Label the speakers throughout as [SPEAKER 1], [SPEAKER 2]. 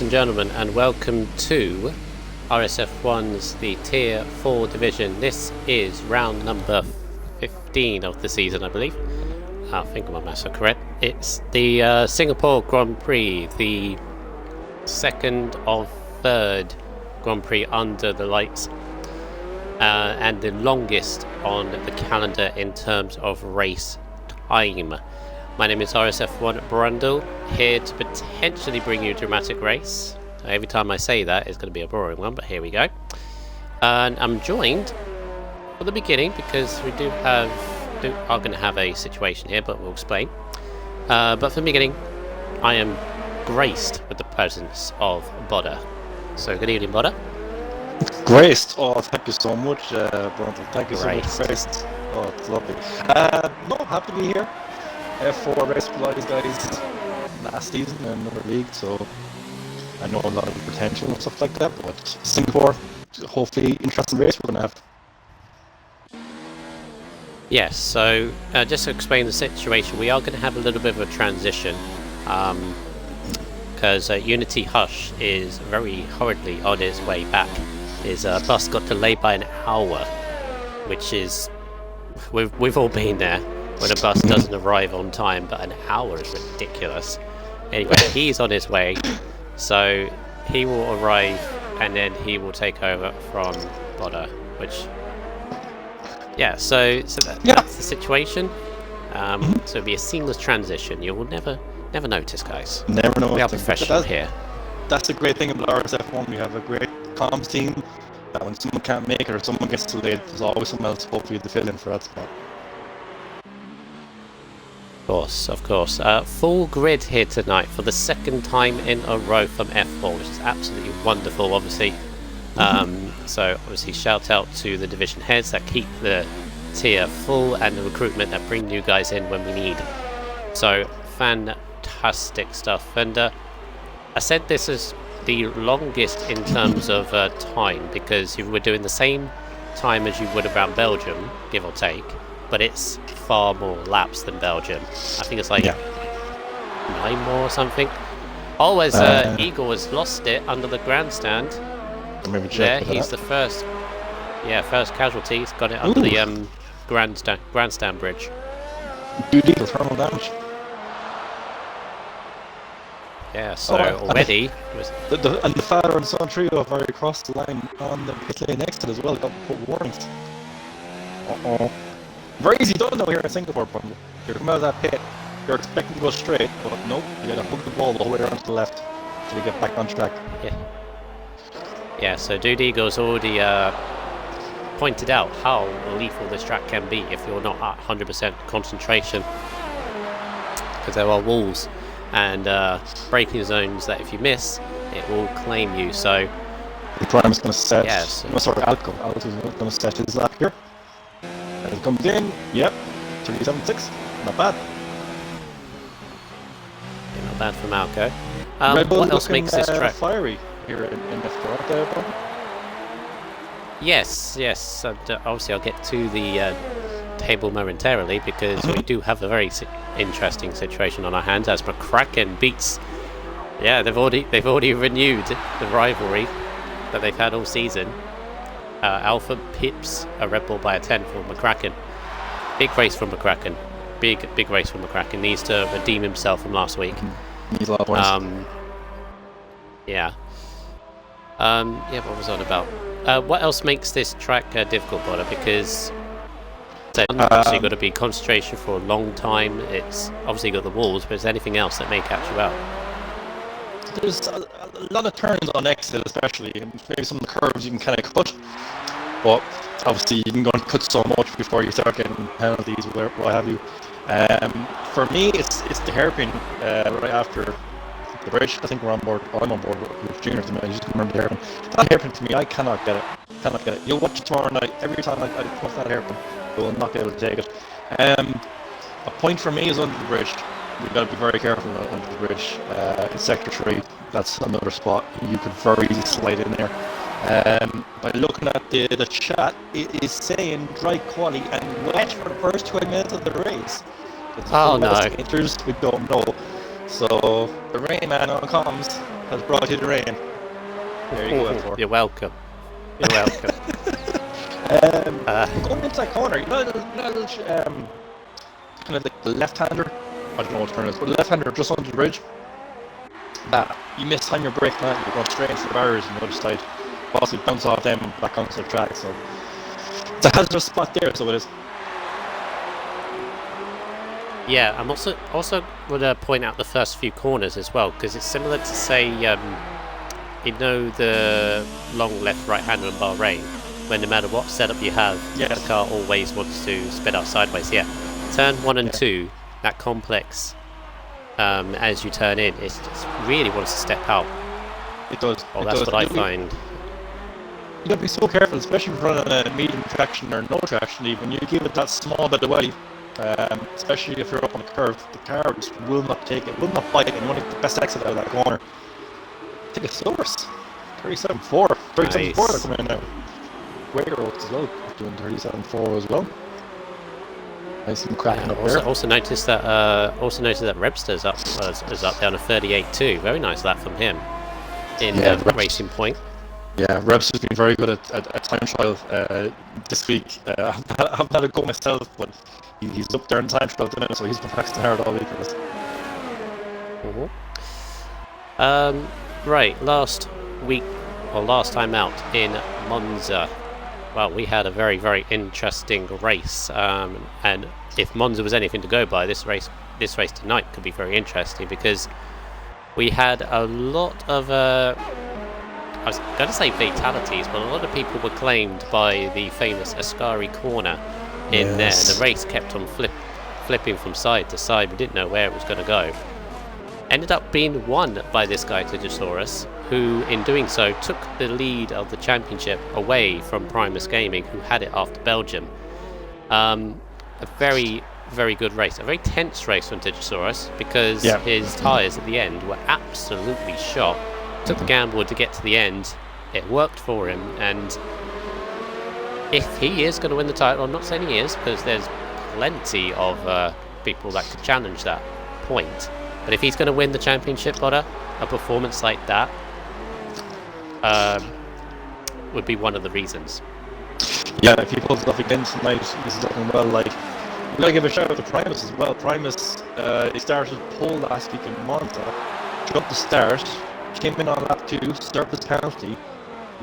[SPEAKER 1] and gentlemen, and welcome to RSF1's the Tier 4 division. This is round number 15 of the season, I believe. I think my maths are correct. It's the Singapore Grand Prix, the second of third Grand Prix under the lights, and the longest on the calendar in terms of race time. My name is RSF1 Brundle, here to potentially bring you a dramatic race. Every time I say that, it's going to be a boring one, but here we go. And I'm joined for the beginning because we are going to have a situation here, but we'll explain. But for the beginning, I am graced with the presence of Bodder. So good evening, Bodder.
[SPEAKER 2] Graced? Oh, thank you so much, Brundle. Thank you so much, Graced. Oh, it's lovely. No, happy to be here. F4 race with all these guys last season in another league, so I know a lot of the potential and stuff like that, but Singapore, hopefully interesting race we're going to have.
[SPEAKER 1] Yes, so just to explain the situation, we are going to have a little bit of a transition because Unity Hush is very hurriedly on his way back. His bus got delayed by an hour, which is, we've all been there when a bus doesn't arrive on time, but an hour is ridiculous. Anyway, he's on his way, so he will arrive and then he will take over from Bodder, which, yeah, so that's the situation. So it'll be a seamless transition. You will never notice, guys.
[SPEAKER 2] Never know.
[SPEAKER 1] We are professional here.
[SPEAKER 2] That's the great thing about RSF1. We have a great comms team that when someone can't make it or someone gets delayed, there's always someone else hopefully to fill in for that spot.
[SPEAKER 1] Of course. Full grid here tonight for the second time in a row from F4, which is absolutely wonderful, obviously. So obviously shout out to the division heads that keep the tier full and the recruitment that bring you guys in when we need. So fantastic stuff. And I said this is the longest in terms of time because you were doing the same time as you would around Belgium, give or take, but it's far more laps than Belgium. I think it's like 9 more or something. Oh, as Eagle has lost it under the grandstand. There, he's the first casualty. He's got it under the grandstand bridge.
[SPEAKER 2] Duty for thermal damage.
[SPEAKER 1] Yeah, so already...
[SPEAKER 2] And the father and son trio have already crossed the line on the pit lane next to it as well. Got put warnings. Very easy done though here in Singapore, Brundle. You're coming out of that pit, you're expecting to go straight, but nope, you gotta hook the ball the whole way around to the left till you get back on track. Yeah, so Dude Eagle's already pointed out how lethal this track can be if you're not at 100% concentration. Because there are walls and braking zones that if you miss, it will claim you, so... The Prime is going to set...
[SPEAKER 1] Yes.
[SPEAKER 2] Alco is going to set his lap here. As it comes in, yep, 376, not bad.
[SPEAKER 1] Yeah, not bad from Alco. What else makes this track
[SPEAKER 2] fiery here in F4?
[SPEAKER 1] Yes, and obviously I'll get to the table momentarily because we do have a very interesting situation on our hands as McCracken beats. Yeah, they've already renewed the rivalry that they've had all season. Alpha pips a Red Bull by a 10 for McCracken. Big race from McCracken. Big race from McCracken. Needs to redeem himself from last week.
[SPEAKER 2] Needs a lot of points.
[SPEAKER 1] What was on about? What else makes this track difficult, Bodder? Because obviously you've got to be concentration for a long time. It's obviously got the walls, but is there anything else that may catch you out?
[SPEAKER 2] There's a lot of turns on exit, especially. Maybe some of the curves you can kind of cut, but obviously you can go and cut so much before you start getting penalties or what have you. For me, it's the hairpin right after the bridge. I think I'm on board with juniors. I just remember the hairpin. That hairpin for me, I cannot get it. You'll watch it tomorrow night. Every time I puff that hairpin, I will not be able to take it. A point for me is under the bridge. We've got to be very careful under the bridge. In Sector 3, that's another spot. You could very easily slide in there. By looking at the chat, it is saying dry quality and wet for the first 20 minutes of the race.
[SPEAKER 1] Oh no.
[SPEAKER 2] We don't know. So the rain man on comms has brought you the rain. There you go, F4.
[SPEAKER 1] You're welcome. You're welcome.
[SPEAKER 2] Going into that corner, kind of like the left-hander. I don't know what turn it is, but the left-hander just under the bridge. That you miss time your brake man, you're going straight into the barriers on the other side. Possibly bounce off them back onto the track. So it's a hazardous spot there. So it is.
[SPEAKER 1] Yeah, I'm also going to point out the first few corners as well, because it's similar to, say, the long left-right hander in Bahrain, when no matter what setup you have, the car always wants to spin out sideways. Yeah, turn 1 and 2, that complex, as you turn in, it just really wants to step out.
[SPEAKER 2] It does.
[SPEAKER 1] Oh, that's what I find.
[SPEAKER 2] You gotta be so careful, especially if you're running a medium traction or no traction even. You give it that small bit of way. Especially if you're up on a curve, the car just will not take it, will not bite it, and you want to get the best exit out of that corner. Take a source. 37.4. 37.4 they're coming in now. Wayroads as well, doing 37.4 as well. Nice and cracking up there.
[SPEAKER 1] Also noticed that Rebster's up is up down to 38.2. Very nice that from him in Racing Point.
[SPEAKER 2] Yeah, Rebs has been very good at time trial this week. I haven't had a go myself, but he's up there in time trial at the minute, so he's been practicing hard all week for this.
[SPEAKER 1] Right, last time out in Monza, well, we had a very, very interesting race, and if Monza was anything to go by, this race tonight could be very interesting, because we had a lot of I was going to say fatalities, but a lot of people were claimed by the famous Ascari corner in there. The race kept on flipping from side to side. We didn't know where it was going to go. Ended up being won by this guy, Tigosaurus, who in doing so took the lead of the championship away from Primus Gaming, who had it after Belgium. A very, very good race. A very tense race from Tigosaurus, because his tyres at the end were absolutely shot. Took the gamble to get to the end. It worked for him, and if he is going to win the title, I'm not saying he is, because there's plenty of people that could challenge that point, but if he's going to win the championship, Botta, a performance like that would be one of the reasons.
[SPEAKER 2] Yeah, if he pulls it off again tonight, he's looking well. Like, we gotta give a shout out to Primus as well. Primus, he started pole last week in Monza, jumped the start, came in on lap 2, surplus penalty,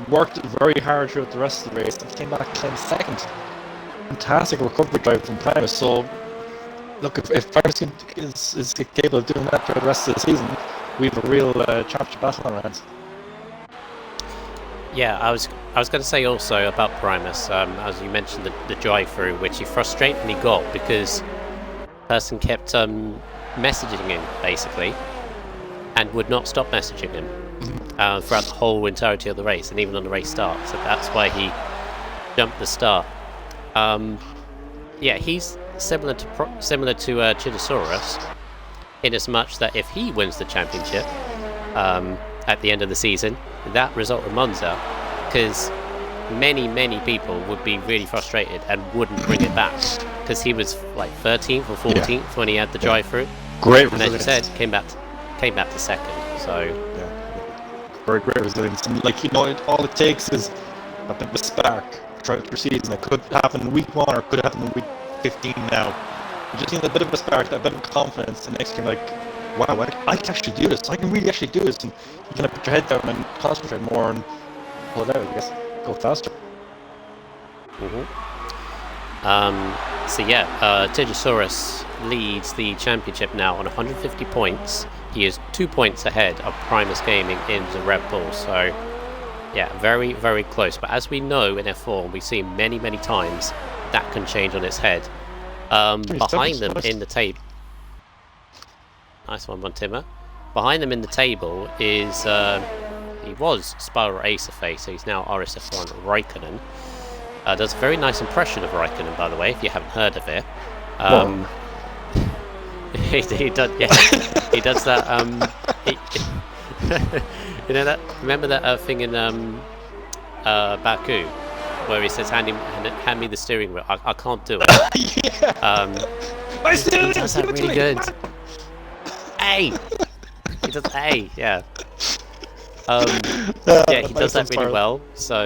[SPEAKER 2] worked very hard throughout the rest of the race, and came back 10 seconds. Fantastic recovery drive from Primus. So, look, if Primus is capable of doing that for the rest of the season, we have a real championship battle on our hands.
[SPEAKER 1] Yeah, I was going to say also about Primus, as you mentioned the drive-through, which he frustratingly got because the person kept messaging him, basically, and would not stop messaging him throughout the whole entirety of the race, and even on the race start. So that's why he jumped the start. Yeah, he's similar to Chidosaurus, in as much that if he wins the championship at the end of the season, that result of Monza, because many people would be really frustrated and wouldn't bring it back, because he was like 13th or 14th when he had the drive-through.
[SPEAKER 2] Great
[SPEAKER 1] and
[SPEAKER 2] resilience.
[SPEAKER 1] as you said, came back to second. So
[SPEAKER 2] very great resilience. And all it takes is a bit of a spark throughout your season. It could happen in week 1 or it could happen in week 15 now. You just need a bit of a spark, a bit of confidence, and next you're like, wow, I can actually do this. I can really actually do this. And you kind of put your head down and concentrate more and pull it out, I guess. Go faster.
[SPEAKER 1] So yeah, Tigosaurus leads the championship now on 150 points. He is 2 points ahead of Primus Gaming in the Red Bull. So yeah, very, very close. But as we know in F4, we see many times that can change on its head. Behind them in the table, nice one, Timmer. Behind them in the table is he was Spiral Acerface, so he's now RSF1 Raikkonen. Does a very nice impression of Raikkonen, by the way, if you haven't heard of it. He does, yeah. He does that. You know that? Remember that thing in Baku, where he says, "Hand me the steering wheel." I can't do it.
[SPEAKER 2] My
[SPEAKER 1] He does that really good. A. He does A. Yeah. Yeah, he does that really well. So,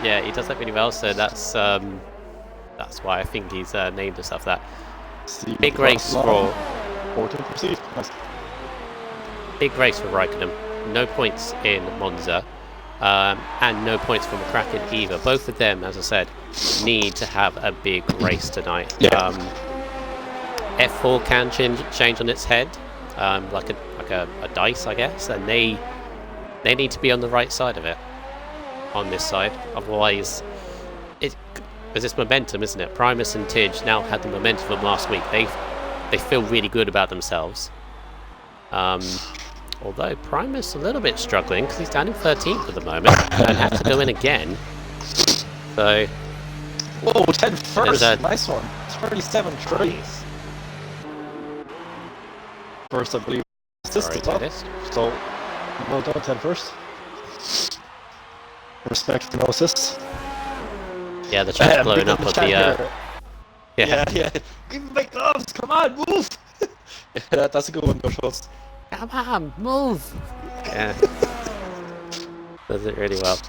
[SPEAKER 1] yeah, he does that really well. So that's why I think he's named himself that. Big race for
[SPEAKER 2] 14 perceived. Nice.
[SPEAKER 1] Big race for Raikkonen. No points in Monza, and no points for McCracken either. Both of them, as I said, need to have a big race tonight.
[SPEAKER 2] Yeah.
[SPEAKER 1] F4 can change on its head, like a dice, I guess, and they need to be on the right side of it, on this side. Otherwise, there's this momentum, isn't it? Primus and Tidge now had the momentum from last week. They feel really good about themselves. Although Primus a little bit struggling because he's down in 13th at the moment and had to go in again. So,
[SPEAKER 2] whoa, 10 first, nice one. 37-3. First, I believe. Assist top. So, well done, 10 first. Respect for no assists.
[SPEAKER 1] Yeah, the chat's blowing up on the.
[SPEAKER 2] Yeah. Give me my gloves. Come on, move. Yeah, that's a good one, though, Schultz.
[SPEAKER 1] Come on, move. Yeah. Does it really well.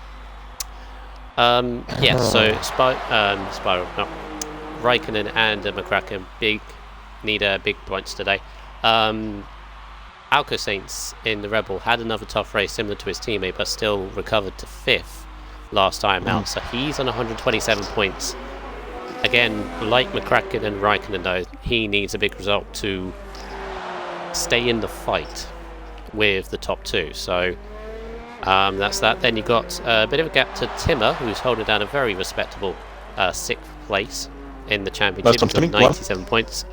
[SPEAKER 1] Yeah. So Spiral, no, Raikkonen and McCracken need big points today. Alco Saints in the Rebel had another tough race similar to his teammate, but still recovered to 5th last time out. So he's on 127 points. Again, like McCracken and Raikkonen, though, he needs a big result to stay in the fight with the top two. So that's that. Then you got a bit of a gap to Timmer, who's holding down a very respectable 6th place in the championship with 97 points.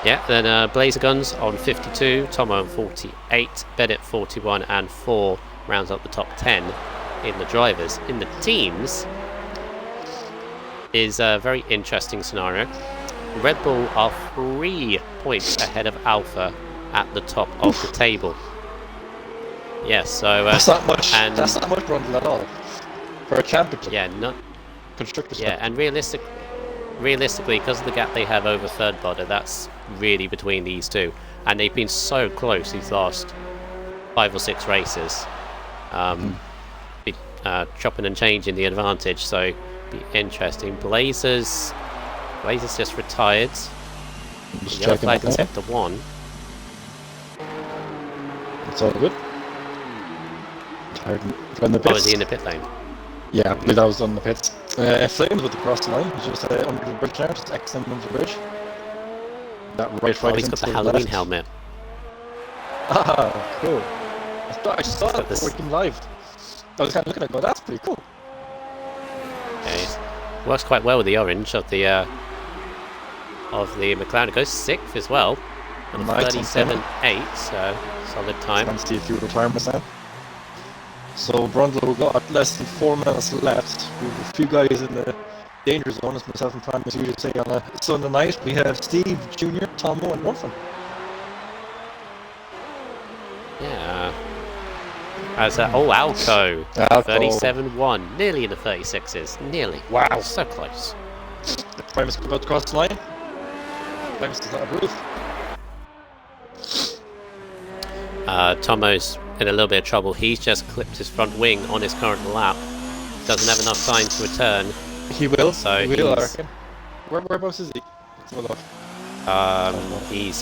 [SPEAKER 1] Yeah, then Blazer Guns on 52, Tomo on 48, Bennett 41 and 4 rounds up the top 10 in the drivers. In the teams is a very interesting scenario. Red Bull are 3 points ahead of Alpha at the top of the table. Yes, so
[SPEAKER 2] that's not much. And that's not much run at all for a championship.
[SPEAKER 1] Yeah, not
[SPEAKER 2] constructors.
[SPEAKER 1] Yeah, and realistically, because of the gap they have over third body, that's really between these two, and they've been so close these last 5 or 6 races. Chopping and changing the advantage, so be interesting. Blazers just retired. Yellow flag in sector 1.
[SPEAKER 2] It's all good. From the pits.
[SPEAKER 1] Oh, is he in the pit lane?
[SPEAKER 2] Yeah, I believe that was on the pits. Flames with the cross line. He's just under the bridge now, just excellent under the bridge. That right
[SPEAKER 1] he's got the Halloween helmet.
[SPEAKER 2] Ah, cool. I just saw that working live. I was kind of looking at it, that's pretty cool.
[SPEAKER 1] Yeah, works quite well with the orange of the McLaren. It goes 6th as well. And 37.8, so solid time.
[SPEAKER 2] Let's see a few retirements now. So Brundle, we've got less than 4 minutes left. We have a few guys in the danger zone, as myself and Primus usually say on a Sunday night. We have Steve, Junior, Tomo and Ruffin.
[SPEAKER 1] Yeah. As Alco. 37-1. Nearly in the 36s. Nearly.
[SPEAKER 2] Wow.
[SPEAKER 1] So close.
[SPEAKER 2] Primus about to cross the line. Primus does not approve.
[SPEAKER 1] Tomo's in a little bit of trouble. He's just clipped his front wing on his current lap. Doesn't have enough time to return.
[SPEAKER 2] He will.
[SPEAKER 1] So
[SPEAKER 2] he will, I reckon. Whereabouts is he?
[SPEAKER 1] He's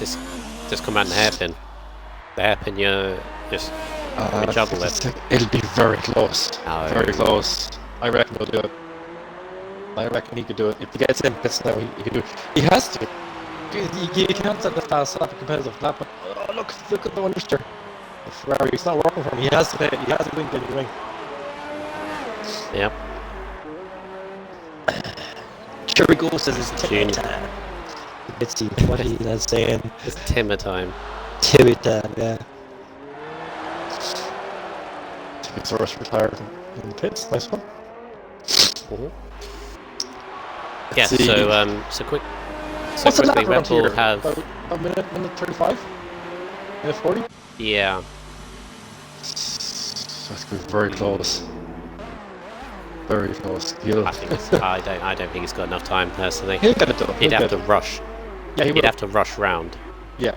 [SPEAKER 1] just come out in the hairpin. The hairpin you're just in trouble with.
[SPEAKER 2] It'll be very close.
[SPEAKER 1] Oh,
[SPEAKER 2] very close. I reckon he'll do it. I reckon he could do it. If he gets in pits now, he can do it. He has to. You can't set the fast lap, a competitive lap, but look at the understeer. The Ferrari, it's not working for him. He has to win the ring.
[SPEAKER 1] Yep.
[SPEAKER 2] Cherry Ghost says it's Timmy time. It's what is that saying?
[SPEAKER 1] It's Timmy time.
[SPEAKER 2] Timmy time, yeah. Ticketsaurus retired in the pits. Nice one.
[SPEAKER 1] Yeah. So quick. So
[SPEAKER 2] what's
[SPEAKER 1] quickly,
[SPEAKER 2] the
[SPEAKER 1] Red Bull have
[SPEAKER 2] a minute 35. Minute 40.
[SPEAKER 1] Yeah.
[SPEAKER 2] That's very close. Very close.
[SPEAKER 1] I don't think he's got enough time personally.
[SPEAKER 2] He'll get it done.
[SPEAKER 1] He'd have to rush.
[SPEAKER 2] Yeah,
[SPEAKER 1] he'd have to rush round.
[SPEAKER 2] Yeah.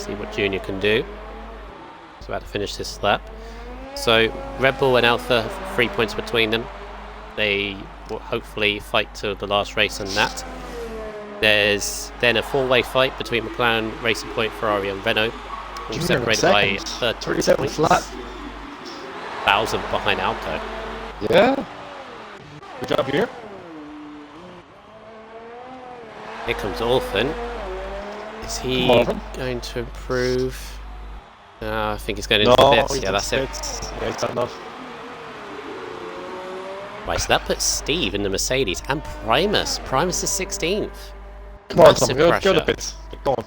[SPEAKER 1] See what Junior can do. He's about to finish this lap. So Red Bull and Alpha, 3 points between them. They will hopefully fight to the last race on that. There's then a four-way fight between McLaren, Racing Point, Ferrari and Renault. All separated by 30 points.
[SPEAKER 2] Flat.
[SPEAKER 1] 1,000 behind Alco.
[SPEAKER 2] Yeah. Good job here.
[SPEAKER 1] Here comes Orphan. Is he going to improve? I think he's going into the bits. Yeah, that's it.
[SPEAKER 2] Yeah, he's done enough.
[SPEAKER 1] Right, so that puts Steve in the Mercedes and Primus. Primus is 16th.
[SPEAKER 2] Come on,
[SPEAKER 1] Massive
[SPEAKER 2] Tom,
[SPEAKER 1] pressure.
[SPEAKER 2] go to bits. Get going.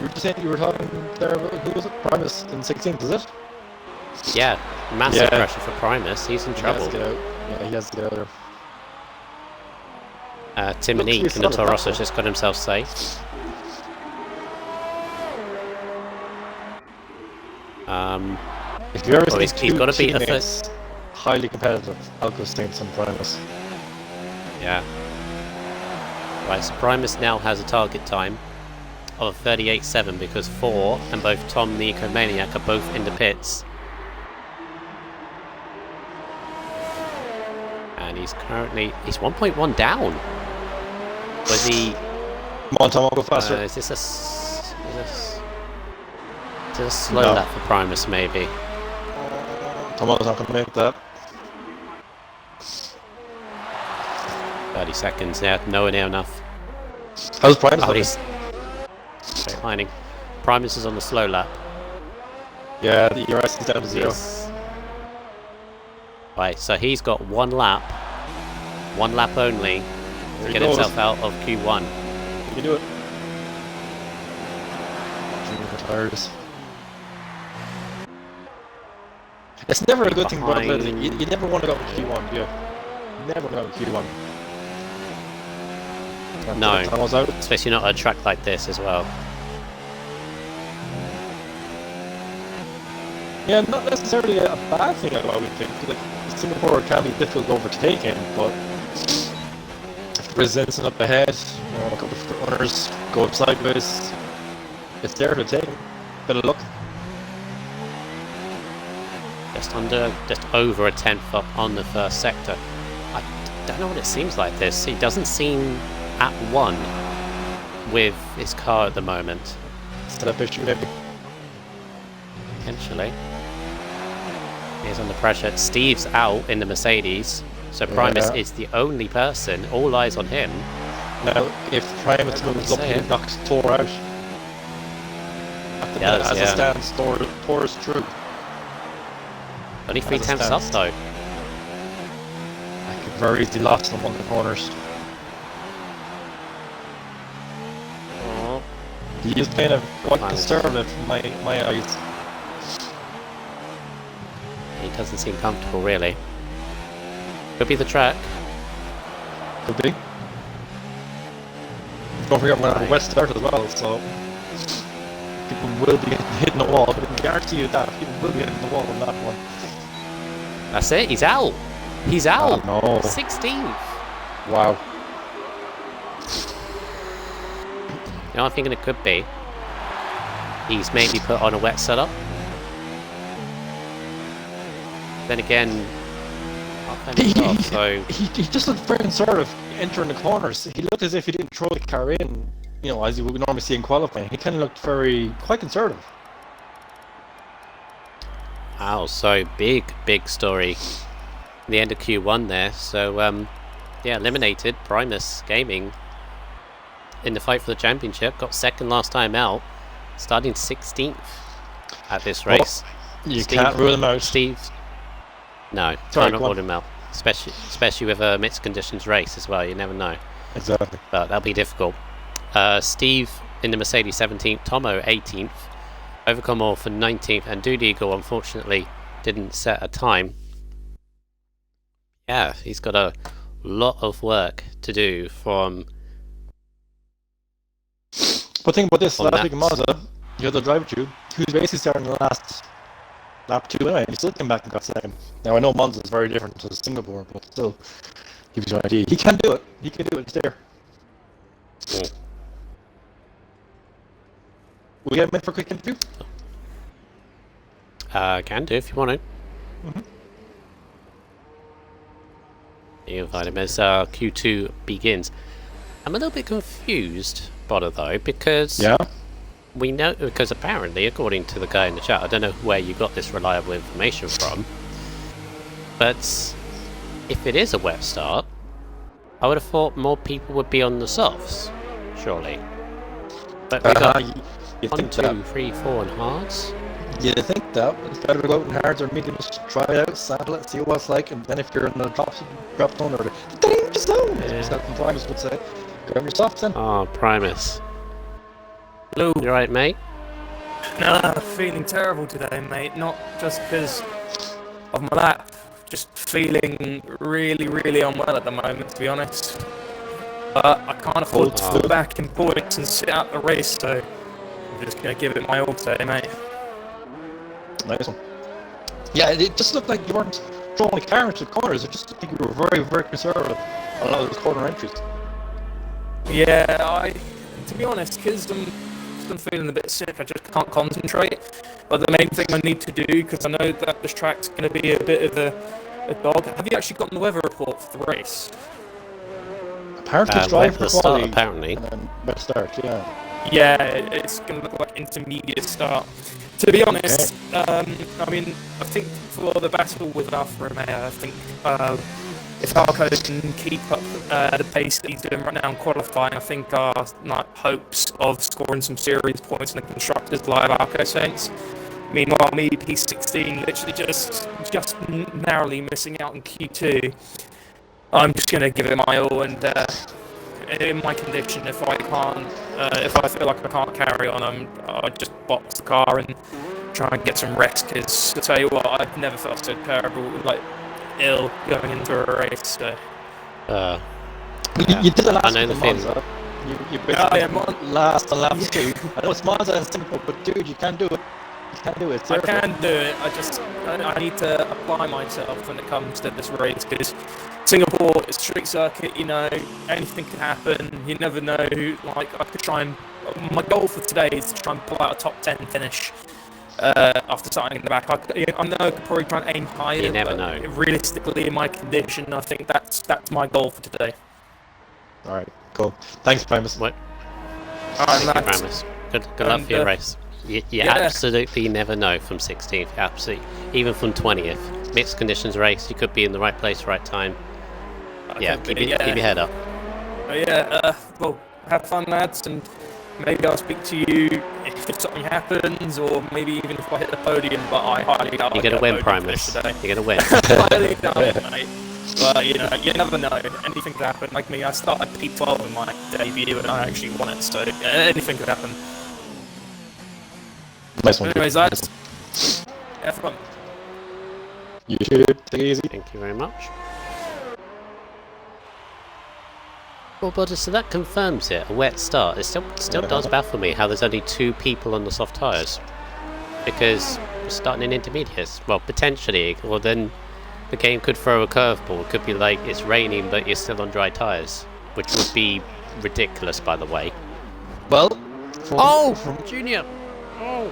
[SPEAKER 2] You were just saying you were talking there about, who was it? Primus in 16th, is it?
[SPEAKER 1] Yeah, massive pressure for Primus. He's in trouble.
[SPEAKER 2] He has to get out. Yeah, he has to get out there.
[SPEAKER 1] Timonique in the Toro Rosso just got himself safe.
[SPEAKER 2] If you ever
[SPEAKER 1] he's got to beat a
[SPEAKER 2] first. Highly competitive, Alco Stinks and Primus.
[SPEAKER 1] Yeah. Right, so Primus now has a target time of 38.7 because 4 and both Tom, Nico, Maniac are both in the pits. And he's 1.1 down. Was he?
[SPEAKER 2] Come on, Tom, I'll go faster.
[SPEAKER 1] Is this a slow lap for Primus, maybe?
[SPEAKER 2] Tomo's not going to make that.
[SPEAKER 1] 30 seconds, yeah, nowhere near enough.
[SPEAKER 2] How's Primus?
[SPEAKER 1] Oh, he's declining. Primus is on the slow lap.
[SPEAKER 2] Yeah, the ERS is down to 0.
[SPEAKER 1] Yes. Right, so he's got one lap only to get himself out of Q1.
[SPEAKER 2] You can do it. Junior tires. It's never a good thing about building. You never want to go Q1, do you? Never go Q1.
[SPEAKER 1] No, especially not a track like this as well.
[SPEAKER 2] Yeah, not necessarily a bad thing, I would think. Like, Singapore can be difficult overtaking, but if there is anything up ahead, you know, a couple of runners go sideways, it's there to take. Bit of luck.
[SPEAKER 1] Just over a tenth up on the first sector. I don't know what it seems like this. He doesn't seem at one with his car at the moment.
[SPEAKER 2] Setup issue, maybe.
[SPEAKER 1] Potentially. He's under pressure. Steve's out in the Mercedes, so Primus is the only person. All eyes on him.
[SPEAKER 2] Now, if Primus moves up, he knocks Thor out. As it stands, Thor is true.
[SPEAKER 1] Only 3 tenths up though.
[SPEAKER 2] I could very easily lost him on the corners.
[SPEAKER 1] Oh.
[SPEAKER 2] He is kind of quite conservative in my eyes.
[SPEAKER 1] He doesn't seem comfortable really. Could be the track.
[SPEAKER 2] Could be. Don't forget we're at West Start as well, so people will be hitting the wall. I can guarantee you that people will be hitting the wall on that one.
[SPEAKER 1] That's it, he's out! He's out!
[SPEAKER 2] Oh, no.
[SPEAKER 1] 16th!
[SPEAKER 2] Wow.
[SPEAKER 1] You know what I'm thinking it could be? He's maybe put on a wet setup. Then again,
[SPEAKER 2] he just looked very conservative entering the corners. He looked as if he didn't throw the car in, you know, as you would normally see in qualifying. He kind of looked quite conservative.
[SPEAKER 1] Wow, so big story. The end of Q1 there. So, yeah, eliminated Primus Gaming in the fight for the championship. Got second last time out, starting 16th at this race.
[SPEAKER 2] Well, you can't rule him out.
[SPEAKER 1] No, cannot rule him out. Especially with a mixed conditions race as well. You never know.
[SPEAKER 2] Exactly.
[SPEAKER 1] But that'll be difficult. Steve in the Mercedes 17th, Tomo 18th. Overcome for 19th, and Dude Eagle unfortunately didn't set a time. Yeah, he's got a lot of work to do from.
[SPEAKER 2] But think about this: last week in Mazda, you had the driver tube, who's basically starting the last lap 2 anyway. He still came back and got second. Now I know Monza is very different to Singapore, but still, gives you an idea. He can do it. He can do it. He's there.
[SPEAKER 1] Mm.
[SPEAKER 2] Will we get him in for a quick interview?
[SPEAKER 1] Can do if you want to.
[SPEAKER 2] Mm-hmm.
[SPEAKER 1] You invite him as Q2 begins. I'm a little bit confused, Botter, though, because we know, because apparently, according to the guy in the chat, I don't know where you got this reliable information from, but if it is a wet start, I would have thought more people would be on the softs, surely. But we got
[SPEAKER 2] you
[SPEAKER 1] 1,
[SPEAKER 2] think
[SPEAKER 1] 2,
[SPEAKER 2] that?
[SPEAKER 1] 3, 4 and hards.
[SPEAKER 2] You think that? It's better to go out in hards or mediums, try it out, sample it, see what it's like, and then if you're in the drop zone or the danger zone, as Primus would say, grab your softs in.
[SPEAKER 1] Oh, Primus.
[SPEAKER 3] Hello.
[SPEAKER 1] You alright, mate?
[SPEAKER 3] Nah, feeling terrible today, mate. Not just because of my lap, just feeling really, really unwell at the moment, to be honest. But I can't afford to fall back in points and sit out the race, so I'm just going to give it my all today, mate.
[SPEAKER 2] Nice one. Yeah, it just looked like you weren't throwing the car into the corners. I just think you were very, very conservative on a lot of those corner entries.
[SPEAKER 3] Yeah, to be honest, because I'm feeling a bit sick, I just can't concentrate. But the main thing I need to do, because I know that this track's going to be a bit of a dog. Have you actually gotten the weather report for the race?
[SPEAKER 2] Apparently, it's dry for the
[SPEAKER 1] start,
[SPEAKER 2] quality.
[SPEAKER 1] apparently.
[SPEAKER 2] And then wet start, yeah.
[SPEAKER 3] Yeah, it's going to look like intermediate start. To be honest, I mean, I think for the battle with Alfa Romeo, I think if Arco can keep up the pace that he's doing right now in qualifying, I think our hopes of scoring some serious points in the Constructors lie of Arco Saints. Meanwhile, me, P16, literally just narrowly missing out in Q2. I'm just going to give it my all, and in my condition, if I feel like I can't carry on, I'll just box the car and try and get some rest, because to tell you what, I've never felt so terrible, ill going into a race, so...
[SPEAKER 2] You did the last
[SPEAKER 1] I know the feeling.
[SPEAKER 2] You basically last on lap 2. I know it's Monza and simple, but dude, you can do it. You can do it.
[SPEAKER 3] I can do it. I need to apply myself when it comes to this race, because Singapore is a street circuit, anything can happen. You never know. I could try and... My goal for today is to try and pull out a top 10 finish after starting in the back. I know I could probably try and aim higher.
[SPEAKER 1] You never know.
[SPEAKER 3] Realistically, in my condition, I think that's my goal for today.
[SPEAKER 2] Alright, cool. Thanks, Primus.
[SPEAKER 1] What?
[SPEAKER 3] Alright,
[SPEAKER 1] Thank you, Primus. Good luck for your race. You absolutely never know from 16th, absolutely. Even from 20th. Mixed conditions race, you could be in the right place, right time. Keep your head up.
[SPEAKER 3] Well, have fun, lads, and maybe I'll speak to you if something happens, or maybe even if I hit the podium, but I highly doubt
[SPEAKER 1] You're going to win, Primus. You're going to win.
[SPEAKER 3] Highly doubt it, mate. But, you never know. Anything could happen. Like me, I started P12 in my debut, and I actually won it, so anything could happen.
[SPEAKER 2] Nice one.
[SPEAKER 3] Anyways, lads, have fun.
[SPEAKER 2] You should take it easy.
[SPEAKER 1] Thank you very much. Well, Buddy, so that confirms it. A wet start. It still does baffle me how there's only 2 people on the soft tyres. Because we're starting in intermediates. Well, potentially. Well, then the game could throw a curveball. It could be like it's raining, but you're still on dry tyres. Which would be ridiculous, by the way.
[SPEAKER 2] Well,
[SPEAKER 1] Junior! Oh!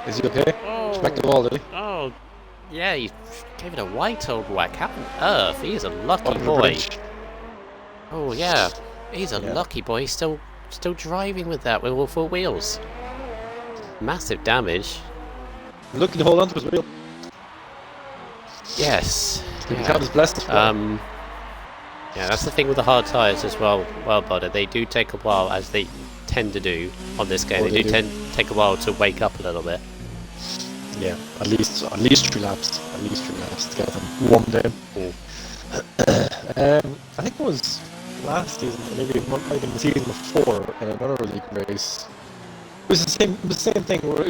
[SPEAKER 2] Is he okay?
[SPEAKER 1] Oh!
[SPEAKER 2] Smacked the wall, did he?
[SPEAKER 1] Oh! Yeah, he gave it a white old whack. How on earth? He is a lucky
[SPEAKER 2] On the
[SPEAKER 1] boy.
[SPEAKER 2] bridge.
[SPEAKER 1] Oh yeah, he's a lucky boy. He's still driving with that with all 4 wheels. Massive damage.
[SPEAKER 2] Looking to hold on to his wheel.
[SPEAKER 1] Yes.
[SPEAKER 2] He becomes blessed.
[SPEAKER 1] Yeah, that's the thing with the hard tyres as well. Well, Buddy, they do take a while, as they tend to do on this game. They do take a while to wake up a little bit.
[SPEAKER 2] Yeah, at least 3 laps. At least 3 laps to get them warmed down. I think it was last season, or maybe it might have been the season before, in another league race. It was the same thing. Where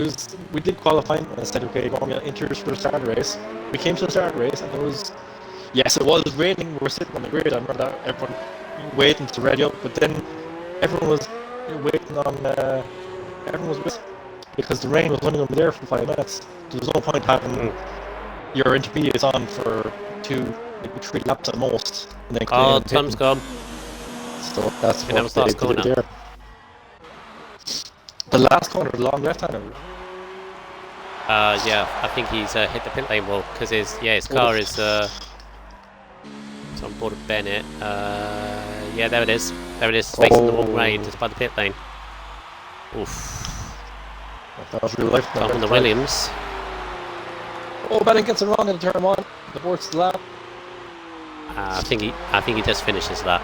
[SPEAKER 2] we did qualifying, and I said, okay, we're going to enter for the start race. We came to the start race, and it was raining. We were sitting on the grid. I remember that, everyone waiting to ready up, but then everyone was waiting on. Everyone was waiting because the rain was only going to be there for 5 minutes. There was no point having your intermediates on for 2 maybe 3 laps at most. And then
[SPEAKER 1] Oh, time's gone.
[SPEAKER 2] So that's
[SPEAKER 1] And that
[SPEAKER 2] what
[SPEAKER 1] was last
[SPEAKER 2] they did
[SPEAKER 1] corner.
[SPEAKER 2] there. The last corner, the long left-hander.
[SPEAKER 1] Yeah, I think he's hit the pit lane wall because his car is it's on board with Bennett. Yeah, there it is. There it is, facing the wrong way, just by the pit lane. Oof.
[SPEAKER 2] That was real life.
[SPEAKER 1] Tom on the Williams.
[SPEAKER 2] Oh, Bennett gets it wrong in turn 1. The board's lap.
[SPEAKER 1] I think he just finishes that.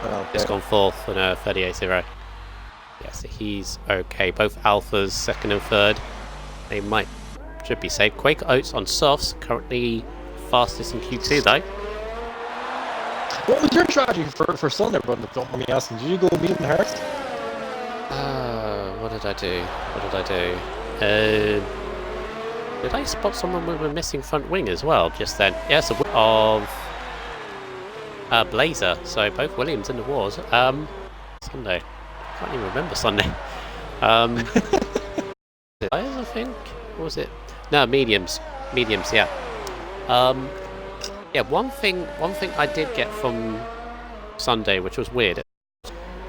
[SPEAKER 2] Okay.
[SPEAKER 1] Just gone 4th on a 38.0. Yeah, so he's okay. Both Alphas, 2nd and 3rd. They should be safe. Quaker Oats on softs, currently fastest in Q2 though.
[SPEAKER 2] What was your strategy for Sunday, brother? Don't mind me asking. Did you go medium hard?
[SPEAKER 1] What did I do? Did I spot someone with a missing front wing as well just then? Yes, of Blazer. So both Williams in the wars. Sunday. Can't even remember Sunday. I think. What was it? No, mediums. Yeah. Yeah. One thing I did get from Sunday, which was weird.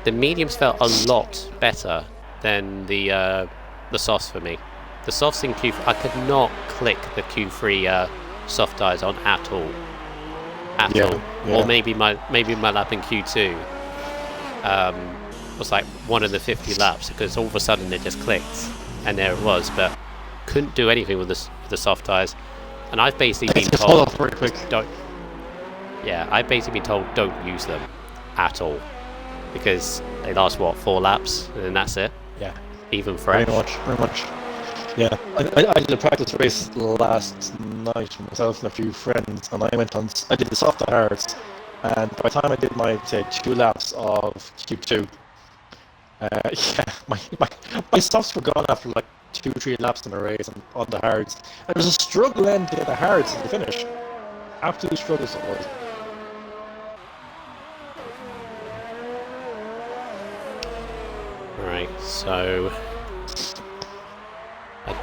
[SPEAKER 1] The mediums felt a lot better than the softs for me. The softs in Q3, I could not click the Q3 soft tires on at all. Yeah. Or maybe my lap in Q2 was like one of the 50 laps because all of a sudden it just clicked and there it was, but couldn't do anything with the soft tires. And I've basically been told
[SPEAKER 2] very quick.
[SPEAKER 1] I've basically been told don't use them at all because they last 4 laps and then that's it.
[SPEAKER 2] Yeah.
[SPEAKER 1] Even fresh.
[SPEAKER 2] Very much. Yeah, I did a practice race last night with myself and a few friends, and I did the soft and hards, and by the time I did my, say, 2 laps of Q2, my softs were gone after like 2-3 laps in a race and on the hards. And it was a struggle then to get the hards to the finish. Absolute struggle it was.
[SPEAKER 1] Right, so I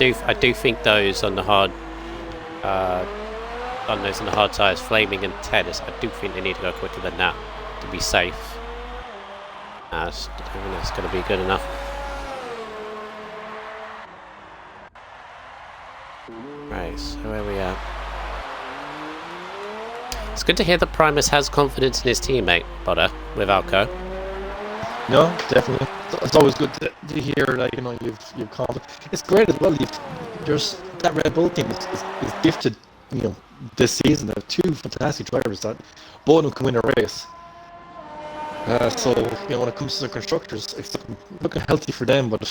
[SPEAKER 1] do think those on the hard tires, Flaming and Tennis, I do think they need to go quicker than that to be safe. I don't think that's going to be good enough. Right, so where we at? It's good to hear that Primus has confidence in his teammate, Butter, with Alco.
[SPEAKER 2] No, definitely. It's always good to hear that you've confidence. It's great as well. There's that Red Bull team is gifted, this season. There are 2 fantastic drivers that both of them can win a race. So when it comes to the constructors, it's looking healthy for them. But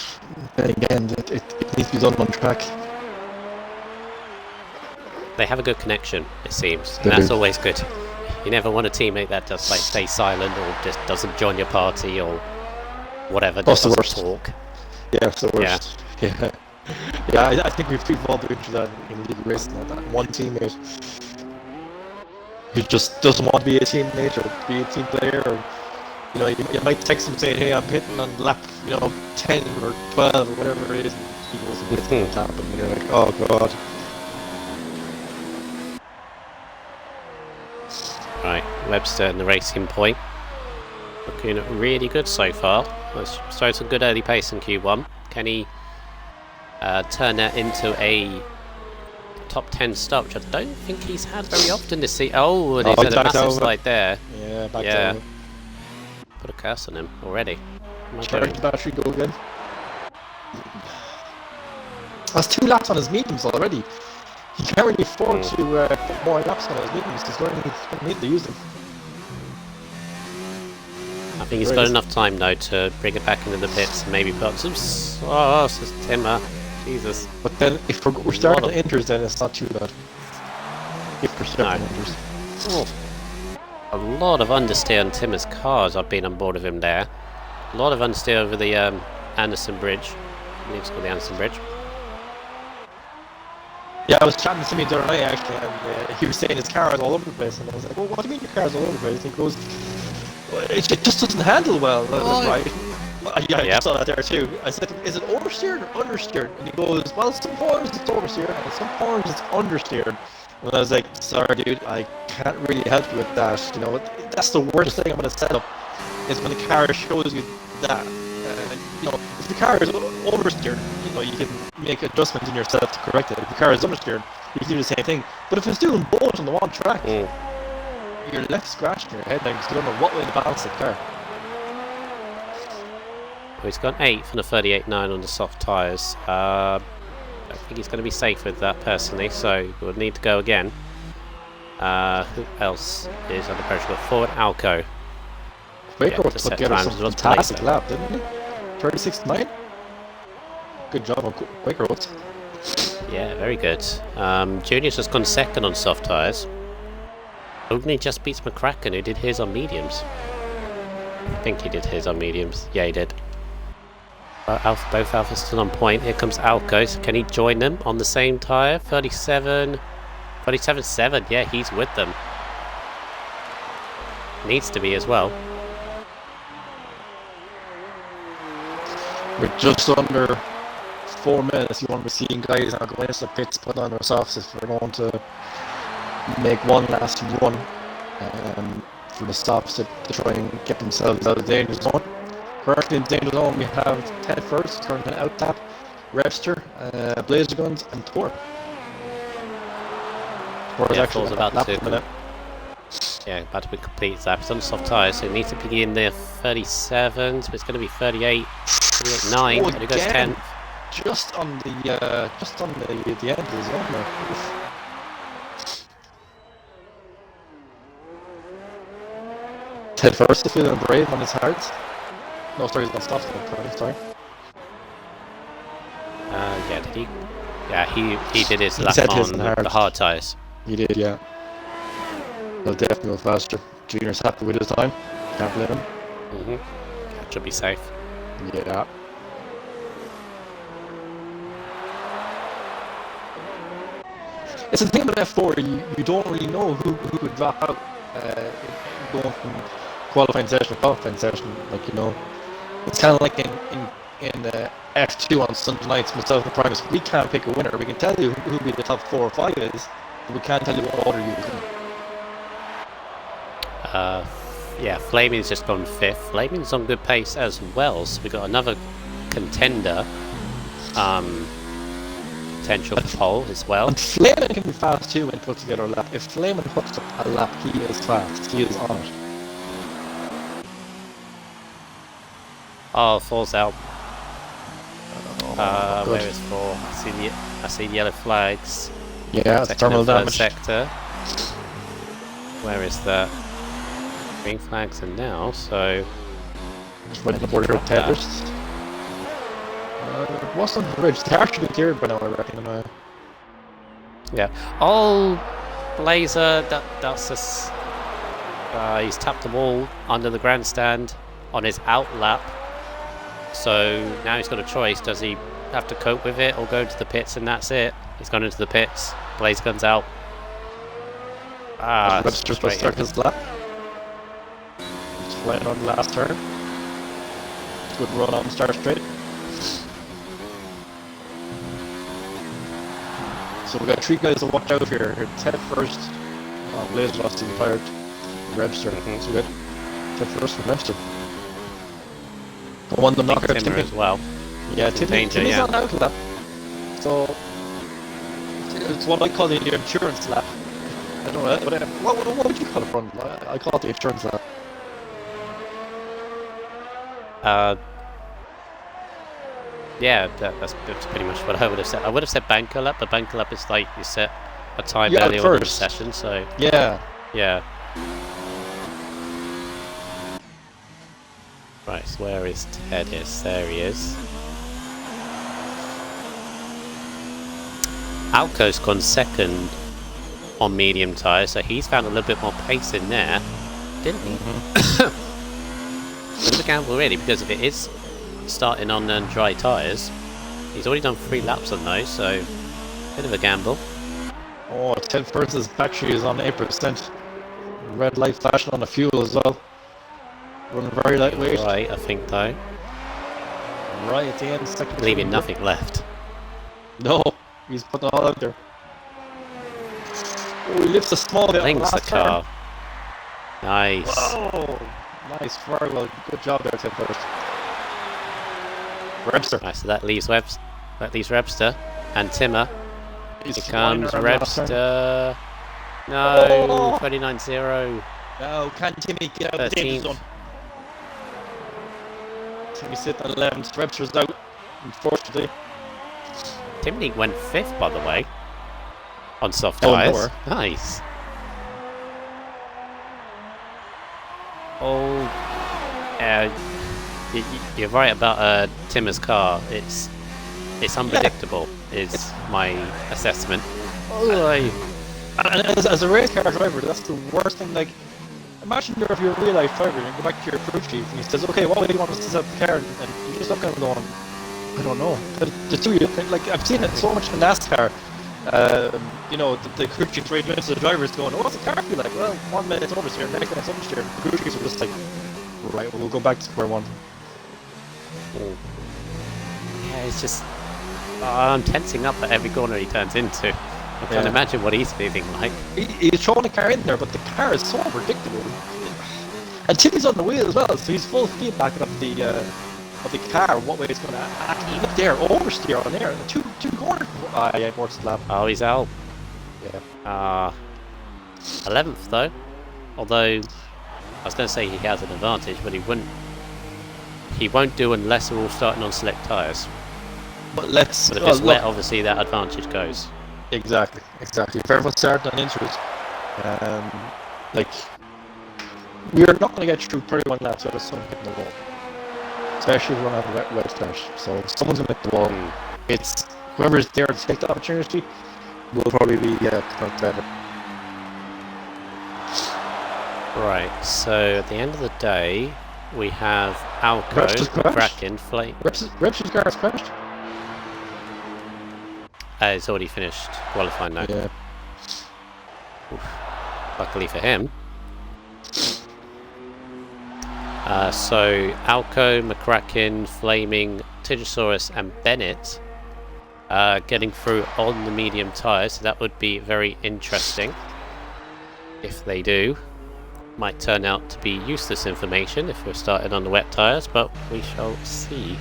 [SPEAKER 2] then again, it needs to be done on track.
[SPEAKER 1] They have a good connection, it seems, and that's always good. You never want a teammate that just like stays silent or just doesn't join your party or whatever.
[SPEAKER 2] That's
[SPEAKER 1] just
[SPEAKER 2] the worst.
[SPEAKER 1] Talk.
[SPEAKER 2] Yeah, that's the worst. Yeah. I think we've all been through that in league racing. That one teammate who just doesn't want to be a teammate or be a team player, or you might text him saying, "Hey, I'm hitting on lap 10 or 12 or whatever it is." And he goes with the tap, and you're like, "Oh God."
[SPEAKER 1] Right, Webster and the Racing Point. Looking really good so far. Let's show some good early pace in Q1. Can he turn that into a top 10 start, which I don't think he's had very often this season? Oh, and he's had a massive slide there.
[SPEAKER 2] Yeah, back down.
[SPEAKER 1] Put a curse on him already.
[SPEAKER 2] Charge the battery, go again. That's 2 laps on his mediums already. He can't really afford to put more laps on his mediums because he's going to need to use them.
[SPEAKER 1] I think he's got enough time though to bring it back into the pits and maybe put some. Oh, it's just timber. Jesus.
[SPEAKER 2] But then if we're starting to inters, then it's not too bad. If we're starting to inters.
[SPEAKER 1] Oh. A lot of understeer on Timmer's cars. I've been on board with him there. A lot of understeer over the Anderson Bridge. I believe it's called the Anderson Bridge.
[SPEAKER 2] Yeah, I was chatting to Timmy the other night actually, and he was saying his car is all over the place, and I was like, "Well, what do you mean your car is all over the place?" And he goes, well, "It just doesn't handle well." Right? I saw that there too. I said, "Is it oversteered or understeered?" And he goes, "Well, some corners it's oversteered, and some corners it's understeered." And I was like, sorry dude, I can't really help you with that. You know, that's the worst thing about a setup, is when the car shows you that. You know, if the car is oversteered, you know, you can make adjustments in your setup to correct it. If the car is understeered, you can do the same thing. But if it's doing both on the one track, you're left scratching your head because you don't know what way to balance the car.
[SPEAKER 1] Well, he's got 8th and a 38.9 on the soft tyres. I think he's going to be safe with that personally, so we'll need to go again. Who else is under pressure? We've got Ford Alco.
[SPEAKER 2] Quaker
[SPEAKER 1] to set
[SPEAKER 2] put together
[SPEAKER 1] times
[SPEAKER 2] some
[SPEAKER 1] as well to
[SPEAKER 2] fantastic
[SPEAKER 1] later.
[SPEAKER 2] lap, didn't he? 36.9. Good job on Quaker Oats.
[SPEAKER 1] Yeah, very good. Junior's just gone second on soft tyres. Ugni just beats McCracken, who did his on mediums. I think he did his on mediums. Yeah, he did. Both Alphas still on point. Here comes Alco. So can he join them on the same tyre? 37.7. Yeah, he's with them. Needs to be as well.
[SPEAKER 2] We're just under 4 minutes. You want to be seeing guys now go into the pits, put on their softs if they're going to make one last run for the softs to try and get themselves out of the danger zone. Currently in danger zone we have Ted first, currently out tap, Webster, Blazer Guns and Tor. Tor is actually
[SPEAKER 1] about to be complete. It's on the soft tyres, so it needs to be in the 37, so it's going to be 38, 38.9, and it goes 10.
[SPEAKER 2] Just on the end of the zone there. Ted first, feeling brave on his heart. No, sorry, he's not stopped. Sorry.
[SPEAKER 1] Yeah, did he? Yeah, he did his lap on the hard tyres.
[SPEAKER 2] He did, yeah. He'll definitely go faster. Junior's happy with his time. Can't blame him.
[SPEAKER 1] That should be safe.
[SPEAKER 2] Yeah. It's the thing about F4, you don't really know who could drop out going from qualifying session to qualifying session. Like, you know, it's kind of like in F2 on Sunday nights, myself and Primus, we can't pick a winner. We can tell you who the top 4 or 5 is, but we can't tell you what order you're in.
[SPEAKER 1] Yeah, Flaming's just gone 5th. Flaming's on good pace as well, so we've got another contender. Potential pole as well.
[SPEAKER 2] And Flaming can be fast too when put together a lap. If Flaming hooks up a lap, he is fast. He is on it.
[SPEAKER 1] Oh, falls out.
[SPEAKER 2] Good.
[SPEAKER 1] Where is 4? I see the yellow flags.
[SPEAKER 2] Yeah, it's thermal damage.
[SPEAKER 1] Sector. Where is that? Green flags are now, so...
[SPEAKER 2] Just went to the border of Tethers. It wasn't the bridge. They actually cleared by now, I reckon.
[SPEAKER 1] Yeah. Oh, Blazer, that's just... he's tapped the wall under the grandstand on his out lap. So now he's got a choice. Does he have to cope with it or go to the pits, and that's it? He's gone into the pits. Blaze guns out.
[SPEAKER 2] Webster's supposed to start his lap. Just flying on the last turn. Good run on start straight. So we've got 3 guys to watch out here. Ted first. Blaze lost to the fired. Webster. So good. Ted first from Webster. One of the knockouts
[SPEAKER 1] Timmer as well.
[SPEAKER 2] Yeah, Timmy's not out of that. So it's what I call the insurance lap. I don't know what would you call it, Ron? I call it the insurance lap.
[SPEAKER 1] Yeah, that's pretty much what I would have said. I would have said banker lap, but banker lap is like you set a time earlier in the session, so
[SPEAKER 2] yeah.
[SPEAKER 1] Right, so where is Ted? There he is. Alco's gone second on medium tyres, so he's found a little bit more pace in there, didn't he? Bit of a gamble really, because if it is starting on dry tyres, he's already done 3 laps on those, so bit of a gamble.
[SPEAKER 2] Oh, Ted First's battery is on 8%. Red light flashing on the fuel as well. Running very lightweight.
[SPEAKER 1] Right, I think though.
[SPEAKER 2] Right at the end, second.
[SPEAKER 1] Leaving nothing left.
[SPEAKER 2] No, he's putting it all out there. Oh, he lifts a small bit on the
[SPEAKER 1] Links the
[SPEAKER 2] last turn.
[SPEAKER 1] car. Nice.
[SPEAKER 2] Oh, nice, very well. Good job there, Tim first. Webster.
[SPEAKER 1] Right, so that leaves Webster and Timmer.
[SPEAKER 2] He's
[SPEAKER 1] Here
[SPEAKER 2] flying
[SPEAKER 1] comes
[SPEAKER 2] around the last turn.
[SPEAKER 1] Webster. No,
[SPEAKER 2] Oh!
[SPEAKER 1] 29-0.
[SPEAKER 2] No, can Timmy get out of the danger
[SPEAKER 1] 13th.
[SPEAKER 2] zone? Timmy sitting on 11th. Webster's out, unfortunately.
[SPEAKER 1] Timney went 5th, by the way, on soft
[SPEAKER 2] Oh,
[SPEAKER 1] tyres.
[SPEAKER 2] lower.
[SPEAKER 1] Nice. Oh, you're right about Timmer's car. It's unpredictable, is my assessment.
[SPEAKER 2] And as a race car driver, that's the worst thing. Like, imagine if you're a real life driver and you go back to your crew chief and he says, "Okay, what way do you want us to set up the car?" And you just look at him going, "I don't know." The two of you, like, I've seen it so much in NASCAR. You know, the crew chief's right minutes to the drivers going, "Oh, what's the car feel like?" Well, 1 minute it's oversteer, next minute it's understeer. The crew chiefs are just like, "Right, we'll go back to square one."
[SPEAKER 1] Yeah, it's just I'm tensing up at every corner he turns into. I can't imagine what he's feeling like.
[SPEAKER 2] He's throwing the car in there, but the car is so unpredictable. And Timmy's on the wheel as well, so he's full feedback of the car, what way it's going to act. Even there, oversteer on there, two corners. Yeah, works lap.
[SPEAKER 1] Oh, he's out.
[SPEAKER 2] Yeah.
[SPEAKER 1] 11th though. Although I was going to say he has an advantage, but he won't do unless we're all starting on select tyres.
[SPEAKER 2] But
[SPEAKER 1] But if it's wet, obviously that advantage goes.
[SPEAKER 2] Exactly. If everyone's starting on intros, like, we're not going to get through 31 laps without someone hitting the wall. Especially if we don't have a wet start. So if someone's going to hit the wall. It's whoever's there to take the opportunity will probably be much better.
[SPEAKER 1] Right, so at the end of the day, we have Alco,
[SPEAKER 2] Webster's crashed.
[SPEAKER 1] Kraken, Flame.
[SPEAKER 2] Webster's car has crashed.
[SPEAKER 1] It's already finished qualifying now.
[SPEAKER 2] Yeah.
[SPEAKER 1] Luckily for him. So Alco, McCracken, Flaming, Tigosaurus and Bennett getting through on the medium tyres, so that would be very interesting if they do. Might turn out to be useless information if we're starting on the wet tyres, but we shall see.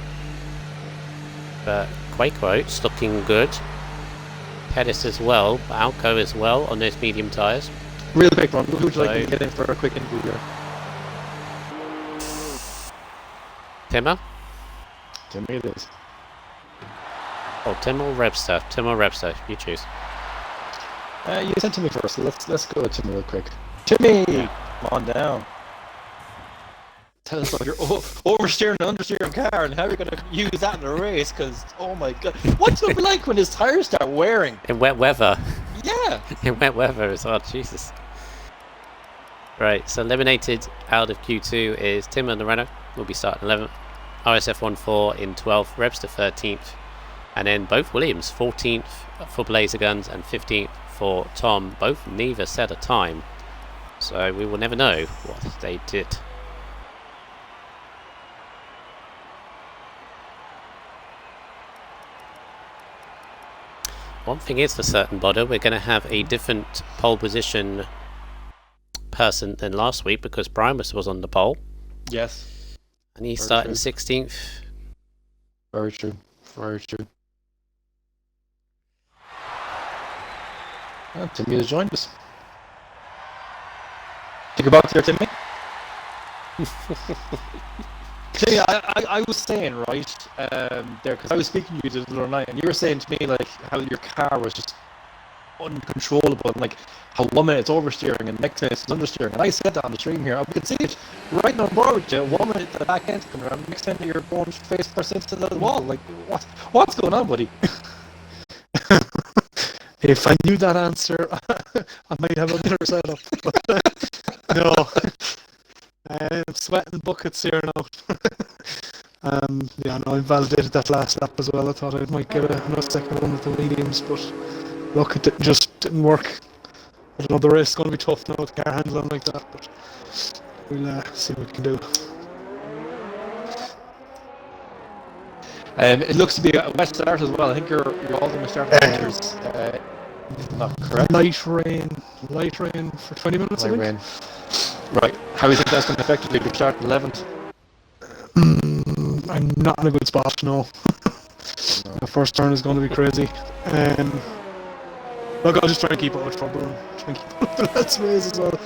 [SPEAKER 1] But Quakeroat's looking good. Pettis as well, Alco as well on those medium tyres.
[SPEAKER 2] Real quick one. Who would you like to get in for a quick interview here?
[SPEAKER 1] Timmer?
[SPEAKER 2] Timmy it is.
[SPEAKER 1] Oh, Tim or Webster? Tim or Webster, you choose.
[SPEAKER 2] You sent Timmy first, so let's go with Timmy real quick. Timmy! Come on down. Tell us about your oversteering and understeering car and how you're going to use that in a race, because, oh my god. What's it like when his tyres start wearing?
[SPEAKER 1] In wet weather.
[SPEAKER 2] Yeah!
[SPEAKER 1] In wet weather as well, Jesus. Right, so eliminated out of Q2 is Tim and the Renault. Will be starting 11th. RSF1 4 in 12th. Webster 13th. And then both Williams 14th for Blazer Guns and 15th for Tom. Both neither set a time. So we will never know what they did. One thing is for certain, Bodder, we're going to have a different pole position person than last week because Primus was on the pole.
[SPEAKER 2] Yes.
[SPEAKER 1] And he's starting 16th.
[SPEAKER 2] Very true. Very true. Oh, Timmy has joined us. Take a box here, Timmy. Timmy, I was saying, right, there, because I was speaking to you the other night, and you were saying to me, like, how your car was just uncontrollable, and, like, how 1 minute it's oversteering, and next minute it's understeering, and I said that on the stream here. We could see it right on board with you. 1 minute the back end's coming around, next minute you're going face first into the wall. Like, what's going on, buddy? If I knew that answer, I might have a better setup. But, no. I'm sweating buckets here now. Yeah, no, I validated that last lap as well. I thought I might get another second one with the mediums, but look, it just didn't work. I don't know, the race is going to be tough now with the car handling like that, but we'll see what we can do. It looks to be a wet start as well. I think you're all going to start with Not correct.
[SPEAKER 4] Light rain for 20 minutes, I think.
[SPEAKER 2] Rain. Right. How do you think that's going to affect you if you start 11th?
[SPEAKER 4] I'm not in a good spot, no. The first turn is going to be crazy. Look, I'll just try and keep out of trouble and try and keep out of the last race as well.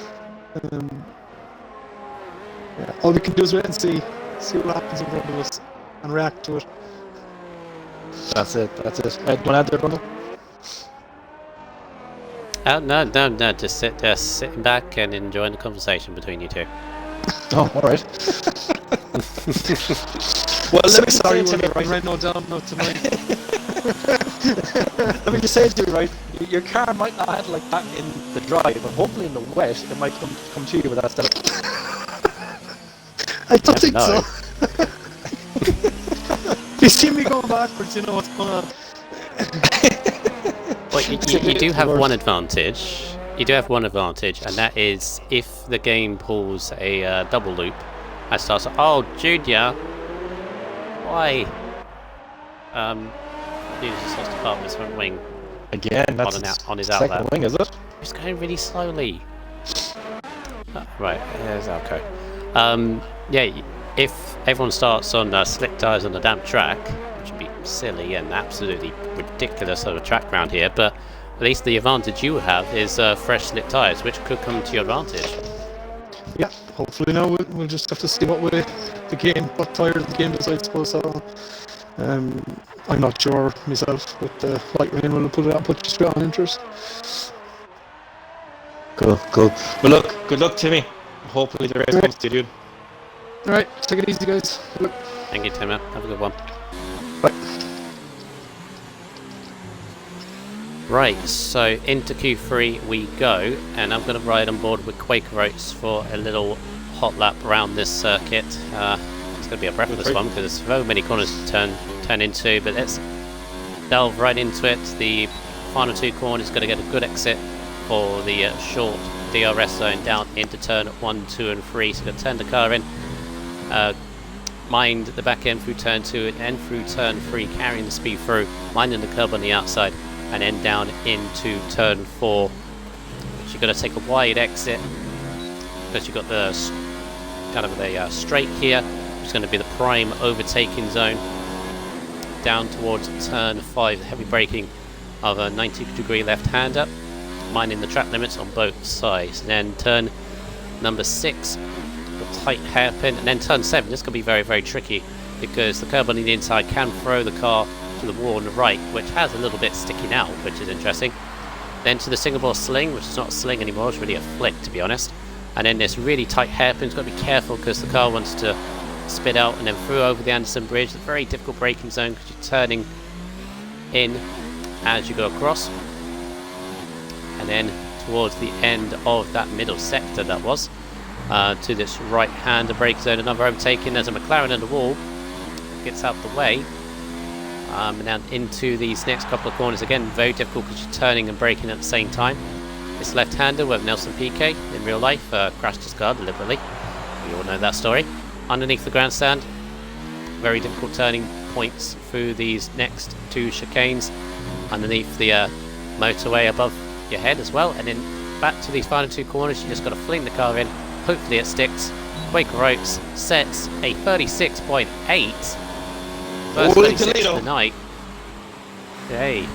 [SPEAKER 4] Yeah, all we can do is wait and see what happens in front of us and react to it.
[SPEAKER 2] That's it. Do you want to add there, Bundle?
[SPEAKER 1] No, just sitting back and enjoying the conversation between you two.
[SPEAKER 2] Oh, alright. Well, let me say to me, right?
[SPEAKER 4] No down, no tonight.
[SPEAKER 2] Let me just say to you, right? Your car might not have like that in the dry, but hopefully in the wet, it might come to you with that setup.
[SPEAKER 4] I don't think so. If you see me going backwards, you know what's going on.
[SPEAKER 1] Well, you do have one advantage. You do have one advantage, and that is if the game pulls a double loop and starts. Oh, Junior, why? Junior's just lost part of his front wing.
[SPEAKER 2] Again, that's
[SPEAKER 1] on his
[SPEAKER 2] second
[SPEAKER 1] outlet.
[SPEAKER 2] wing, is it?
[SPEAKER 1] He's going really slowly. Right, there's Alco. Yeah, if everyone starts on slick tyres on a damp track, which would be silly and absolutely ridiculous on a track round here, but at least the advantage you have is fresh slick tyres, which could come to your advantage.
[SPEAKER 4] Yeah, hopefully now we'll just have to see what tyre the game decides to pull. So, I'm not sure myself, with the light rain will put you straight on interest.
[SPEAKER 2] Cool. Well, look, good luck, Timmy. Hopefully the race comes to you, dude.
[SPEAKER 4] Alright, take it easy, guys. Good luck.
[SPEAKER 1] Thank you, Timmer. Have a good one.
[SPEAKER 4] Bye.
[SPEAKER 1] Right, so into Q3 we go, and I'm going to ride on board with Quaker Oats for a little hot lap around this circuit. It's going to be a breathless one because there's so many corners to turn into, but let's delve right into it. The final two corners going to get a good exit for the short DRS zone down into turn 1, 2 and 3, so going to turn the car in, mind the back end through turn 2 and end through turn 3, carrying the speed through, minding the curb on the outside, and then down into turn 4, which you're going to take a wide exit because you've got the kind of the straight here, which is going to be the prime overtaking zone, down towards turn 5, heavy braking of a 90-degree left-hander, minding the track limits on both sides. And then turn number 6, the tight hairpin, and then turn 7. This could be very, very tricky because the curb on the inside can throw the car to the wall on the right, which has a little bit sticking out, which is interesting. Then to the Singapore sling, which is not a sling anymore, it's really a flick, to be honest. And then this really tight hairpin's got to be careful because the car wants to spit out and then through over the Anderson Bridge. It's a very difficult braking zone because you're turning in as you go across. And then towards the end of that middle sector that was, to this right-hander brake zone, another overtaking. There's a McLaren on the wall, gets out the way. And then into these next couple of corners, again very difficult because you're turning and braking at the same time. This left-hander with Nelson Piquet in real life crashed his car deliberately. We all know that story. Underneath the grandstand, very difficult turning points through these next two chicanes. Underneath the motorway above your head as well, and then back to these final two corners. You just got to fling the car in. Hopefully it sticks. Quaker Oats sets a 36.8. First 36 of the night. Hey.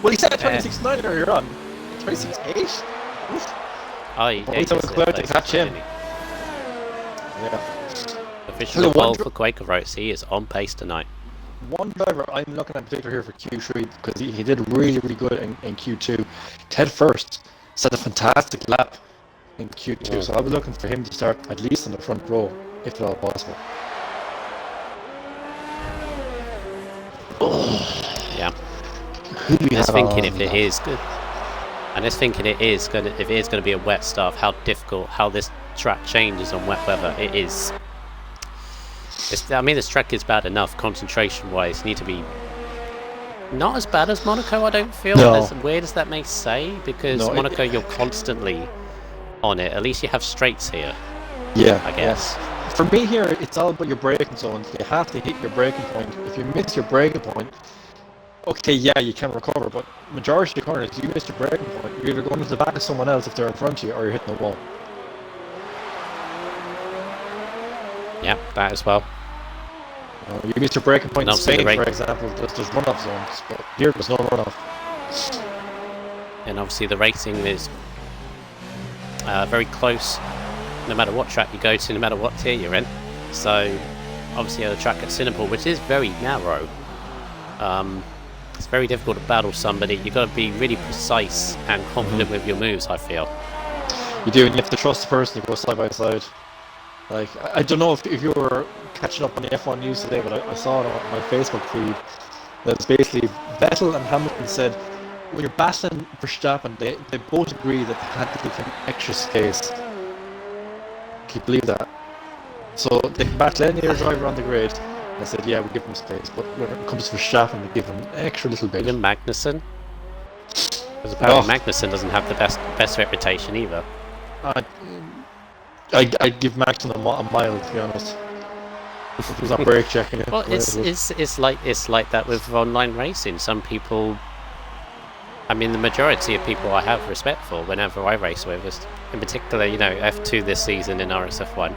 [SPEAKER 2] Well, he said 26.9 earlier on. 26.8?
[SPEAKER 1] Oh, yeah,
[SPEAKER 2] he's about to catch him.
[SPEAKER 1] Yeah. Official pole for Quaker Oats. He is on pace tonight.
[SPEAKER 2] One driver I'm looking at in particular here for Q3 because he did really good in Q2. Ted First set a fantastic lap in Q2, so I'll be looking for him to start at least in the front row, if at all possible.
[SPEAKER 1] Yeah.
[SPEAKER 2] Who do we have
[SPEAKER 1] thinking if it is good. And just thinking if it is going to be a wet start, how difficult, how this track changes on wet weather. It is. I mean, this track is bad enough concentration-wise. You need to be not as bad as Monaco, I don't feel.
[SPEAKER 2] No.
[SPEAKER 1] As weird as that may say, because Monaco, you're constantly on it. At least you have straights here.
[SPEAKER 2] Yeah,
[SPEAKER 1] I guess.
[SPEAKER 2] Yes. For me here, it's all about your braking zones. You have to hit your braking point. If you miss your braking point, Okay, yeah, you can recover, but majority of corners, you miss your braking point. You're either going to the back of someone else if they're in front of you, or you're hitting the wall.
[SPEAKER 1] Yeah, that as well.
[SPEAKER 2] You miss your braking point in
[SPEAKER 1] obviously the
[SPEAKER 2] Spain,
[SPEAKER 1] rate-
[SPEAKER 2] for example. There's runoff zones, but here there's no runoff.
[SPEAKER 1] And obviously the racing is very close, no matter what track you go to, no matter what tier you're in. So obviously the track at Singapore, which is very narrow, it's very difficult to battle somebody. You've got to be really precise and confident with your moves, I feel.
[SPEAKER 2] You do, and you have to trust the person you go side by side. Like, I don't know if you were catching up on the F1 news today, but I saw it on my Facebook feed. That's basically Vettel and Hamilton said, when you're battling Verstappen, they both agree that they had to give him extra space. Can you believe that? So they can battle any other driver on the grid. They said, yeah, we give him space, but when it comes to Verstappen, they give him an extra little bit.
[SPEAKER 1] Even Magnussen? Because apparently Magnussen doesn't have the best reputation either.
[SPEAKER 2] I'd give Max a mile, to be honest. If it was not brake checking it.
[SPEAKER 1] Well, it's like that with online racing. Some people, I mean, the majority of people I have respect for whenever I race with, is in particular, you know, F2 this season in RSF1.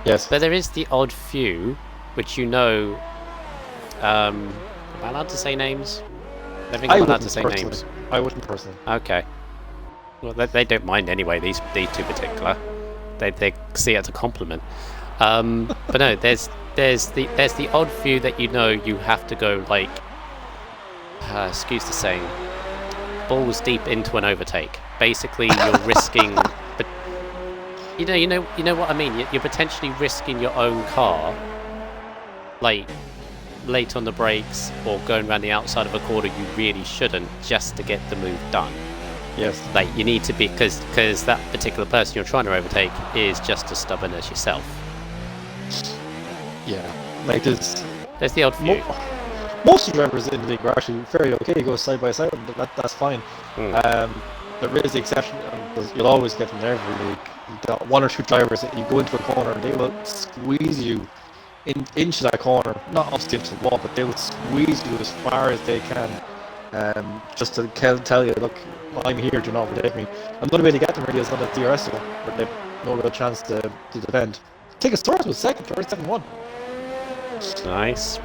[SPEAKER 2] Yes.
[SPEAKER 1] But there is the odd few, which you know, am I allowed to say names? I think I'm allowed to say names.
[SPEAKER 2] I wouldn't personally.
[SPEAKER 1] Okay. Well, they don't mind anyway. These two particular, they see it as a compliment. But no, there's the odd few that you know you have to go like, excuse the saying, balls deep into an overtake. Basically, you're risking, but you know what I mean. You're potentially risking your own car, like late on the brakes or going around the outside of a corner you really shouldn't, just to get the move done.
[SPEAKER 2] Yes.
[SPEAKER 1] Like, you need to be, because that particular person you're trying to overtake is just as stubborn as yourself.
[SPEAKER 2] Yeah. Like there's
[SPEAKER 1] the odd few.
[SPEAKER 2] Most drivers in the league are actually fairly okay. You go side by side, that's fine. There is the exception, because you'll always get in every league. You've got one or two drivers that you go into a corner and they will squeeze you into that corner, not obviously into the wall, but they will squeeze you as far as they can, just to tell you, look, I'm here, do not overtake me. And the only way to get them really is on the DRS one, where they've no real chance to defend. Take a start with second, RSF1.
[SPEAKER 1] Nice.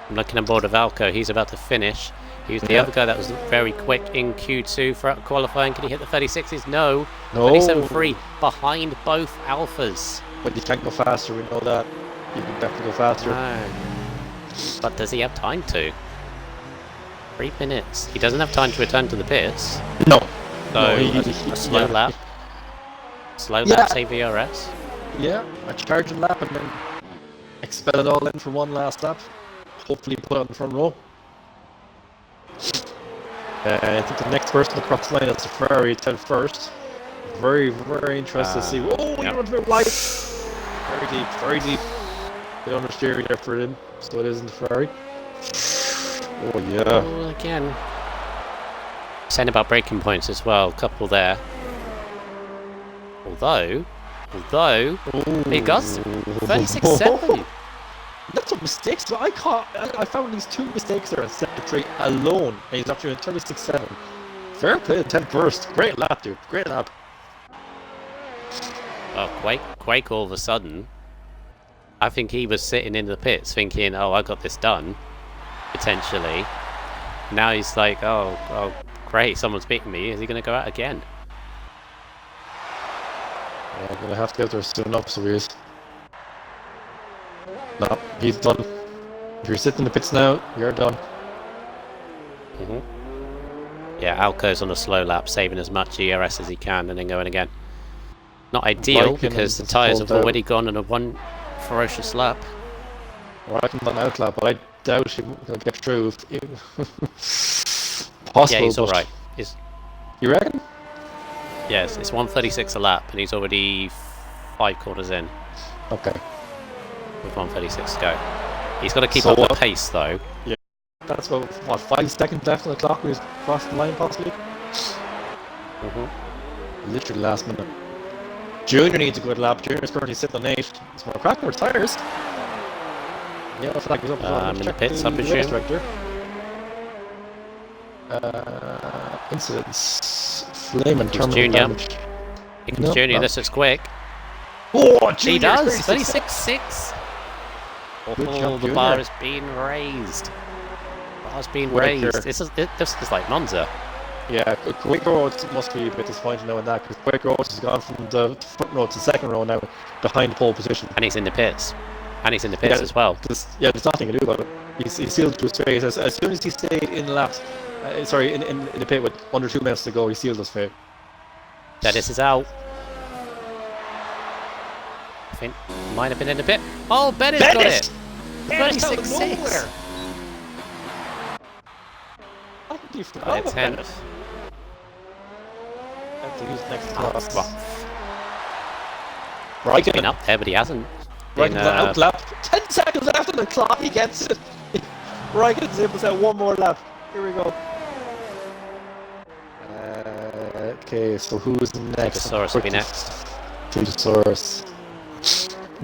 [SPEAKER 1] I'm looking on board of Alco. He's about to finish. He was the other guy that was very quick in Q2 for qualifying. Can he hit the 36s? No. 37.3 behind both Alphas.
[SPEAKER 2] But you can't go faster, we know that. You can definitely go faster.
[SPEAKER 1] No. But does he have time to? 3 minutes. He doesn't have time to return to the pits.
[SPEAKER 2] No.
[SPEAKER 1] So a slow lap. Slow lap, say VRS.
[SPEAKER 2] Yeah, a charging lap and then expel it all in for one last lap. Hopefully put it on the front row. I think the next person across the line is the Ferrari 10 first. Very, very interested to see. Oh, you went a bit wide. Very deep, very deep. The understeering there for him, so it isn't the Ferrari. Oh, yeah.
[SPEAKER 1] Oh, again. Saying about braking points as well, a couple there. Although he got 36.7.
[SPEAKER 2] That's some mistakes. So I found these two mistakes there in sector 3 alone, and he's actually at 36.7. Fair play, 10 first. Great lap, dude. Great lap.
[SPEAKER 1] Oh, Quake all of a sudden, I think he was sitting in the pits thinking, oh, I got this done, potentially. Now he's like, oh, great, someone's beating me. Is he going to go out again?
[SPEAKER 2] Yeah, I'm going to have to get there soon enough, so he is. No, he's done. If you're sitting in the pits now, you're done.
[SPEAKER 1] Yeah, Alco's on a slow lap, saving as much ERS as he can and then going again. Not ideal, because the tyres have already gone on a one ferocious lap.
[SPEAKER 2] Well, I can run out lap, but I doubt he'll get through. Possible,
[SPEAKER 1] yeah, he's alright.
[SPEAKER 2] You reckon?
[SPEAKER 1] Yes, it's 136 a lap, and he's already 5 corners in.
[SPEAKER 2] Okay.
[SPEAKER 1] With 136 to go. He's got to keep up the pace, though.
[SPEAKER 2] Yeah. That's about, what, 5 seconds left on the clock when he's crossed the line, possibly? Literally last minute. Junior needs a good lap. Junior's currently sitting on 8. It's more crack more tires. Yeah, flag was up as well.
[SPEAKER 1] I'm in the pits, I presume.
[SPEAKER 2] Incidents. Flame and
[SPEAKER 1] Here comes
[SPEAKER 2] terminal
[SPEAKER 1] Junior.
[SPEAKER 2] damage.
[SPEAKER 1] Here comes
[SPEAKER 2] No,
[SPEAKER 1] Junior,
[SPEAKER 2] no.
[SPEAKER 1] this is quick.
[SPEAKER 2] Oh,
[SPEAKER 1] He
[SPEAKER 2] Junior!
[SPEAKER 1] does!
[SPEAKER 2] 36.
[SPEAKER 1] 36-6!
[SPEAKER 2] Good
[SPEAKER 1] Oh,
[SPEAKER 2] job,
[SPEAKER 1] the
[SPEAKER 2] Junior.
[SPEAKER 1] bar is being raised. The bar's being
[SPEAKER 2] Quicker.
[SPEAKER 1] raised. This is like Monza.
[SPEAKER 2] Yeah, Quick Roads must be a bit disappointed knowing that, because Quick Roads has gone from the front row to the second row now, behind pole position.
[SPEAKER 1] And he's in the pits. And he's in the pits as well.
[SPEAKER 2] There's nothing to do about it. He's sealed to his fate. As soon as he stayed in laps, in the pit with under 2 minutes to go, he sealed his fate.
[SPEAKER 1] Dennis is out. I think might have been in the pit. Oh, Bennett's got it!
[SPEAKER 2] Bennett's out of
[SPEAKER 1] 36-6.
[SPEAKER 2] nowhere! I think you forgot
[SPEAKER 1] By a
[SPEAKER 2] about
[SPEAKER 1] tenth.
[SPEAKER 2] Bennett. Have to use next
[SPEAKER 1] Oh,
[SPEAKER 2] class.
[SPEAKER 1] well,
[SPEAKER 2] Right,
[SPEAKER 1] he's been up there, but he hasn't.
[SPEAKER 2] Right,
[SPEAKER 1] been,
[SPEAKER 2] out lap. 10 seconds after the clock, he gets it. Ryken's able to set one more lap. Here we go. Okay, so who's next?
[SPEAKER 1] Tegosaurus will be next.
[SPEAKER 2] Tegosaurus.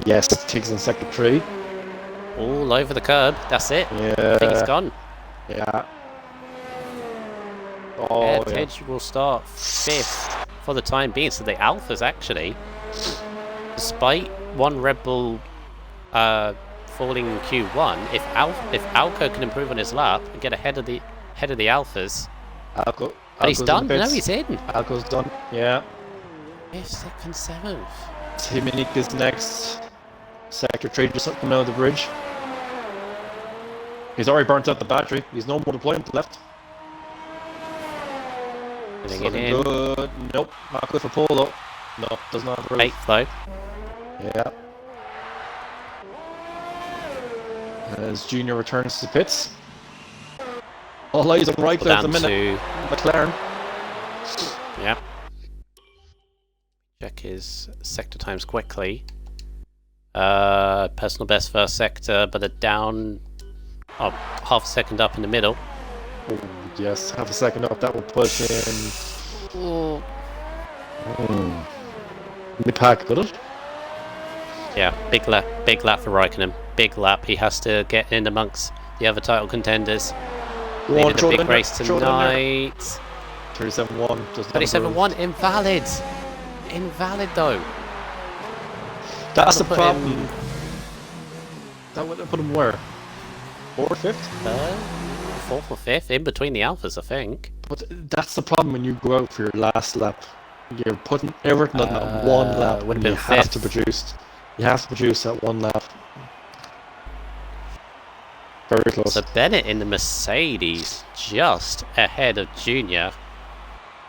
[SPEAKER 2] Yes, Tiggs in sector 3.
[SPEAKER 1] All over the curb. That's it.
[SPEAKER 2] Yeah.
[SPEAKER 1] I think he's gone.
[SPEAKER 2] Yeah. Oh, yeah.
[SPEAKER 1] Edge will start 5th for the time being. So the Alphas actually, despite one Red Bull falling in Q1, if Alco can improve on his lap and get ahead of the Alphas, but he's done. No, he's in.
[SPEAKER 2] Alco's done. Yeah.
[SPEAKER 1] 5th, 6th, and 7th.
[SPEAKER 2] Timonik is next. Sector 3 just coming out of the bridge. He's already burnt out the battery. He's no more deployment left.
[SPEAKER 1] Getting
[SPEAKER 2] Looking
[SPEAKER 1] it in.
[SPEAKER 2] good. Nope, not good for Polo. No, does not improve.
[SPEAKER 1] 8th though.
[SPEAKER 2] Yeah. As Junior returns to the pits. All eyes on right there at the
[SPEAKER 1] Down
[SPEAKER 2] minute.
[SPEAKER 1] to
[SPEAKER 2] McLaren.
[SPEAKER 1] yeah. Check his sector times quickly. Personal best first sector, but a down. Oh, half a second up in the middle.
[SPEAKER 2] Oh, yes, half a second up. That will push in.
[SPEAKER 1] Oh.
[SPEAKER 2] Mid-pack, got it?
[SPEAKER 1] Yeah, big lap for Raikkonen. Big lap. He has to get in amongst the other title contenders.
[SPEAKER 2] Go
[SPEAKER 1] They
[SPEAKER 2] on,
[SPEAKER 1] did
[SPEAKER 2] throw
[SPEAKER 1] a
[SPEAKER 2] it
[SPEAKER 1] big
[SPEAKER 2] in there,
[SPEAKER 1] race
[SPEAKER 2] throw it in there.
[SPEAKER 1] tonight.
[SPEAKER 2] 37-1. does not improve.
[SPEAKER 1] 37-1, invalid. Invalid though.
[SPEAKER 2] That's the
[SPEAKER 1] Put
[SPEAKER 2] problem.
[SPEAKER 1] him
[SPEAKER 2] That would have put him where? 4th, 5th?
[SPEAKER 1] 4th or 5th, in between the Alphas, I think.
[SPEAKER 2] But that's the problem when you go out for your last lap. You're putting everything on that one lap.
[SPEAKER 1] would have
[SPEAKER 2] and
[SPEAKER 1] been
[SPEAKER 2] you have
[SPEAKER 1] 5th.
[SPEAKER 2] to produce. You have to produce that one lap. Very close.
[SPEAKER 1] So Bennett in the Mercedes, just ahead of Junior.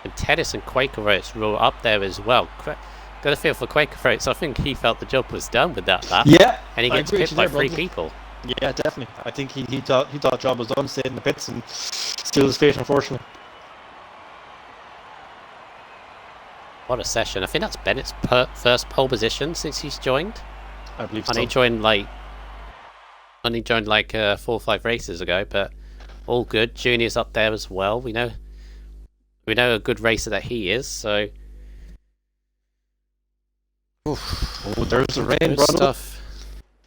[SPEAKER 1] And Tennis and Quaker Oats were up there as well. Got a feel for Quaker Oats. I think he felt the job was done with that lap.
[SPEAKER 2] Yeah,
[SPEAKER 1] And he
[SPEAKER 2] I
[SPEAKER 1] gets
[SPEAKER 2] agree
[SPEAKER 1] hit
[SPEAKER 2] with
[SPEAKER 1] by
[SPEAKER 2] you
[SPEAKER 1] 3
[SPEAKER 2] there, Bronson.
[SPEAKER 1] people.
[SPEAKER 2] Yeah, definitely. I think he thought job was done, stayed in the pits and still his fate, unfortunately.
[SPEAKER 1] What a session. I think that's Bennett's first pole position since he's joined.
[SPEAKER 2] I believe
[SPEAKER 1] And
[SPEAKER 2] so.
[SPEAKER 1] he joined like 4 or 5 races ago, but all good. Junior's up there as well. We know a good racer that he is, so
[SPEAKER 2] Oh, there's the rain,
[SPEAKER 1] good
[SPEAKER 2] brother.
[SPEAKER 1] stuff.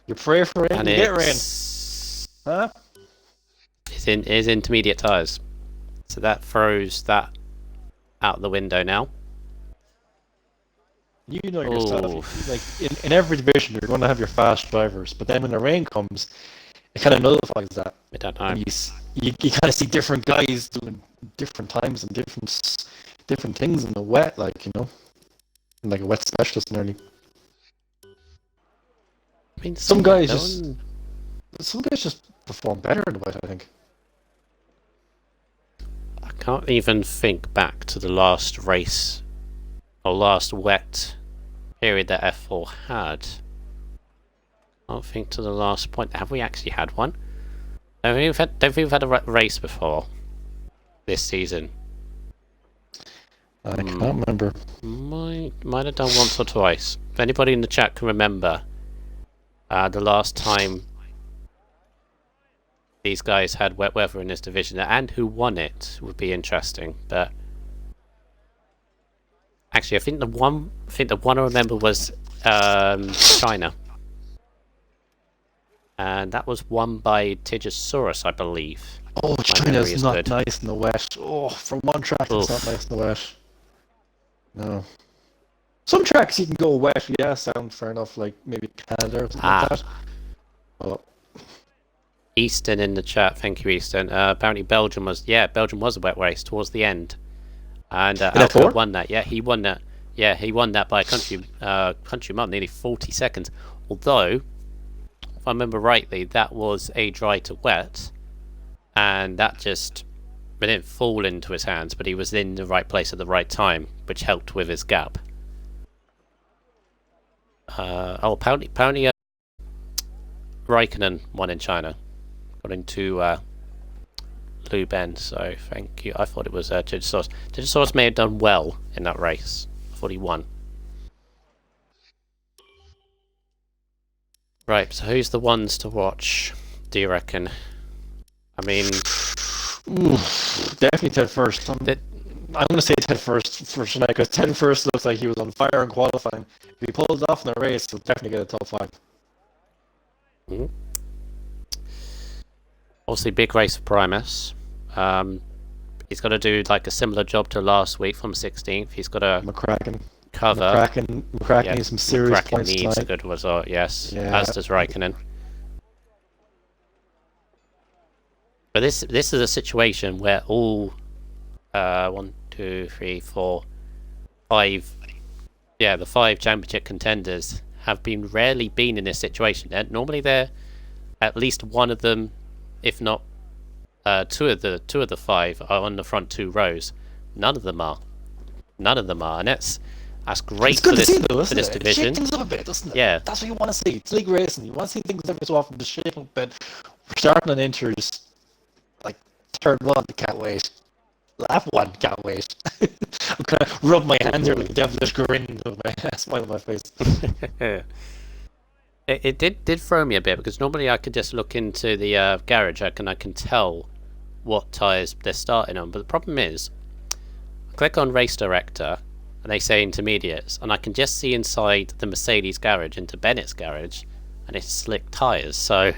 [SPEAKER 2] You pray for rain,
[SPEAKER 1] And
[SPEAKER 2] you get rain. Huh?
[SPEAKER 1] Is intermediate tyres. So that throws that out the window now.
[SPEAKER 2] You know
[SPEAKER 1] Ooh.
[SPEAKER 2] yourself. Like in every division, you're going to have your fast drivers, but then when the rain comes, it kind of nullifies that.
[SPEAKER 1] I don't know.
[SPEAKER 2] And you kind of see different guys doing different times and different things in the wet, like, you know, like a wet specialist nearly.
[SPEAKER 1] I mean,
[SPEAKER 2] Some guys
[SPEAKER 1] no
[SPEAKER 2] Some guys just perform better in the wet, I think.
[SPEAKER 1] I can't even think back to the last race or last wet period that F4 had. I can't think to the last point. Have we actually had one? Don't think we've had a race before this season.
[SPEAKER 2] I can't remember.
[SPEAKER 1] Might have done once or twice. If anybody in the chat can remember the last time these guys had wet weather in this division and who won it would be interesting. But actually, I think the one I remember was China, and that was won by Tegosaurus, I believe.
[SPEAKER 2] Oh,
[SPEAKER 1] My
[SPEAKER 2] China's
[SPEAKER 1] memory is
[SPEAKER 2] not
[SPEAKER 1] good.
[SPEAKER 2] nice in the wet. Oh, for one track, it's not
[SPEAKER 1] Oof.
[SPEAKER 2] nice in the wet. No. Some tracks you can go wet, yeah, sound fair enough, like maybe Canada or something like that. Oh,
[SPEAKER 1] Easton in the chat, thank you, Easton. Apparently Belgium was a wet race towards the end, and
[SPEAKER 2] in
[SPEAKER 1] Alco
[SPEAKER 2] F4?
[SPEAKER 1] won that. Yeah, he won that. Yeah, he won that by a country mile, nearly 40 seconds. Although, if I remember rightly, that was a dry to wet, and that just it didn't fall into his hands, but he was in the right place at the right time, which helped with his gap. Apparently, Raikkonen won in China, got into Lou Ben, so thank you. I thought it was Digisaurus. Digisaurus may have done well in that race. I thought he won. Right, so who's the ones to watch, do you reckon? I mean...
[SPEAKER 2] Ooh, definitely Ted First. I'm going to say Ted First for tonight, because Ted First looks like he was on fire in qualifying. If he pulls it off in the race, he'll definitely get a top 5.
[SPEAKER 1] Mm-hmm. Obviously, big race for Primus. He's got to do like a similar job to last week from 16th. He's got to cover.
[SPEAKER 2] McCracken needs some serious
[SPEAKER 1] McCracken
[SPEAKER 2] points
[SPEAKER 1] needs
[SPEAKER 2] tonight.
[SPEAKER 1] a good result, yes.
[SPEAKER 2] Yeah.
[SPEAKER 1] As does Raikkonen. But this is a situation where all 1, 2, 3, 4, 5, the 5 championship contenders have rarely been in this situation. And normally they're at least one of them, if not two of the 5 are on the front 2 rows. None of them are, and that's great
[SPEAKER 2] It's good
[SPEAKER 1] for
[SPEAKER 2] to see,
[SPEAKER 1] this
[SPEAKER 2] though,
[SPEAKER 1] for
[SPEAKER 2] isn't
[SPEAKER 1] this
[SPEAKER 2] it?
[SPEAKER 1] division.
[SPEAKER 2] Shake things up a bit, doesn't it?
[SPEAKER 1] Yeah,
[SPEAKER 2] that's what you want to see. It's league racing. You want to see things every so often, just shake up a bit. We're starting on inters, like turn 1, can't wait. Lap 1, can't wait. I'm gonna rub my hands here like a devilish grin with my smile on my face.
[SPEAKER 1] It did throw me a bit, because normally I could just look into the garage and I can tell what tyres they're starting on. But the problem is, I click on Race Director and they say intermediates, and I can just see inside the Mercedes garage into Bennett's garage, and it's slick tyres. So,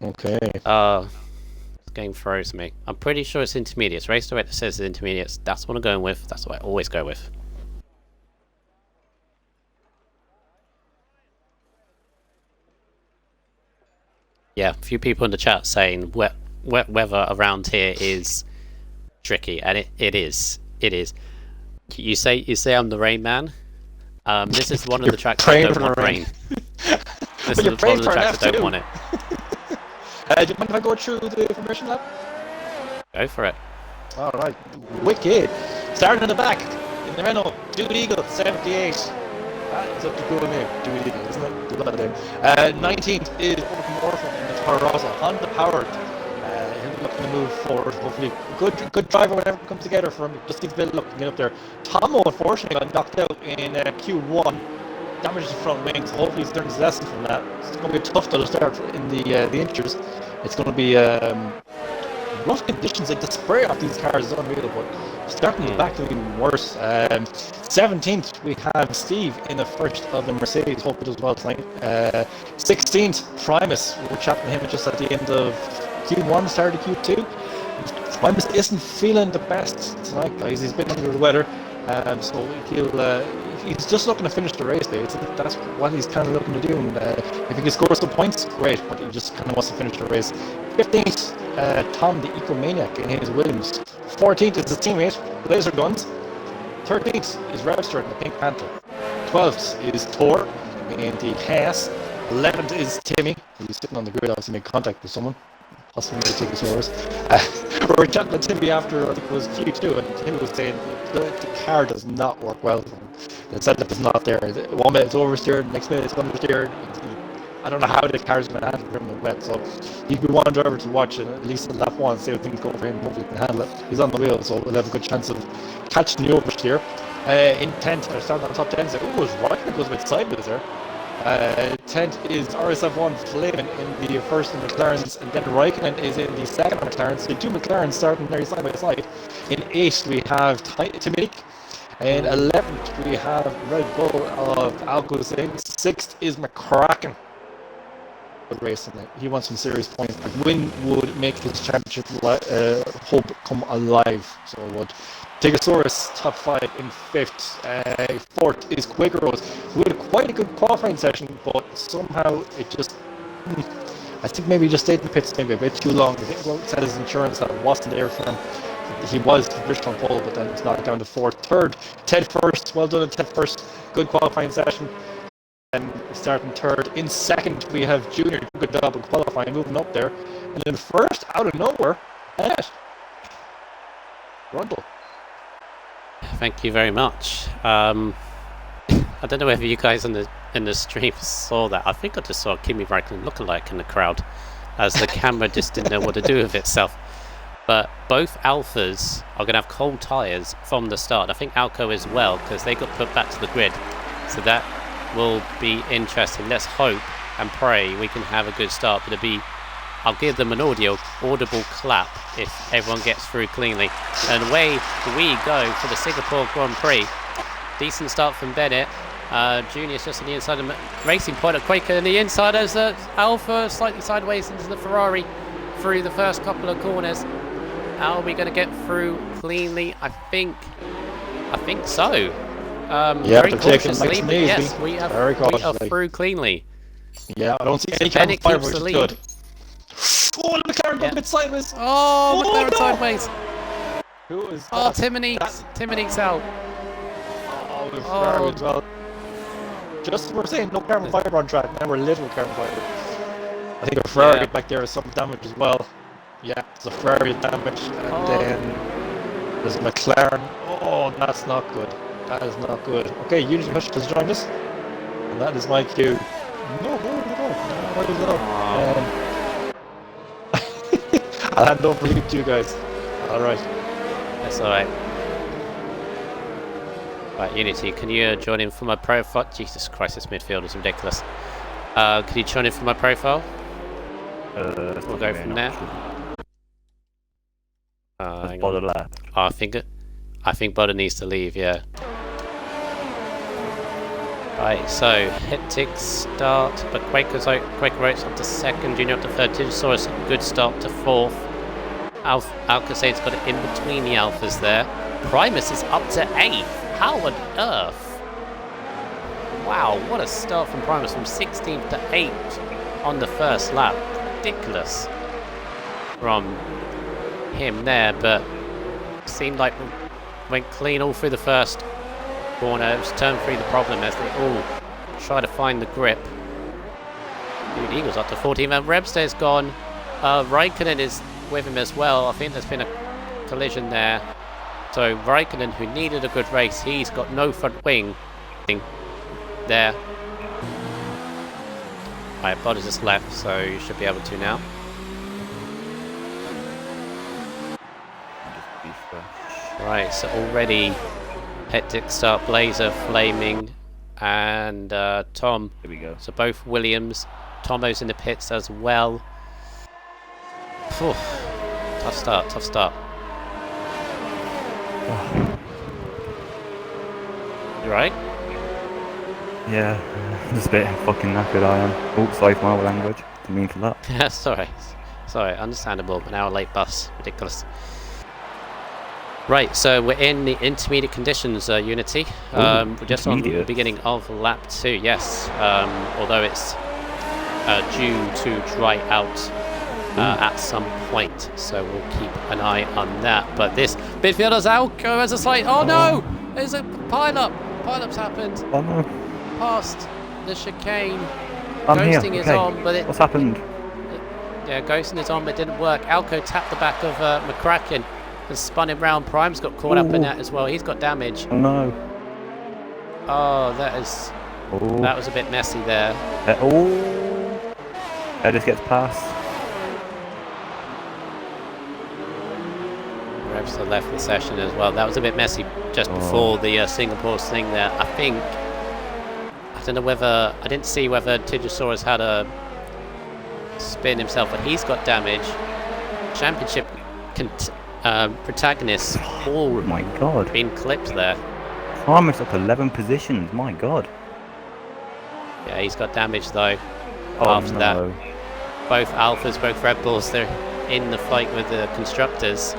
[SPEAKER 2] okay.
[SPEAKER 1] This game throws me. I'm pretty sure it's intermediates. Race Director says it's intermediates. That's what I'm going with. That's what I always go with. Yeah, a few people in the chat saying wet weather around here is tricky, and it is. You say I'm the rain man. This is one of the tracks I don't want rain. This is one of the tracks I don't want it.
[SPEAKER 2] Do you mind if I go through the information lab?
[SPEAKER 1] Go for it.
[SPEAKER 2] Alright, wicked. Starting in the back, in the Renault, Dude Eagle, 78. It's up to cool name, Dude Eagle, isn't it? Do that name. 19th is Orphan in the Toro Rosso, Honda powered. He'll looking to move forward, hopefully. Good driver whenever it comes together for him. Just needs a bit of luck to get up there. Tomo, unfortunately, got knocked out in Q1. Damaged his front wing, so hopefully he's learned his lesson from that. It's going to be a tough to start in the inters. It's going to be rough conditions. Like the spray off these cars is unreal, but starting the back to be even worse. 17th we have Steve in the first of the Mercedes. Hope it does well tonight. 16th Primus. We were chatting to him just at the end of Q1, start of Q2. Primus isn't feeling the best tonight, guys. He's been under the weather, so he's just looking to finish the race. That's what he's kind of looking to do. And if he can score some points, great. But he just kind of wants to finish the race. 15th, Tom the Ecomaniac in his Williams. 14th is his teammate, Laser Guns. 13th is Revster in the Pink Panther. 12th is Thor in the Haas. 11th is Timmy, who's sitting on the grid, obviously made contact with someone. Possibly to take his orders. We were chatting to Timmy after, I think it was Q2, and Timmy was saying the car does not work well for him. The setup is not there. 1 minute it's oversteered, next minute it's understeered. I don't know how the car's going to handle him in the wet, so he'd be one driver to watch, and at least in lap 1, see how things go for him. Hopefully he can handle it. He's on the wheel, so we'll have a good chance of catching the oversteer. In 10th, or starting on top 10, ooh, it's right, it goes a bit sideways there. 10th is RSF1 Flamin in the first of McLaren's, and then Raikkonen is in the second of McLaren's. So 2 McLarens starting nearly side by side. In 8th we have Timik. In 11th we have Red Bull of Alcosin. 6th is McCracken. good race tonight. He wants some serious points. A win would make his championship hope come alive. So it would. Tegosaurus top 5 in 5th. 4th is Quaker Rose, who had quite a good qualifying session, but somehow it just. I think maybe he just stayed in the pits maybe a bit too long. I think it said his insurance that it wasn't there for him. He was traditional pole, but then it's knocked down to 4th. 3rd, Ted First. Well done, Ted First. Good qualifying session. And starting 3rd. In 2nd, we have Junior. Good job of qualifying, moving up there. And then 1st, out of nowhere, Annette. Rundle.
[SPEAKER 1] Thank you very much. I don't know whether you guys in the stream saw that. I think I just saw Kimi Räikkönen lookalike in the crowd, as the camera just didn't know what to do with itself. But both Alphas are going to have cold tyres from the start. I think Alco as well, because they got put back to the grid. So that will be interesting. Let's hope and pray we can have a good start. But I'll give them an audible clap if everyone gets through cleanly. And away we go for the Singapore Grand Prix. Decent start from Bennett. Junior's just on the inside of the Racing Point at Quaker, and the inside as the Alpha slightly sideways into the Ferrari through the first couple of corners. Are we going to get through cleanly? I think so. Very cautiously, but yes, we are through cleanly.
[SPEAKER 2] Yeah, I don't see any kind of fire, which is good. Oh, McLaren got a bit sideways.
[SPEAKER 1] Oh, McLaren sideways.
[SPEAKER 2] Who is that?
[SPEAKER 1] Oh, Timonique's out.
[SPEAKER 2] Oh, as well. Just as we're saying, no carbon fibre on track. Now we're little carbon fibre. I think a Ferrari back there has some damage as well. Yeah, there's a Ferrari damage, and then there's a McLaren. Oh, that's not good. That is not good. Okay, Unity Hush has joined us, and that is my cue. No. I'll hand over to you guys. Alright.
[SPEAKER 1] That's alright. Right, Unity, can you join in for my profile? Jesus Christ, this midfield is ridiculous. Can you join in for my profile? We'll go from there.
[SPEAKER 5] Bodder left.
[SPEAKER 1] Oh, I think Bodder needs to leave, yeah. Right, so hectic start, but Quaker Oats up to 2nd, Junior up to 3rd, Tegosaurus good start to 4th. Alcace's got it in between the Alphas there. Primus is up to 8th. How on earth? Wow, what a start from Primus, from 16th to 8th on the first lap. Ridiculous from him there, but seemed like we went clean all through the first corner. It was turn 3 the problem as they all try to find the grip. Dude, Eagles up to 14th, and Rebster's gone. Räikkönen is with him as well. I think there's been a collision there. So Räikkönen, who needed a good race, he's got no front wing there. Right, Bottas just left, so you should be able to now. Right, so already hectic start, Blazer, Flaming, and Tom.
[SPEAKER 5] Here we go.
[SPEAKER 1] So both Williams, Tomo's in the pits as well. Whew. Tough start. You right?
[SPEAKER 5] Yeah, just a bit fucking knackered I am. Oh, sorry for my language. Didn't mean for that.
[SPEAKER 1] Yeah, sorry, understandable. An hour late bus, ridiculous. Right, so we're in the intermediate conditions, Unity. We're just on the beginning of lap 2, yes. Although it's due to dry out at some point, so we'll keep an eye on that. But this midfielder's Alco has a slight. Oh no! There's a pile-up. Pile-up's happened.
[SPEAKER 5] Oh no.
[SPEAKER 1] Past the chicane.
[SPEAKER 5] I'm
[SPEAKER 1] Ghosting
[SPEAKER 5] here.
[SPEAKER 1] is
[SPEAKER 5] Okay.
[SPEAKER 1] on, but
[SPEAKER 5] What's happened?
[SPEAKER 1] Yeah, ghosting is on, but it didn't work. Alco tapped the back of McCracken and spun him round. Prime's got caught up in that as well. He's got damage.
[SPEAKER 5] Oh no.
[SPEAKER 1] Oh, that was a bit messy there.
[SPEAKER 5] That just gets past.
[SPEAKER 1] Webster left the session as well. That was a bit messy just before the Singapore thing there. I don't know whether, I didn't see whether Tegosaurus had a spin himself, but he's got damage. Championship protagonists all
[SPEAKER 5] My God.
[SPEAKER 1] been clipped there.
[SPEAKER 5] Primus up 11 positions. My God.
[SPEAKER 1] Yeah, he's got damage though
[SPEAKER 5] Oh
[SPEAKER 1] after
[SPEAKER 5] no.
[SPEAKER 1] that. both Alphas, both Red Bulls, they're in the fight with the constructors.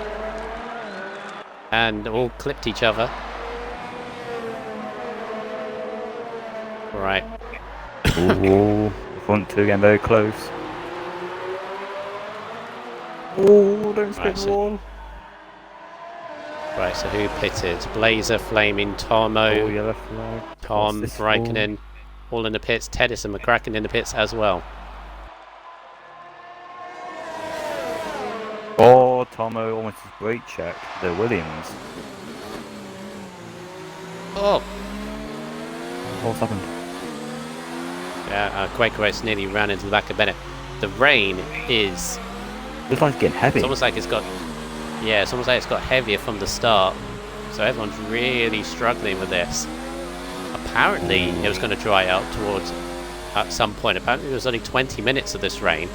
[SPEAKER 1] And all clipped each other. Right.
[SPEAKER 5] Ooh, the front two getting very close. Oh, don't skip the wall.
[SPEAKER 1] Right, so who pitted? Blazer, Flaming, Tomo,
[SPEAKER 5] Oh, yellow flag.
[SPEAKER 1] Tom,
[SPEAKER 5] What's this
[SPEAKER 1] Raikkonen, all in the pits. Tedis and McCracken in the pits as well.
[SPEAKER 5] Oh, Tomo almost a great check. The Williams.
[SPEAKER 1] Oh!
[SPEAKER 5] What's happened?
[SPEAKER 1] Yeah, Quakerous nearly ran into the back of Bennett. The rain is...
[SPEAKER 5] It's like getting heavy.
[SPEAKER 1] It's almost like it's got... Yeah, it's almost like it's got heavier from the start. So everyone's really struggling with this. Apparently, it was going to dry out towards... At some point. Apparently, there was only 20 minutes of this rain.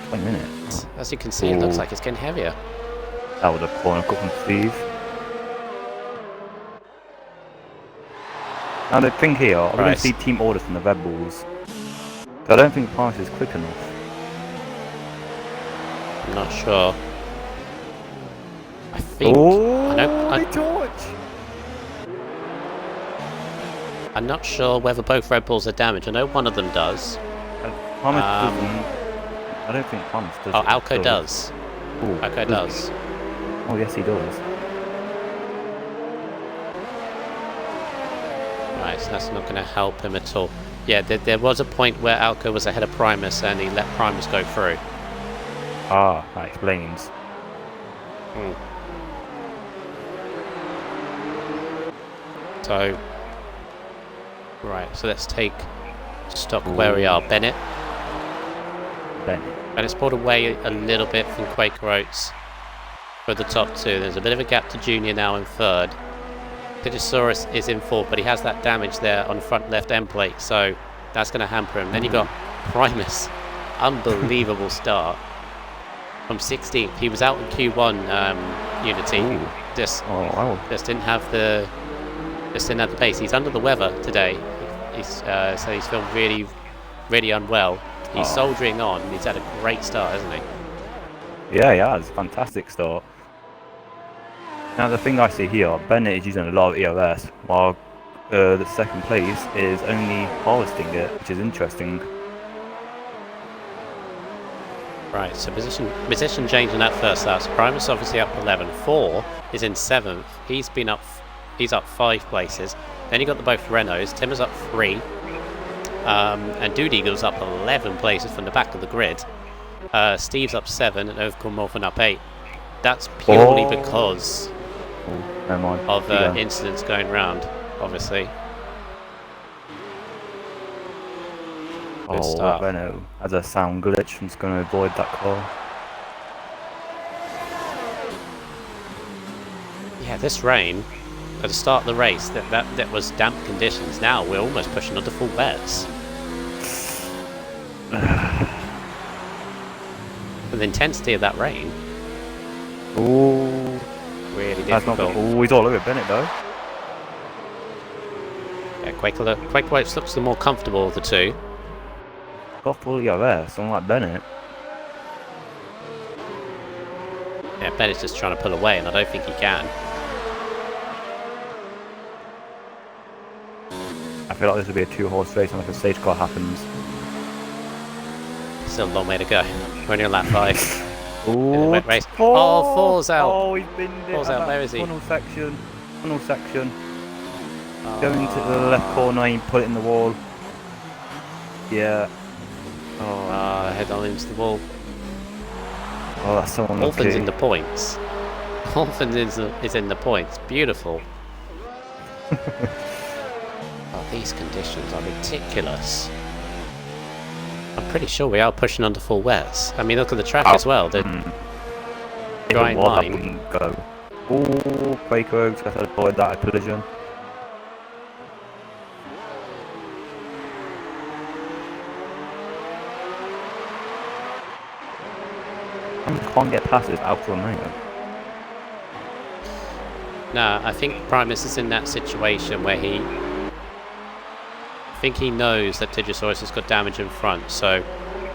[SPEAKER 5] 20 minutes.
[SPEAKER 1] As you can see, it looks like it's getting heavier.
[SPEAKER 5] That would have corner cut from Steve. Now the thing here, I'm going to see team orders from the Red Bulls. So I don't think Price is quick enough.
[SPEAKER 1] I'm not sure. I think...
[SPEAKER 5] torch!
[SPEAKER 1] I'm not sure whether both Red Bulls are damaged. I know one of them does.
[SPEAKER 5] Promise doesn't. I don't think Promise does.
[SPEAKER 1] Oh, Alco does.
[SPEAKER 5] Ooh,
[SPEAKER 1] Alco does.
[SPEAKER 5] Oh, yes, he does.
[SPEAKER 1] Right, so that's not going to help him at all. Yeah, there was a point where Alco was ahead of Primus and he let Primus go through.
[SPEAKER 5] Ah, that explains.
[SPEAKER 1] So, right, so let's take stock where we are. Bennett's pulled away a little bit from Quaker Oats for the top two. There's a bit of a gap to Junior now in third. Pidgesaurus is in fourth, but he has that damage there on front left end plate, so that's going to hamper him. Then you've got Primus. Unbelievable start. From 16th, he was out in Q1 Unity. Just didn't have the pace. He's under the weather today. So he's feeling really, really unwell. He's soldiering on. He's had a great start, hasn't he?
[SPEAKER 5] Yeah, he has. Fantastic start. Now the thing I see here, Bennett is using a lot of EOS, while the second place is only harvesting it, which is interesting.
[SPEAKER 1] Right, so position change in that first start. So Primus obviously up 11. 4 is in 7th. He's up 5 places. Then you got both Renaults. Timmer's up 3. And Dude Eagle's up 11 places from the back of the grid. Steve's up 7 and Overcome Morphin up 8. That's purely because of incidents going round, obviously.
[SPEAKER 5] Renault has a sound glitch. I'm just going to avoid that call.
[SPEAKER 1] Yeah, this rain at the start of the race, that was damp conditions. Now we're almost pushing onto full wets. The intensity of that rain.
[SPEAKER 5] Ooh.
[SPEAKER 1] Really difficult.
[SPEAKER 5] Oh, he's all over Bennett though.
[SPEAKER 1] Yeah, Quaker Oats looks the more comfortable of the two.
[SPEAKER 5] Got full EOS, unlike Bennett.
[SPEAKER 1] Yeah, Bennett's just trying to pull away, and I don't think he can.
[SPEAKER 5] I feel like this will be a 2-horse race unless a stage car happens.
[SPEAKER 1] Still a long way to go. We're only on lap 5.
[SPEAKER 5] Ooh,
[SPEAKER 1] wet race. Oh, falls out.
[SPEAKER 5] Oh, he's been
[SPEAKER 1] falls out. Where is he?
[SPEAKER 5] Tunnel section. Going to the left corner and put it in the wall. Yeah.
[SPEAKER 1] Head on into the wall.
[SPEAKER 5] Oh, that's so unlucky.
[SPEAKER 1] Orphan's in the points. Orphan is in the points. Beautiful. These conditions are ridiculous. I'm pretty sure we are pushing onto full wets. I mean, look at the track as well. The dry line.
[SPEAKER 5] Wouldn't go. Ooh, Quaker Oaks has to avoid that collision. I can't get past this Alpha Romeo.
[SPEAKER 1] No, I think Primus is in that situation where I think he knows that Pidgesaurus has got damage in front, so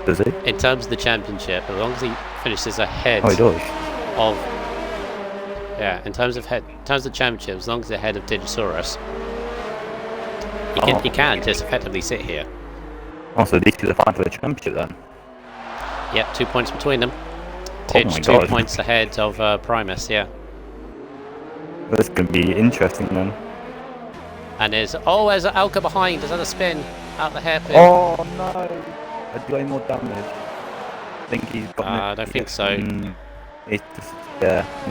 [SPEAKER 5] Does he?
[SPEAKER 1] In terms of the championship, as long as he finishes ahead
[SPEAKER 5] Oh, he does.
[SPEAKER 1] of... Yeah, in terms of the championship, as long as he's ahead of Digisaurus, he can just effectively sit here.
[SPEAKER 5] Oh, so these two are fighting for the championship then?
[SPEAKER 1] Yep, 2 points between them.
[SPEAKER 5] Oh my
[SPEAKER 1] 2
[SPEAKER 5] God.
[SPEAKER 1] points ahead of Primus, yeah.
[SPEAKER 5] This can be interesting then.
[SPEAKER 1] And there's Alka behind. There's another spin out the hairpin.
[SPEAKER 5] Oh no! Has he got any more damage? I think he's got.
[SPEAKER 1] I don't think so.
[SPEAKER 5] He's just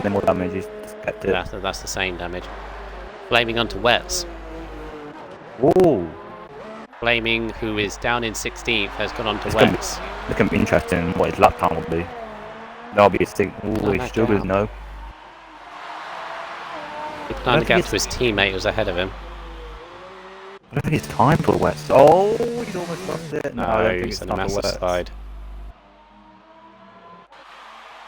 [SPEAKER 5] no more damage. He's just kept it.
[SPEAKER 1] That's the same damage. Flaming onto Wets.
[SPEAKER 5] Ooh!
[SPEAKER 1] Flaming, who is down in 16th, has gone on to
[SPEAKER 5] It's
[SPEAKER 1] Wets.
[SPEAKER 5] It's gonna be interesting what his lap time will be. That'll be a stick. Ooh, he struggles now.
[SPEAKER 1] He put down the gap to his teammate who was ahead of him.
[SPEAKER 5] I don't think it's time for Wets. Oh, he's almost lost it. No, I don't think
[SPEAKER 1] he's
[SPEAKER 5] it's
[SPEAKER 1] on a
[SPEAKER 5] time for
[SPEAKER 1] massive
[SPEAKER 5] Wets.
[SPEAKER 1] slide.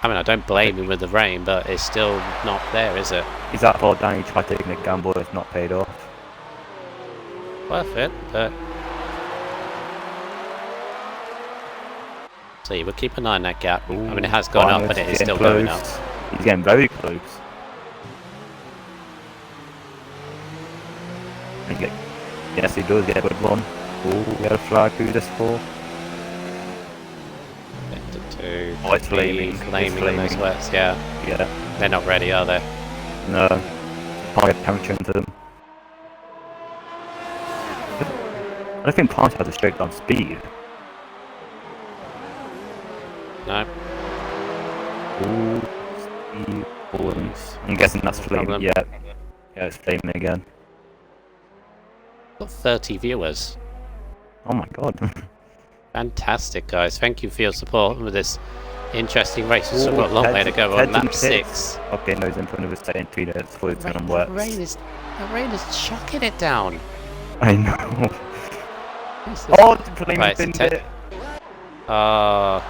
[SPEAKER 1] I mean, I don't blame him with the rain, but it's still not there, is it?
[SPEAKER 5] He's that far down, he tried taking a gamble, it's not paid off.
[SPEAKER 1] Worth it, but... See, we'll keep an eye on that gap.
[SPEAKER 5] Ooh,
[SPEAKER 1] I mean, it has gone up, but it is still going up.
[SPEAKER 5] He's getting very close. Yes, he does get a good one. Ooh, we had a flag. Who's this for? Oh, it's flaming.
[SPEAKER 1] Flaming on those Wets, yeah.
[SPEAKER 5] Yeah.
[SPEAKER 1] They're not ready, are they?
[SPEAKER 5] No. Probably punch into them. I don't think Punch has a straight down speed.
[SPEAKER 1] No.
[SPEAKER 5] Ooh, speed balls. I'm guessing that's flaming. Yeah. Yeah, it's flaming again.
[SPEAKER 1] Got 30 viewers.
[SPEAKER 5] Oh my god.
[SPEAKER 1] Fantastic, guys. Thank you for your support with this interesting race. We've still got a long way to go on lap 6.
[SPEAKER 5] Okay, no, he's in front of us in 3 minutes before it's going to work.
[SPEAKER 1] The rain is chucking it down.
[SPEAKER 5] I know. Oh, the flame
[SPEAKER 1] Right,
[SPEAKER 5] pinned
[SPEAKER 1] so
[SPEAKER 5] it. Oh.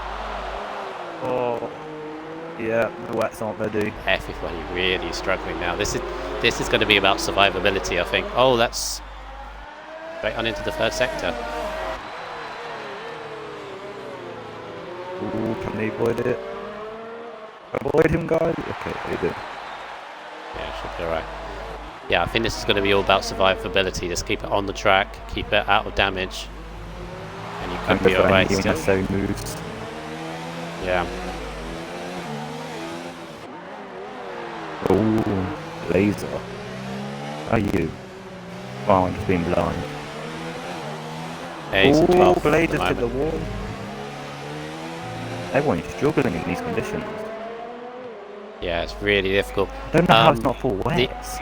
[SPEAKER 5] Yeah, the Wets aren't ready.
[SPEAKER 1] Everybody really struggling now. This is going to be about survivability, I think. Oh, that's right on into the third sector.
[SPEAKER 5] Ooh, can they avoid it? Avoid him, guys? Okay, they do.
[SPEAKER 1] Yeah, should be alright. Yeah, I think this is going to be all about survivability. Just keep it on the track, keep it out of damage, and you could be alright still.
[SPEAKER 5] Unnecessary moves.
[SPEAKER 1] Yeah.
[SPEAKER 5] Ooh, laser. Are you? Wow, I'm just being blind.
[SPEAKER 1] Hey,
[SPEAKER 5] Ooh,
[SPEAKER 1] 12
[SPEAKER 5] blade
[SPEAKER 1] at the
[SPEAKER 5] to the
[SPEAKER 1] moment.
[SPEAKER 5] wall. Everyone's struggling in these conditions.
[SPEAKER 1] Yeah, it's really difficult.
[SPEAKER 5] I don't know how it's not full wets.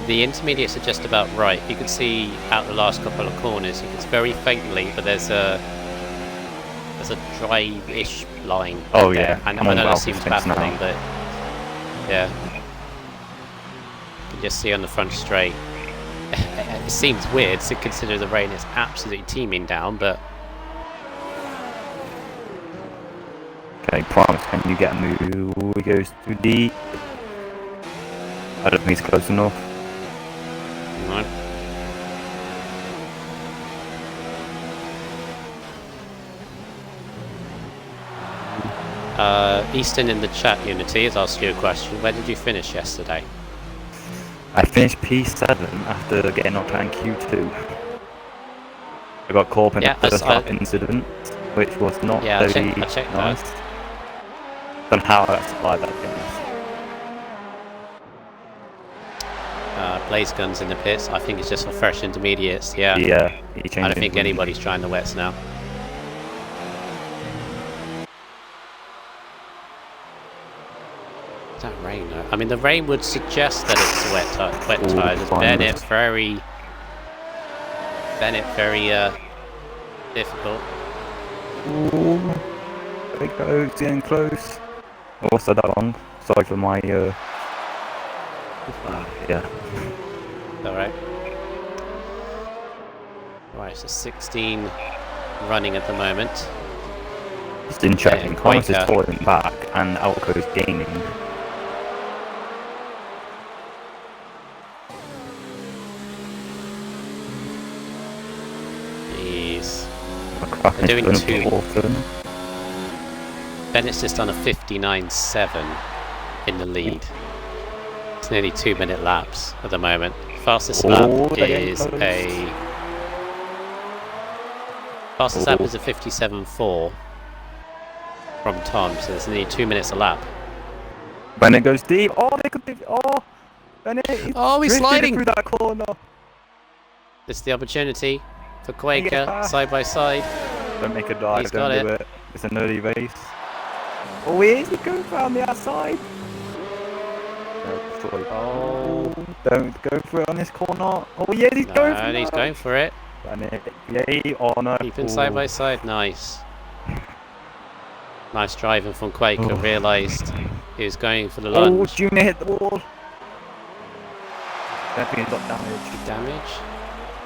[SPEAKER 1] The intermediates are just about right. You can see out the last couple of corners. You can see very faintly, but there's a dry-ish line.
[SPEAKER 5] Oh
[SPEAKER 1] there.
[SPEAKER 5] yeah,
[SPEAKER 1] And I know that seems baffling, but yeah, you can just see on the front straight. It seems weird to consider the rain is absolutely teeming down, but
[SPEAKER 5] okay, Promise, can you get a move? He goes too deep. I don't think he's close enough.
[SPEAKER 1] no. Easton in the chat Unity has asked you a question. Where did you finish yesterday?
[SPEAKER 5] I finished P7 after getting knocked out in Q2. I got caught up in a first lap incident, which was not very
[SPEAKER 1] I checked
[SPEAKER 5] nice.
[SPEAKER 1] that.
[SPEAKER 5] Don't know how I supplied that thing.
[SPEAKER 1] Blaze guns in the pits. I think it's just for fresh intermediates. Yeah.
[SPEAKER 5] Yeah, he changed.
[SPEAKER 1] I don't think anybody's trying the wets now. That rain, though. I mean, the rain would suggest that it's wet tires. Bennett very difficult.
[SPEAKER 5] Ooh, there we go, it's getting close. I was that long. Sorry for my yeah.
[SPEAKER 1] Alright. Right, so 16 running at the moment.
[SPEAKER 5] Just interesting.
[SPEAKER 1] Yeah,
[SPEAKER 5] Connors is
[SPEAKER 1] Quaker.
[SPEAKER 5] falling back and Alco is gaining.
[SPEAKER 1] Jeez. They're doing
[SPEAKER 5] Cracken's
[SPEAKER 1] two.
[SPEAKER 5] going up to Orton.
[SPEAKER 1] Bennett's just done a 59.7 in the lead. It's nearly 2-minute laps at the moment. Fastest lap is a 57.4 from Tom, so there's nearly 2 minutes a lap.
[SPEAKER 5] Bennett goes deep. Oh, they could be. Oh, Bennett.
[SPEAKER 1] He's sliding
[SPEAKER 5] through that corner.
[SPEAKER 1] This is the opportunity for Quaker, side by side.
[SPEAKER 5] Don't make a dive.
[SPEAKER 1] He's got
[SPEAKER 5] Don't do it. It's an early race. Oh, he is. He goes around the outside. Oh, don't go for it on this corner. Oh, yeah, he's going for it.
[SPEAKER 1] He's going for it.
[SPEAKER 5] Bennett. Yay. Oh, no.
[SPEAKER 1] Keeping side by side. Nice. Nice driving from Quaker. Realised he was going for the lunge.
[SPEAKER 5] Oh, Junior hit the wall. Don't think he's got damage.
[SPEAKER 1] Damage?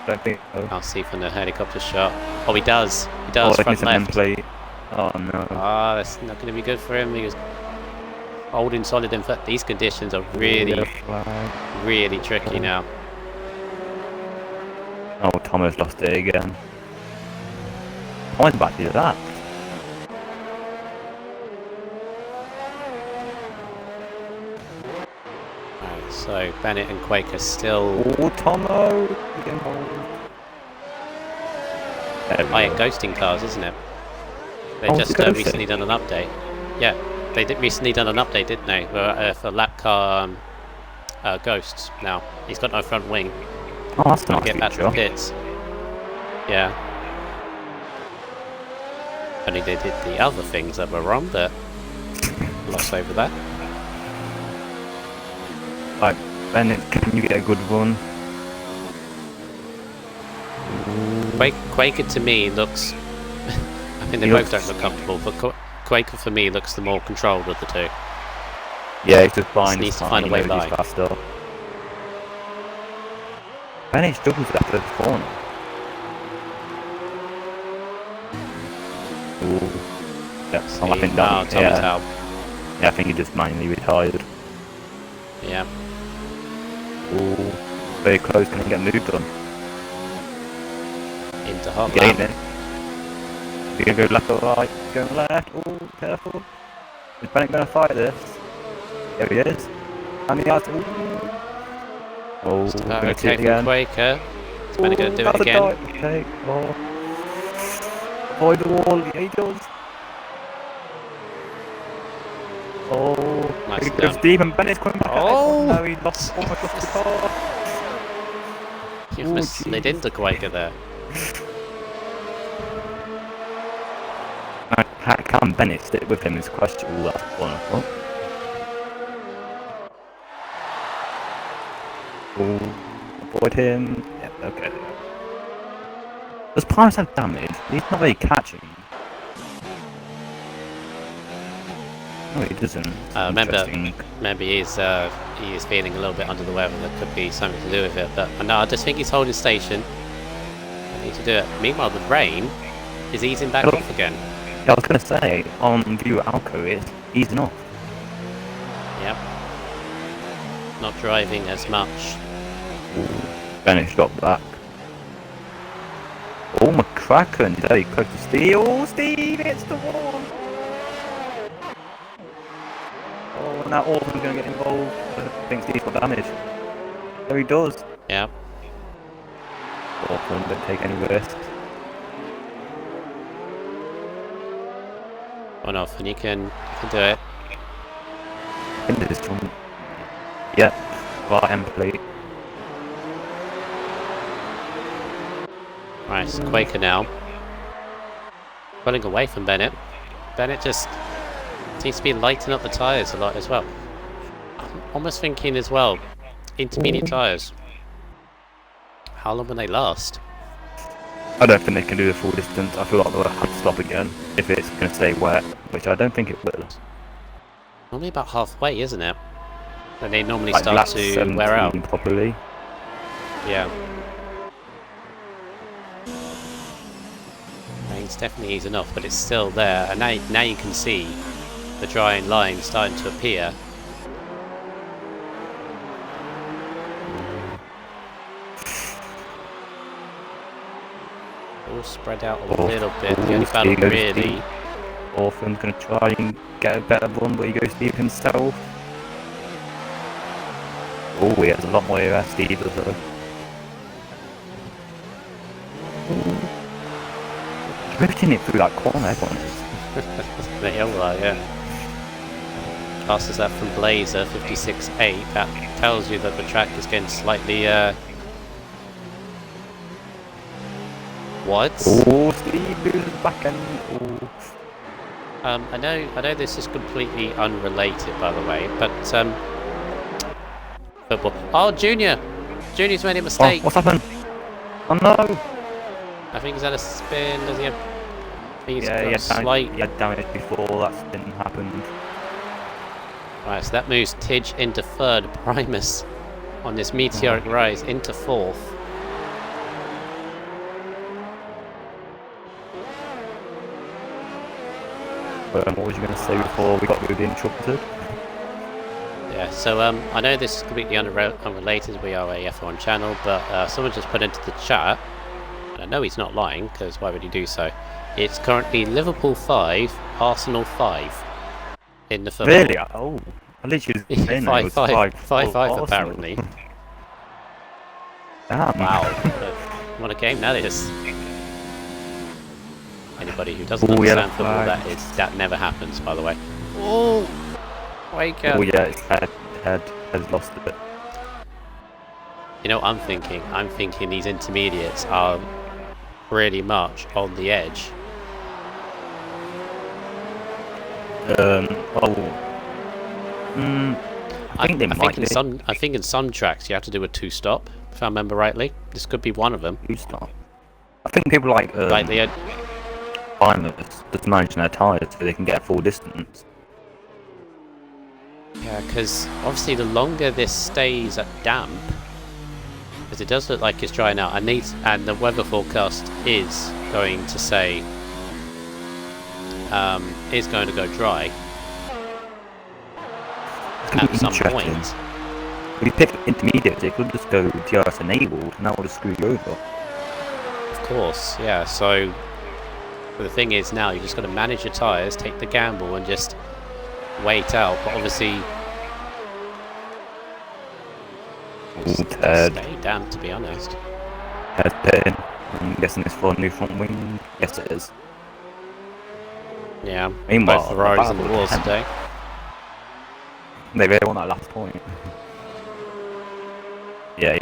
[SPEAKER 5] Don't think so.
[SPEAKER 1] I'll see from the helicopter shot. Oh, he does. He does. Front left.
[SPEAKER 5] Plate. Oh no.
[SPEAKER 1] Ah, that's not going to be good for him. He was holding solid in fact. These conditions are really, really tricky now.
[SPEAKER 5] Oh, Thomas lost it again. Thomas about to do that.
[SPEAKER 1] Right, so Bennett and Quaker still.
[SPEAKER 5] Oh, Tomo! Again,
[SPEAKER 1] ghosting cars, isn't it? They just recently done an update. Yeah, they did recently done an update, didn't they? For lap car ghosts now. He's got no front wing.
[SPEAKER 5] Oh, that's nice.
[SPEAKER 1] Get back to the pits. Yeah. Only they did the other things that were wrong, but lost over that.
[SPEAKER 5] Right, Bennett, can you get a good run?
[SPEAKER 1] Quaker to me looks. I think they both don't look comfortable, but Quaker for me looks the more controlled of the two.
[SPEAKER 5] Yeah, he's just blind.
[SPEAKER 1] Needs to find a way by.
[SPEAKER 5] Faster. Bennett struggles after the corner. Ooh. Yep, I think that.
[SPEAKER 1] Tommy's out.
[SPEAKER 5] Yeah, I think he just manually retired.
[SPEAKER 1] Yeah.
[SPEAKER 5] Ooh, very close. Can he get moved on?
[SPEAKER 1] Into hot
[SPEAKER 5] Getting
[SPEAKER 1] lap.
[SPEAKER 5] in. You gonna go left or right? Going left. Ooh, careful. Is Bennett gonna fight this? There he is. And he has. Ooh. Oh,
[SPEAKER 1] Okay from Quaker. Is Bennett gonna do it again?
[SPEAKER 5] Okay. Oh. Avoid the wall. Yeah, he does. Oh,
[SPEAKER 1] Nice
[SPEAKER 5] he goes deep and Bennett's coming back.
[SPEAKER 1] Oh!
[SPEAKER 5] No, he almost lost the car.
[SPEAKER 1] He almost slid into Quaker there.
[SPEAKER 5] How can Bennett stick with him is questionable. That's one. Oh, avoid him. Yep, okay. Does Pirates have damage? He's not very catching. No, he doesn't.
[SPEAKER 1] Remember he is feeling a little bit under the weather. That could be something to do with it. But no, I just think he's holding station. I need to do it. Meanwhile, the rain is easing back off again.
[SPEAKER 5] Yeah, I was going to say, on view Alco, it's easing off.
[SPEAKER 1] Yep. Not driving as much.
[SPEAKER 5] Bennett got back. Oh, McCracken, very close to Steve. Oh, Steve, it's the wall. Oh, and that Orphan's going to get involved. I think Steve's got damage. There he does.
[SPEAKER 1] Yeah.
[SPEAKER 5] Orphan, don't take any risks.
[SPEAKER 1] On off, and you can do it.
[SPEAKER 5] Into this one. Yep, right end plate.
[SPEAKER 1] Right, it's Quaker now. Pulling away from Bennett. Bennett just seems to be lighting up the tyres a lot as well. I'm almost thinking as well, intermediate tyres. How long will they last?
[SPEAKER 5] I don't think they can do the full distance. I feel like they'll have to stop again if it's going to stay wet, which I don't think it will.
[SPEAKER 1] Normally about halfway, isn't it? And they normally
[SPEAKER 5] Like
[SPEAKER 1] start to wear out.
[SPEAKER 5] Properly.
[SPEAKER 1] Yeah. Rain's definitely easing off, but it's still there. And now you can see the drying line starting to appear. all spread out a little bit. The only battle really...
[SPEAKER 5] Orphan's going to try and get a better run, but he goes Steve himself. Oh, he has a lot more AOS, Steve does though. Drifting it through that corner, everyone is.
[SPEAKER 1] They all are, yeah. Passes that from Blazer, 56.8. That tells you that the track is getting slightly, What?
[SPEAKER 5] Oh, Steve loses back end. Oh.
[SPEAKER 1] I know this is completely unrelated, by the way, but, football. Oh, Junior! Junior's made a mistake.
[SPEAKER 5] Oh, what's happened? Oh no!
[SPEAKER 1] I think he's had a spin. Does he have... He's
[SPEAKER 5] Yeah,
[SPEAKER 1] got a slight...
[SPEAKER 5] he had damage before that spin happened.
[SPEAKER 1] Right, so that moves Tidge into third, Primus on this meteoric rise into fourth.
[SPEAKER 5] What was you going to say before we got really interrupted?
[SPEAKER 1] Yeah, so I know this is completely unrelated, we are a F1 channel, but someone just put into the chat, and I know he's not lying, because why would he do so? It's currently Liverpool 5, Arsenal 5 in the football.
[SPEAKER 5] Really? Oh, I literally was saying that it was 5
[SPEAKER 1] apparently.
[SPEAKER 5] Damn.
[SPEAKER 1] Wow, what a game that is. Anybody who doesn't understand football, that never happens, by the way. Oh, wake up.
[SPEAKER 5] Oh yeah, it's head has lost a bit.
[SPEAKER 1] You know what I'm thinking? I'm thinking these intermediates are pretty much on the edge.
[SPEAKER 5] I think they might be.
[SPEAKER 1] I think in some tracks you have to do a two-stop, if I remember rightly. This could be one of them.
[SPEAKER 5] Two-stop. I think people like
[SPEAKER 1] the
[SPEAKER 5] climbers just managing their tyres so they can get full distance.
[SPEAKER 1] Yeah, because obviously the longer this stays at damp, because it does look like it's drying out, and the weather forecast is going to say is going to go dry at some point.
[SPEAKER 5] If you pick intermediate, it could just go DRS enabled, and that would have screwed you over.
[SPEAKER 1] Of course, yeah. So the thing is now you just got to manage your tyres, take the gamble, and just wait out. But obviously, stay damp, to be honest.
[SPEAKER 5] Head pitting. I'm guessing it's for a new front wing. Yes, it is.
[SPEAKER 1] Yeah.
[SPEAKER 5] Meanwhile,
[SPEAKER 1] both Ferraris in the walls today.
[SPEAKER 5] They really want that last point. Yeah.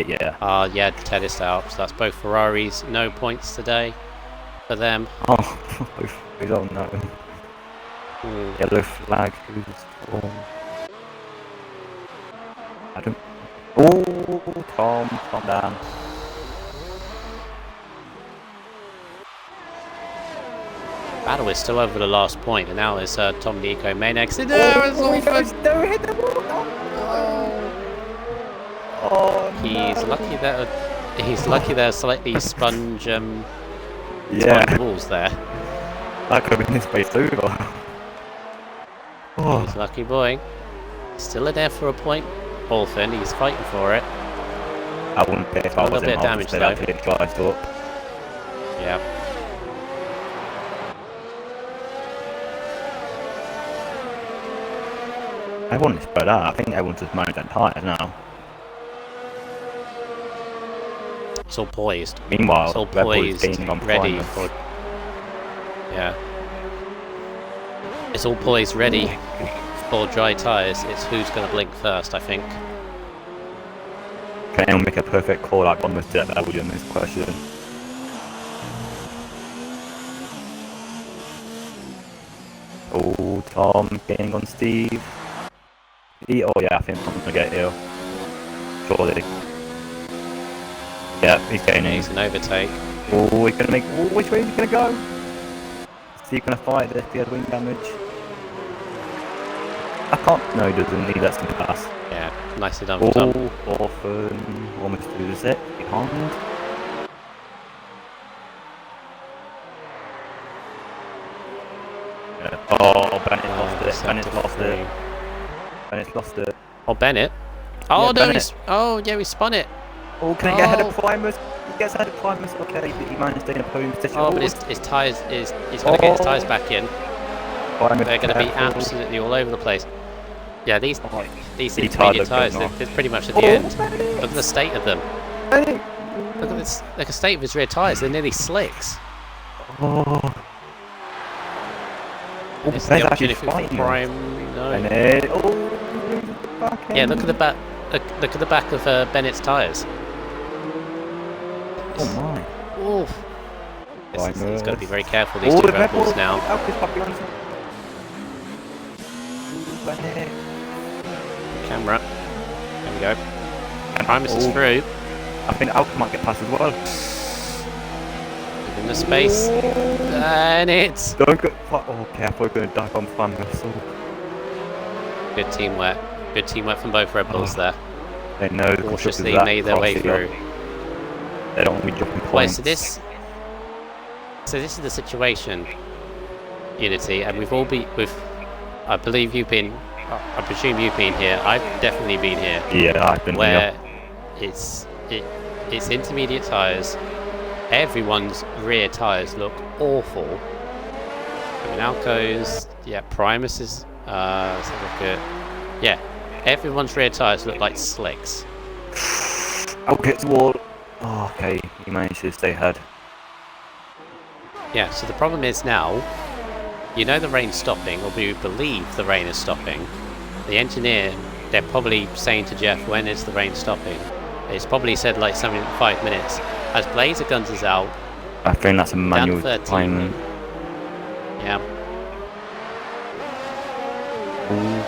[SPEAKER 1] Yeah, Teddy's out. So that's both Ferraris. No points today for them.
[SPEAKER 5] Oh, we don't know. Yellow flag. Who's on? I don't. Oh, calm down.
[SPEAKER 1] Battle is still over the last point, and now it's Tom Nico main exit. He's lucky that slightly sponge walls there.
[SPEAKER 5] That could have been his face over.
[SPEAKER 1] He's lucky boy. Still in there for a point. Orphan, he's fighting for it.
[SPEAKER 5] I wouldn't care if I was in
[SPEAKER 1] damage though. Yeah.
[SPEAKER 5] Everyone is spread out. I think everyone's just managed their tyres now.
[SPEAKER 1] It's all poised.
[SPEAKER 5] Meanwhile,
[SPEAKER 1] it's all
[SPEAKER 5] Red Bull
[SPEAKER 1] poised,
[SPEAKER 5] is gaining on
[SPEAKER 1] ready
[SPEAKER 5] Primus.
[SPEAKER 1] for. Yeah. It's all poised, ready for dry tyres. It's who's going to blink first, I think.
[SPEAKER 5] Can anyone make a perfect call like one with that would in this question? Oh, Tom getting on Steve. Oh yeah, I think Tom's gonna get ill. Surely. Yeah, he's getting in.
[SPEAKER 1] He's an overtake.
[SPEAKER 5] Oh, he's gonna make. Oh, which way is he gonna go? Is he gonna fight this? He has wing damage. I can't. No, he doesn't. He lets him pass.
[SPEAKER 1] Yeah, nicely done for Tom.
[SPEAKER 5] Orphan almost loses it. Behind. Yeah. Oh, Bennett lost it. Bennett's lost it. Bennett's lost it.
[SPEAKER 1] Oh, Bennett. Oh,
[SPEAKER 5] yeah,
[SPEAKER 1] no,
[SPEAKER 5] Bennett.
[SPEAKER 1] we spun it.
[SPEAKER 5] Oh, can I get ahead of Primus? he gets out of Primus, okay, but he managed to stay in a podium position.
[SPEAKER 1] Oh, but his tyres is... He's got to get his tyres back in.
[SPEAKER 5] Primus,
[SPEAKER 1] They're going to be
[SPEAKER 5] careful.
[SPEAKER 1] absolutely all over the place. Yeah, these
[SPEAKER 5] He
[SPEAKER 1] intermediate
[SPEAKER 5] tied
[SPEAKER 1] tyres,
[SPEAKER 5] up,
[SPEAKER 1] they're pretty much at the end. Look at the state of them. Look at this, look at the state of his rear tyres. They're nearly slicks.
[SPEAKER 5] Oh.
[SPEAKER 1] This is
[SPEAKER 5] Ben's
[SPEAKER 1] the
[SPEAKER 5] actually
[SPEAKER 1] opportunity for
[SPEAKER 5] fighting
[SPEAKER 1] Prime.
[SPEAKER 5] And
[SPEAKER 1] No.
[SPEAKER 5] then, back
[SPEAKER 1] Yeah,
[SPEAKER 5] end.
[SPEAKER 1] look at the back. Look at the back of Bennett's tyres.
[SPEAKER 5] Oh my.
[SPEAKER 1] Oof. He's got to be very careful. These
[SPEAKER 5] Oh,
[SPEAKER 1] two
[SPEAKER 5] the
[SPEAKER 1] Red Bulls
[SPEAKER 5] Bull.
[SPEAKER 1] now.
[SPEAKER 5] Alpha's back behind him. Bennett.
[SPEAKER 1] Camera. There we go. Primus is
[SPEAKER 5] Oh.
[SPEAKER 1] through.
[SPEAKER 5] I think Alpha might get past as well.
[SPEAKER 1] In the space. And it's
[SPEAKER 5] Don't go. Oh, careful, we're going to dive on Primus. Oh.
[SPEAKER 1] good teamwork. Good teamwork from both Red Bulls there.
[SPEAKER 5] They know the
[SPEAKER 1] Cautiously
[SPEAKER 5] constructors that
[SPEAKER 1] made their way
[SPEAKER 5] cross
[SPEAKER 1] through.
[SPEAKER 5] here. They don't want to be dropping
[SPEAKER 1] Wait,
[SPEAKER 5] points.
[SPEAKER 1] so this is the situation, Unity, and we've all been. I believe you've been. I presume you've been here. I've definitely been here.
[SPEAKER 5] Yeah, I've been
[SPEAKER 1] Where
[SPEAKER 5] here.
[SPEAKER 1] it's intermediate tyres. Everyone's rear tyres look awful. I mean, Alco's, yeah, Primus is. Let's have a look at. Yeah, everyone's rear tyres look like slicks.
[SPEAKER 5] I'll get to wall. Oh, okay, he managed to stay ahead.
[SPEAKER 1] Yeah, so the problem is now, you know the rain's stopping, or we believe the rain is stopping. The engineer, they're probably saying to Jeff, when is the rain stopping? It's probably said like something like 5 minutes. As Blazer Guns is out,
[SPEAKER 5] I think that's a manual
[SPEAKER 1] 13.
[SPEAKER 5] timing.
[SPEAKER 1] yeah.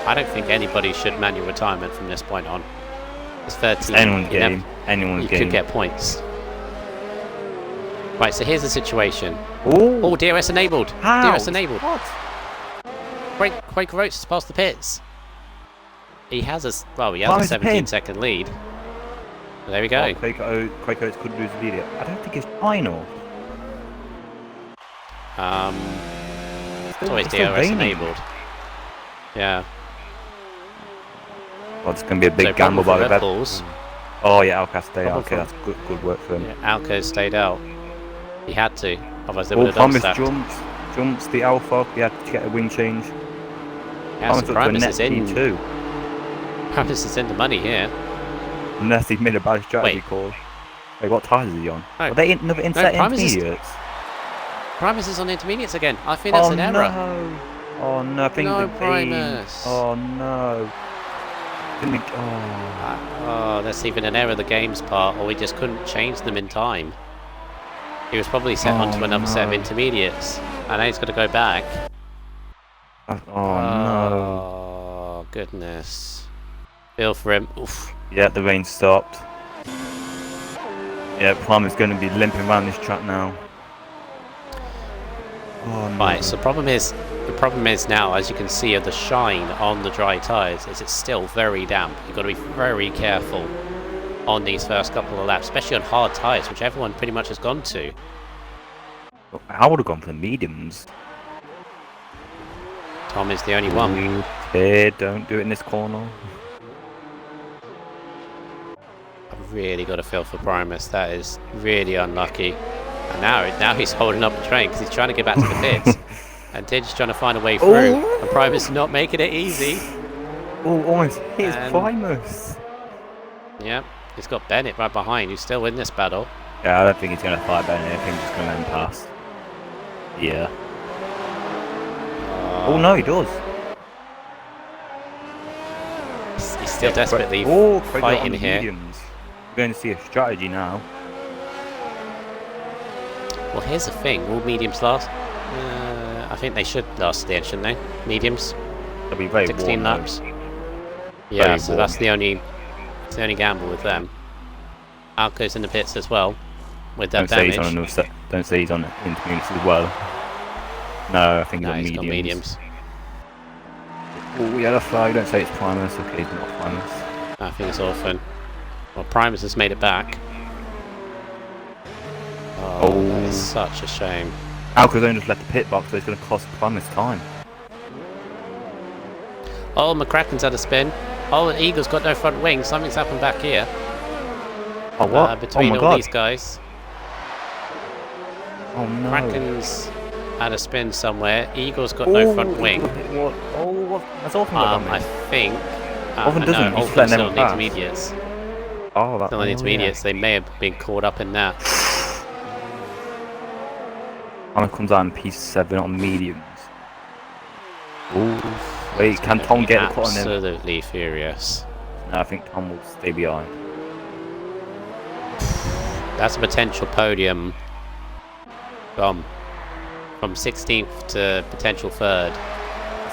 [SPEAKER 1] I don't think anybody should manual retirement from this point on. It's 13.
[SPEAKER 5] It's anyone's
[SPEAKER 1] You never-
[SPEAKER 5] game. Anyone's
[SPEAKER 1] You
[SPEAKER 5] game.
[SPEAKER 1] could get points. Right, so here's the situation.
[SPEAKER 5] Ooh.
[SPEAKER 1] Oh, DRS enabled.
[SPEAKER 5] How?
[SPEAKER 1] DRS enabled.
[SPEAKER 5] What?
[SPEAKER 1] Quaker Oats has passed the pits. He has a he
[SPEAKER 5] Why
[SPEAKER 1] has a
[SPEAKER 5] is the
[SPEAKER 1] 17-second lead. Well, there we go.
[SPEAKER 5] Oh, Quaker Oats could lose the lead. I don't think it's final.
[SPEAKER 1] It's always
[SPEAKER 5] it's still
[SPEAKER 1] DRS
[SPEAKER 5] raining.
[SPEAKER 1] enabled. Yeah.
[SPEAKER 5] Well, it's going to be a big
[SPEAKER 1] So
[SPEAKER 5] gamble
[SPEAKER 1] problem
[SPEAKER 5] by
[SPEAKER 1] for
[SPEAKER 5] the
[SPEAKER 1] Red
[SPEAKER 5] Red
[SPEAKER 1] Bulls.
[SPEAKER 5] Oh yeah, Alcast stay out.
[SPEAKER 1] Problem
[SPEAKER 5] Okay,
[SPEAKER 1] for-
[SPEAKER 5] that's good work for him.
[SPEAKER 1] Yeah, Alco stayed out. He had to, otherwise they
[SPEAKER 5] Oh,
[SPEAKER 1] would have done
[SPEAKER 5] Promise
[SPEAKER 1] that.
[SPEAKER 5] jumps the Alpha. He had to get a wing change.
[SPEAKER 1] Yeah, so
[SPEAKER 5] Promise
[SPEAKER 1] Primus
[SPEAKER 5] up
[SPEAKER 1] is
[SPEAKER 5] to a net
[SPEAKER 1] in.
[SPEAKER 5] P2.
[SPEAKER 1] Primus is in the money here.
[SPEAKER 5] Unless he's made a bad strategy
[SPEAKER 1] Wait.
[SPEAKER 5] call. Wait, what tyres is he on?
[SPEAKER 1] No.
[SPEAKER 5] Are they another inset
[SPEAKER 1] Primus is-
[SPEAKER 5] intermediates?
[SPEAKER 1] Primus is on intermediates again. I think that's
[SPEAKER 5] Oh
[SPEAKER 1] an error.
[SPEAKER 5] no! Oh no! I think
[SPEAKER 1] No,
[SPEAKER 5] the
[SPEAKER 1] Primus.
[SPEAKER 5] Oh no!
[SPEAKER 1] Oh, that's even an error of the game's part, or we just couldn't change them in time. He was probably set onto another set of
[SPEAKER 5] no.
[SPEAKER 1] intermediates, and now he's got to go back.
[SPEAKER 5] Oh no!
[SPEAKER 1] Oh, goodness. Feel for him. Oof.
[SPEAKER 5] Yeah, the rain stopped. Yeah, Primus going to be limping around this track now. Oh no!
[SPEAKER 1] Right, so the problem is now, as you can see, of the shine on the dry tyres, is it's still very damp. You've got to be very careful on these first couple of laps, especially on hard tyres, which everyone pretty much has gone to.
[SPEAKER 5] I would have gone for the mediums.
[SPEAKER 1] Tom is the only one.
[SPEAKER 5] Okay, don't do it in this corner.
[SPEAKER 1] I've really got to feel for Primus. That is really unlucky. And now he's holding up the train because he's trying to get back to the pits. And Tidge's trying to find a way through.
[SPEAKER 5] Oh.
[SPEAKER 1] And Primus is not making it easy.
[SPEAKER 5] Oh, almost hits
[SPEAKER 1] And-
[SPEAKER 5] Primus.
[SPEAKER 1] Yep, he's got Bennett right behind, who's still in this battle.
[SPEAKER 5] Yeah, I don't think he's going to fight Bennett. I think he's just going to let him pass. Yeah. Oh no, he does.
[SPEAKER 1] He's still desperately
[SPEAKER 5] Fighting
[SPEAKER 1] fighting here.
[SPEAKER 5] Mediums. We're going to see a strategy now.
[SPEAKER 1] Well, here's the thing: will mediums last? I think they should last to the end, shouldn't they? Mediums,
[SPEAKER 5] They'll be very
[SPEAKER 1] 16
[SPEAKER 5] warm, though.
[SPEAKER 1] laps. Yeah,
[SPEAKER 5] Very
[SPEAKER 1] so
[SPEAKER 5] warm.
[SPEAKER 1] that's the only gamble with them. Alco's in the pits as well, with that
[SPEAKER 5] Don't say he's on
[SPEAKER 1] damage.
[SPEAKER 5] another set. Don't say he's on intermediates as well. No, I think he's
[SPEAKER 1] No,
[SPEAKER 5] on
[SPEAKER 1] he's got
[SPEAKER 5] mediums.
[SPEAKER 1] mediums.
[SPEAKER 5] Oh, yellow flag. Don't say it's Primus. Okay, he's not Primus.
[SPEAKER 1] I think it's Orphan. Well, Primus has made it back. Oh, that is such a shame.
[SPEAKER 5] Alcazone just left the pit box, so it's going to cost Primus time.
[SPEAKER 1] Oh, McCracken's had a spin. Oh, and Eagle's got no front wing. Something's happened back here.
[SPEAKER 5] Oh, what?
[SPEAKER 1] Between
[SPEAKER 5] oh my
[SPEAKER 1] all
[SPEAKER 5] god.
[SPEAKER 1] these guys.
[SPEAKER 5] Oh no.
[SPEAKER 1] Kraken's had a spin somewhere. Eagle's got no front wing.
[SPEAKER 5] What? Oh, what? Has Orphan got
[SPEAKER 1] I
[SPEAKER 5] damage?
[SPEAKER 1] think.
[SPEAKER 5] Orphan doesn't,
[SPEAKER 1] No,
[SPEAKER 5] he's just
[SPEAKER 1] Orphan's
[SPEAKER 5] letting
[SPEAKER 1] still
[SPEAKER 5] them
[SPEAKER 1] on the
[SPEAKER 5] pass.
[SPEAKER 1] intermediates.
[SPEAKER 5] Oh, that.
[SPEAKER 1] Still on the intermediates. They may have been caught up in that.
[SPEAKER 5] Hammer comes out in P7 on mediums. Ooh. Wait, can Tom get the cut on him?
[SPEAKER 1] Absolutely furious.
[SPEAKER 5] No, I think Tom will stay behind.
[SPEAKER 1] That's a potential podium from 16th to potential 3rd.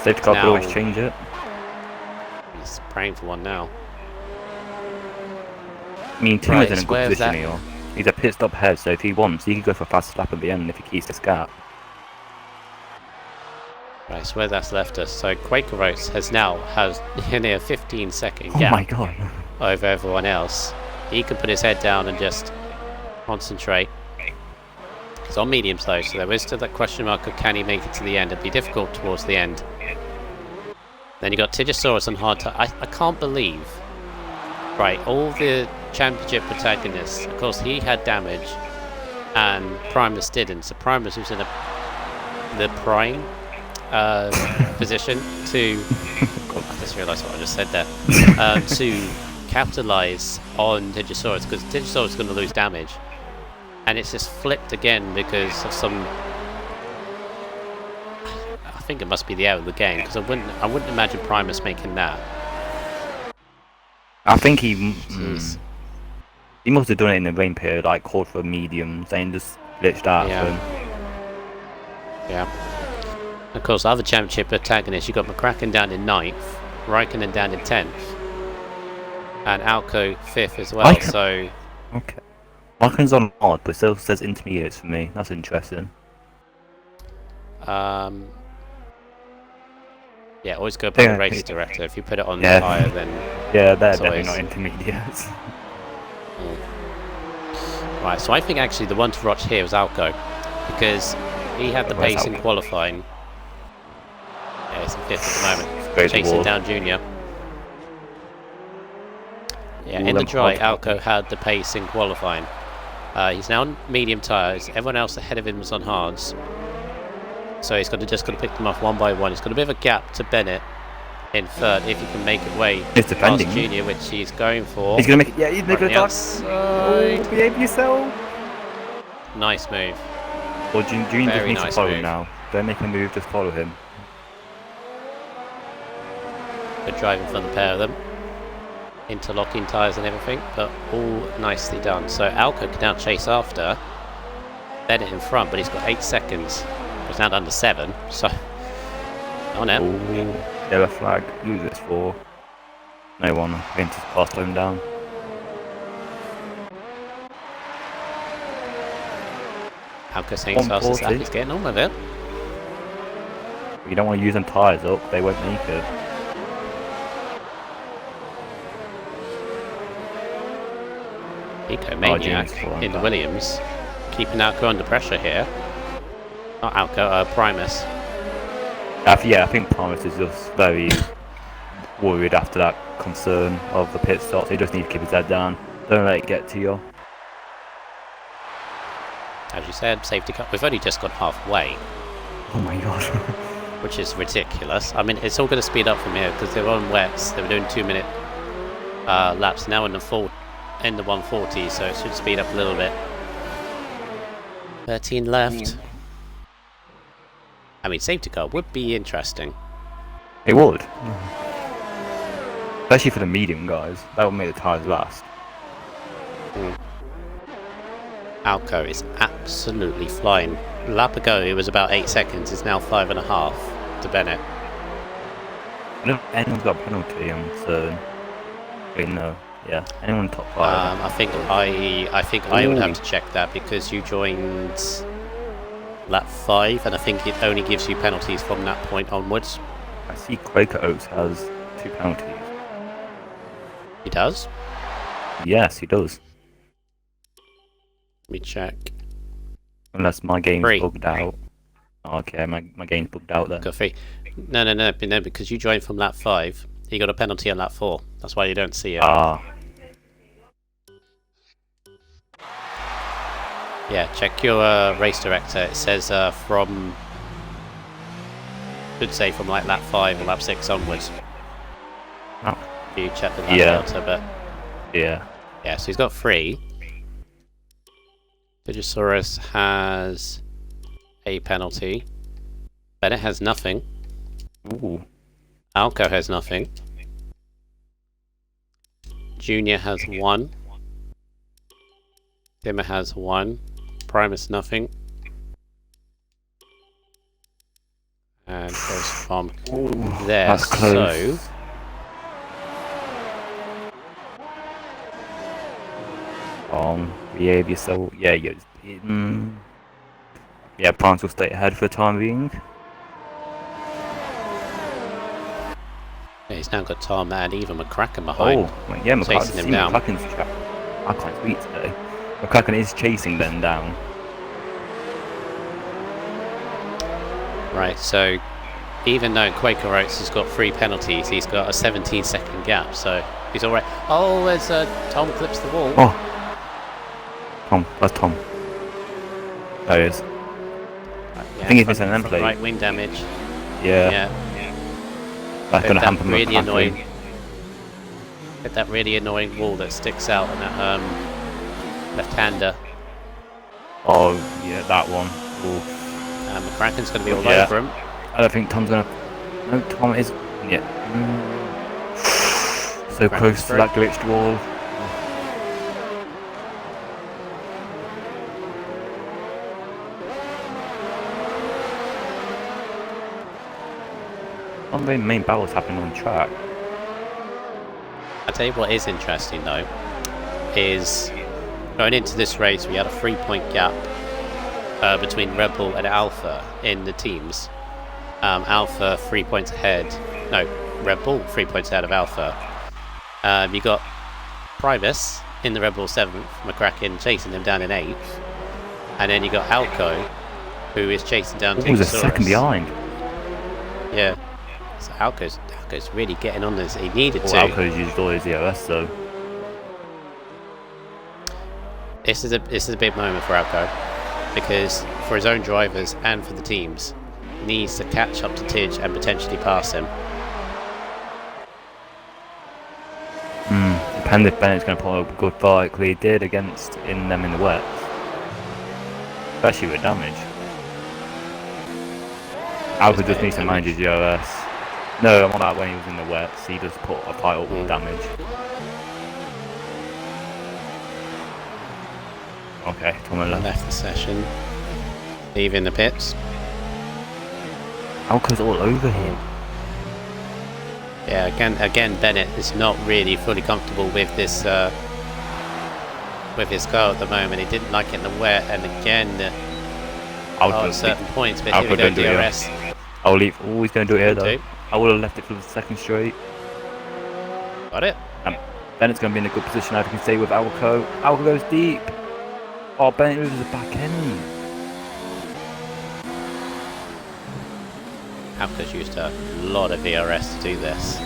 [SPEAKER 5] Safety car could
[SPEAKER 1] Now-
[SPEAKER 5] always change it.
[SPEAKER 1] He's praying for one now.
[SPEAKER 5] I mean, Tim
[SPEAKER 1] Right,
[SPEAKER 5] is in a good
[SPEAKER 1] where's
[SPEAKER 5] position
[SPEAKER 1] that?
[SPEAKER 5] here. He's a pit stop ahead, so if he wants, he could go for a fast lap at the end if he keeps this gap.
[SPEAKER 1] Right, so where that's left us. So Quaker Oats has near a 15-second
[SPEAKER 5] Oh
[SPEAKER 1] gap
[SPEAKER 5] my god.
[SPEAKER 1] over everyone else. He can put his head down and just concentrate. He's on mediums though, so there is still that question mark of can he make it to the end. It'd be difficult towards the end. Then you got Tigosaurus and Hard I can't believe. Right, all the championship protagonists, of course he had damage and Primus didn't. So Primus was in the prime position to I just realised what I just said there. To capitalise on Tigosaurus, because Tigosaurus is going to lose damage. And it's just flipped again because of some. I think it must be the out of the game because I wouldn't imagine Primus making that.
[SPEAKER 5] I think he
[SPEAKER 1] Jeez.
[SPEAKER 5] he must have done it in the rain period, like called for mediums and just glitched out.
[SPEAKER 1] Yeah.
[SPEAKER 5] For him.
[SPEAKER 1] Yeah. Of course, other championship protagonists, you got McCracken down in 9th, Raikkonen down in 10th, and Alco 5th as well.
[SPEAKER 5] Raikkonen-
[SPEAKER 1] So
[SPEAKER 5] Okay. Markin's on hard, but still says intermediates for me. That's interesting.
[SPEAKER 1] yeah, always go by
[SPEAKER 5] Yeah.
[SPEAKER 1] the race director. If you put it on
[SPEAKER 5] Yeah.
[SPEAKER 1] higher, then
[SPEAKER 5] Yeah, they're
[SPEAKER 1] It's
[SPEAKER 5] definitely
[SPEAKER 1] always-
[SPEAKER 5] not intermediates.
[SPEAKER 1] right. So I think actually the one to watch here was Alco because he had the
[SPEAKER 5] Where's
[SPEAKER 1] pace in
[SPEAKER 5] Alco?
[SPEAKER 1] qualifying. Yeah, he's in 5th at the moment.
[SPEAKER 5] Great
[SPEAKER 1] Chasing
[SPEAKER 5] award.
[SPEAKER 1] down Junior. Yeah,
[SPEAKER 5] All
[SPEAKER 1] in the
[SPEAKER 5] them
[SPEAKER 1] dry,
[SPEAKER 5] hard
[SPEAKER 1] Alco had the pace in qualifying. He's now on medium tyres. Everyone else ahead of him was on hards. So he's just got to pick them off one by one. He's got a bit of a gap to Bennett in 3rd if he can make it way
[SPEAKER 5] He's
[SPEAKER 1] past
[SPEAKER 5] defending.
[SPEAKER 1] Junior, which he's going for.
[SPEAKER 5] He's gonna make it. Yeah, he's
[SPEAKER 1] Right
[SPEAKER 5] making
[SPEAKER 1] on
[SPEAKER 5] a
[SPEAKER 1] the
[SPEAKER 5] touch.
[SPEAKER 1] outside.
[SPEAKER 5] Behave yourself.
[SPEAKER 1] Nice move.
[SPEAKER 5] Or Junior just
[SPEAKER 1] Very
[SPEAKER 5] needs
[SPEAKER 1] nice
[SPEAKER 5] to follow
[SPEAKER 1] move.
[SPEAKER 5] him now. Don't make a move, just follow him.
[SPEAKER 1] Good driving from the pair of them. Interlocking tyres and everything, but all nicely done. So Alco can now chase after Bennett in front, but he's got 8 seconds. He's now down to 7, so on it.
[SPEAKER 5] Ooh, yellow flag. Who's this for? No one. Vince has passed him down.
[SPEAKER 1] Alco saying as fast as that,
[SPEAKER 5] 140.
[SPEAKER 1] he's getting on with it.
[SPEAKER 5] You don't want to use them tyres up, they won't make it.
[SPEAKER 1] Eco Maniac
[SPEAKER 5] Junior's fallen
[SPEAKER 1] in the
[SPEAKER 5] back.
[SPEAKER 1] Williams, keeping Alco under pressure here. Not Alco, Primus.
[SPEAKER 5] Yeah, I think Thomas is just very worried after that concern of the pit stop. So he just needs to keep his head down. Don't let it get to you.
[SPEAKER 1] As you said, safety car. We've only just gone halfway,
[SPEAKER 5] Oh my god.
[SPEAKER 1] which is ridiculous. I mean, it's all going to speed up from here because they were on wets. They were doing 2-minute laps. Now in the 140, so it should speed up a little bit. 13 left. I mean, safety car would be interesting.
[SPEAKER 5] It would. Especially for the medium guys. That would make the tyres last.
[SPEAKER 1] Alco is absolutely flying. Lap ago, it was about 8 seconds. It's now 5.5 to Bennett.
[SPEAKER 5] I don't know if anyone's got a penalty on turn. Wait, no. Yeah, anyone top 5.
[SPEAKER 1] I think I would have to check that because you joined lap 5, and I think it only gives you penalties from that point onwards.
[SPEAKER 5] I see Quaker Oats has 2 penalties.
[SPEAKER 1] He does.
[SPEAKER 5] Yes, he does.
[SPEAKER 1] Let me check.
[SPEAKER 5] Unless my game's
[SPEAKER 1] 3.
[SPEAKER 5] bugged out. Oh, okay, my game's bugged out then.
[SPEAKER 1] Got 3. No, because you joined from lap 5. You got a penalty on lap 4. That's why you don't see it.
[SPEAKER 5] Ah.
[SPEAKER 1] Yeah, check your race director. It says from, should say from like lap 5 or lap 6 onwards.
[SPEAKER 5] Oh.
[SPEAKER 1] You check the lap delta, but
[SPEAKER 5] yeah.
[SPEAKER 1] Yeah, so he's got 3. Digisaurus has a penalty. Bennett has nothing.
[SPEAKER 5] Ooh.
[SPEAKER 1] Alco has nothing. Junior has 1. Dimmer has 1. Primus nothing. And goes from there.
[SPEAKER 5] That's close.
[SPEAKER 1] So
[SPEAKER 5] behave yourself. Yeah, yeah, Primus will stay ahead for the time being.
[SPEAKER 1] yeah, he's now got Tom and even McCracken behind.
[SPEAKER 5] Oh, yeah,
[SPEAKER 1] chasing him down.
[SPEAKER 5] McCracken's I can't speak today. McCracken is chasing them down.
[SPEAKER 1] Right, so even though Quaker Oats has got 3 penalties, he's got a 17-second gap, so he's alright. Oh, there's Tom clips the wall.
[SPEAKER 5] Oh, Tom, that's Tom. There he is.
[SPEAKER 1] Yeah,
[SPEAKER 5] I think he's missing an plate.
[SPEAKER 1] Right wing damage.
[SPEAKER 5] Yeah.
[SPEAKER 1] Yeah.
[SPEAKER 5] That's going to hamper
[SPEAKER 1] really
[SPEAKER 5] McCracken.
[SPEAKER 1] annoying. Get that really annoying wall that sticks out on that left-hander.
[SPEAKER 5] Oh, yeah, that one. Ooh.
[SPEAKER 1] McCracken's going to be all
[SPEAKER 5] Yeah.
[SPEAKER 1] over him.
[SPEAKER 5] I don't think Tom's going to... No, Tom is... Yeah. So close to that glitched wall. One of the main battles happening on track.
[SPEAKER 1] I'll tell you what is interesting though, is going into this race we had a 3-point gap between Red Bull and Alpha in the teams. Alpha 3 points ahead, no, Red Bull 3 points ahead of Alpha. You got Primus in the Red Bull 7th, McCracken chasing them down in 8th, and then you got Alco, who is chasing down
[SPEAKER 5] He was a second behind.
[SPEAKER 1] Yeah. So Alco's really getting on this. He needed to.
[SPEAKER 5] Alco's used all his EOS though.
[SPEAKER 1] This is a big moment for Alco, because for his own drivers and for the teams, he needs to catch up to Tidge and potentially pass him.
[SPEAKER 5] Depends if Bennett's going to put up a good fight, because he did against them in the wet. Especially with damage. Alco just needs to manage his EOS. No, I'm on about when he was in the wets, he just put a fight up with damage. Okay, Tom
[SPEAKER 1] Left the session, leaving the pits.
[SPEAKER 5] Alco's all over him.
[SPEAKER 1] Yeah, again, Bennett is not really fully comfortable with this with his car at the moment. He didn't like it in the wet, and again, at certain points, but here we go, DRS.
[SPEAKER 5] I'll leave. Oh, he's going to do it here though.
[SPEAKER 1] Do.
[SPEAKER 5] I would have left it for the second straight.
[SPEAKER 1] Got it.
[SPEAKER 5] Bennett's going to be in a good position now if he can stay with Alco. Alco goes deep. Oh, Bennett moves the back end.
[SPEAKER 1] Alco's used a lot of VRS to do this.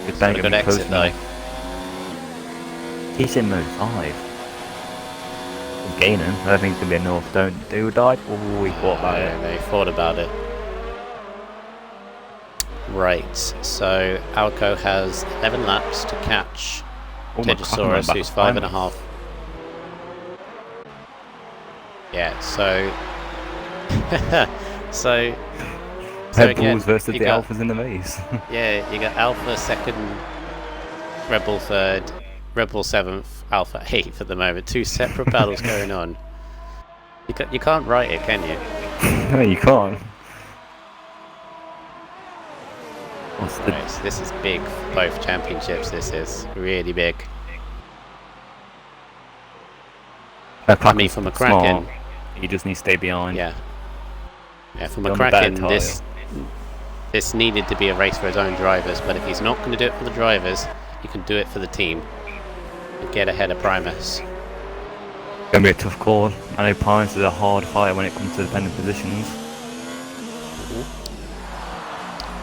[SPEAKER 5] Good Bennett
[SPEAKER 1] Good exit though.
[SPEAKER 5] He's in mode 5. Gaining. I don't think it's going to be a North Don't Do died. Oh, he thought about it.
[SPEAKER 1] They thought about it. Right, so Alco has 11 laps to catch Digisaurus, who's 5.5. Yeah, so so
[SPEAKER 5] Red
[SPEAKER 1] again,
[SPEAKER 5] Bulls versus the Alphas in the maze.
[SPEAKER 1] Yeah, you got Alpha 2nd, Red Bull 3rd, Red Bull 7th, Alpha 8th at the moment. 2 separate battles going on. You can't write it, can you?
[SPEAKER 5] No, you can't.
[SPEAKER 1] Right, so this is big for both championships. This is really big. I mean, for McCracken,
[SPEAKER 5] he just needs to stay behind.
[SPEAKER 1] Yeah, for McCracken, this needed to be a race for his own drivers. But if he's not going to do it for the drivers, he can do it for the team and get ahead of Primus.
[SPEAKER 5] Gonna be a tough call. I know Primus is a hard fighter when it comes to dependent positions.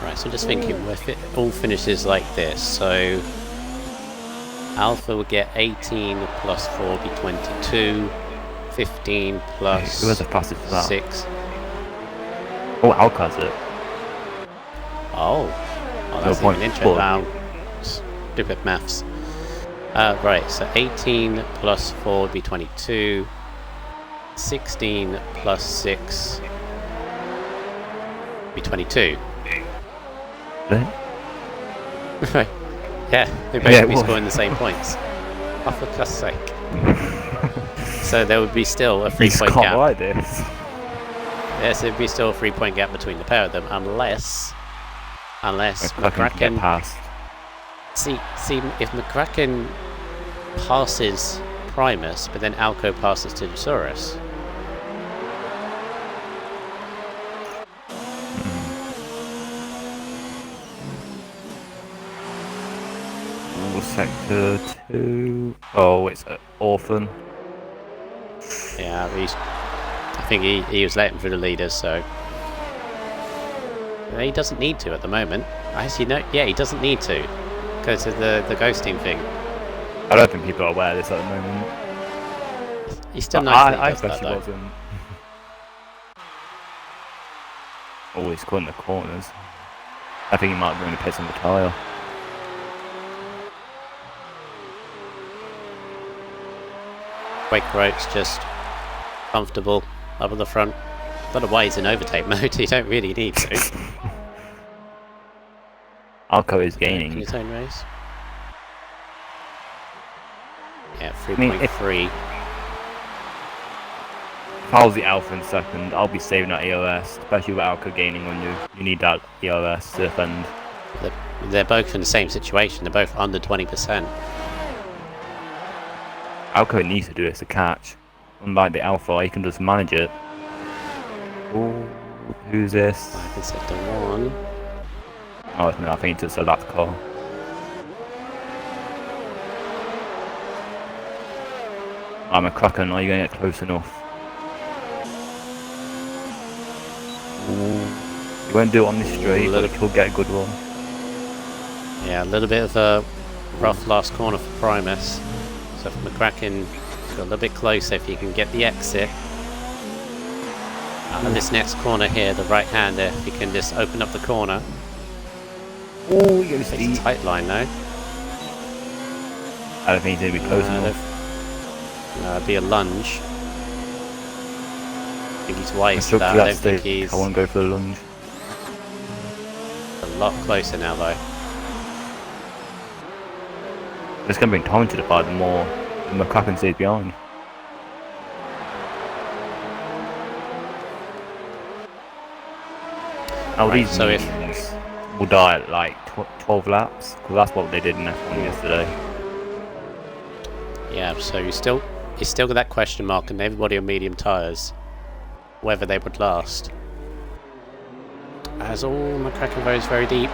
[SPEAKER 1] Right, so just thinking, if it all finishes like this, so Alpha will get 18 plus 4 be 22, 15 plus
[SPEAKER 5] Who has the fastest for that?
[SPEAKER 1] 6.
[SPEAKER 5] Oh, Alka has it.
[SPEAKER 1] Oh, that's even interesting. Wow. Stupid maths. Right, so 18 plus 4 would be 22. 16 plus 6 would be 22.
[SPEAKER 5] Really?
[SPEAKER 1] Right. Yeah, they both be scoring the same points. Oh, for God's sake. So there would be still a 3-point gap.
[SPEAKER 5] Like this.
[SPEAKER 1] Yes, there'd be still a 3-point gap between the pair of them, unless
[SPEAKER 5] McCracken get past.
[SPEAKER 1] See, if McCracken passes Primus, but then Alco passes Tudosaurus.
[SPEAKER 5] Sector 2. Oh, it's an orphan.
[SPEAKER 1] Yeah, I think he was letting through the leaders, so he doesn't need to at the moment. Actually, no, yeah, he doesn't need to because of the ghosting thing.
[SPEAKER 5] I don't think people are aware of this at the moment.
[SPEAKER 1] He's still nice.
[SPEAKER 5] I especially wasn't. Always cutting the corners. I think he might be going to piss on the tyre.
[SPEAKER 1] Quake Roach just comfortable up at the front. I don't know why he's in overtake mode. You don't really need to.
[SPEAKER 5] Alco is gaining.
[SPEAKER 1] His own race. Yeah, 3.3.
[SPEAKER 5] If I was the Alpha in second, I'll be saving that EOS, especially with Alco gaining on you. You need that EOS to defend.
[SPEAKER 1] They're both in the same situation. They're both under 20%.
[SPEAKER 5] Alco needs to do this to catch. Unlike the Alpha, he can just manage it. Ooh, who's this?
[SPEAKER 1] Back in sector 1.
[SPEAKER 5] Oh, it's no, I think it's a lap car. I'm a McCracken, are you going to get close enough? Ooh. You won't do it on this straight, but he'll get a good one.
[SPEAKER 1] Yeah, a little bit of a rough last corner for Primus. So if McCracken got a little bit closer, if he can get the exit. And this next corner here, the right hander, if he can just open up the corner.
[SPEAKER 5] Oh, you're
[SPEAKER 1] It's a tight line though.
[SPEAKER 5] I don't think he's going to be close enough.
[SPEAKER 1] It'd be a lunge. I think he's wise to that. I don't think he's...
[SPEAKER 5] I won't go for the lunge.
[SPEAKER 1] A lot closer now though.
[SPEAKER 5] It's going to bring time to the fight the more McCracken stays behind. Now
[SPEAKER 1] Right,
[SPEAKER 5] these
[SPEAKER 1] so
[SPEAKER 5] mediums will die at like 12 laps, because that's what they did in F1 yesterday.
[SPEAKER 1] Yeah, so you still got that question mark, and everybody on medium tyres, whether they would last. As all McCracken goes very deep.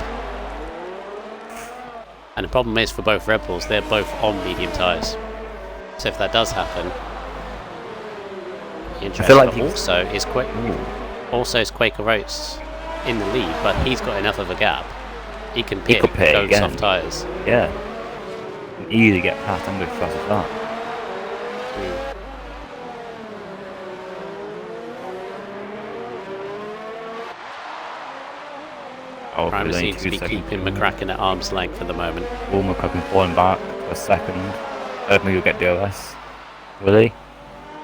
[SPEAKER 1] And the problem is for both Red Bulls, they're both on medium tyres. So if that does happen, interesting. Like also is Quaker Oats in the lead, but he's got enough of a gap. He can pit those soft tyres.
[SPEAKER 5] Yeah. Easily get past and go fast as that. Oh,
[SPEAKER 1] Primus seems to be keeping McCracken at arm's length at the moment.
[SPEAKER 5] Oh, McCracken falling back for a second. I don't think he'll get DLS. Will he?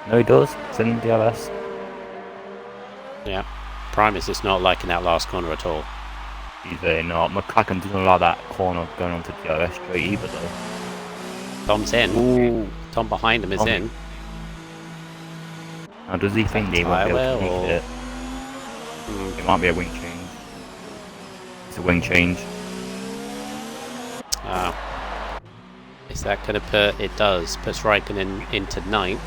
[SPEAKER 5] No, he does. It's in DLS.
[SPEAKER 1] Yeah. Primus is not liking that last corner at all.
[SPEAKER 5] He's really not. McCracken doesn't allow that corner going on to DLS straight either though.
[SPEAKER 1] Tom's in.
[SPEAKER 5] Ooh.
[SPEAKER 1] Tom behind him is in.
[SPEAKER 5] Now does he think they won't be able to make it? It might be a wing change. It's a wing change.
[SPEAKER 1] Is that going to put... It does. Puts Raikkonen into 9th.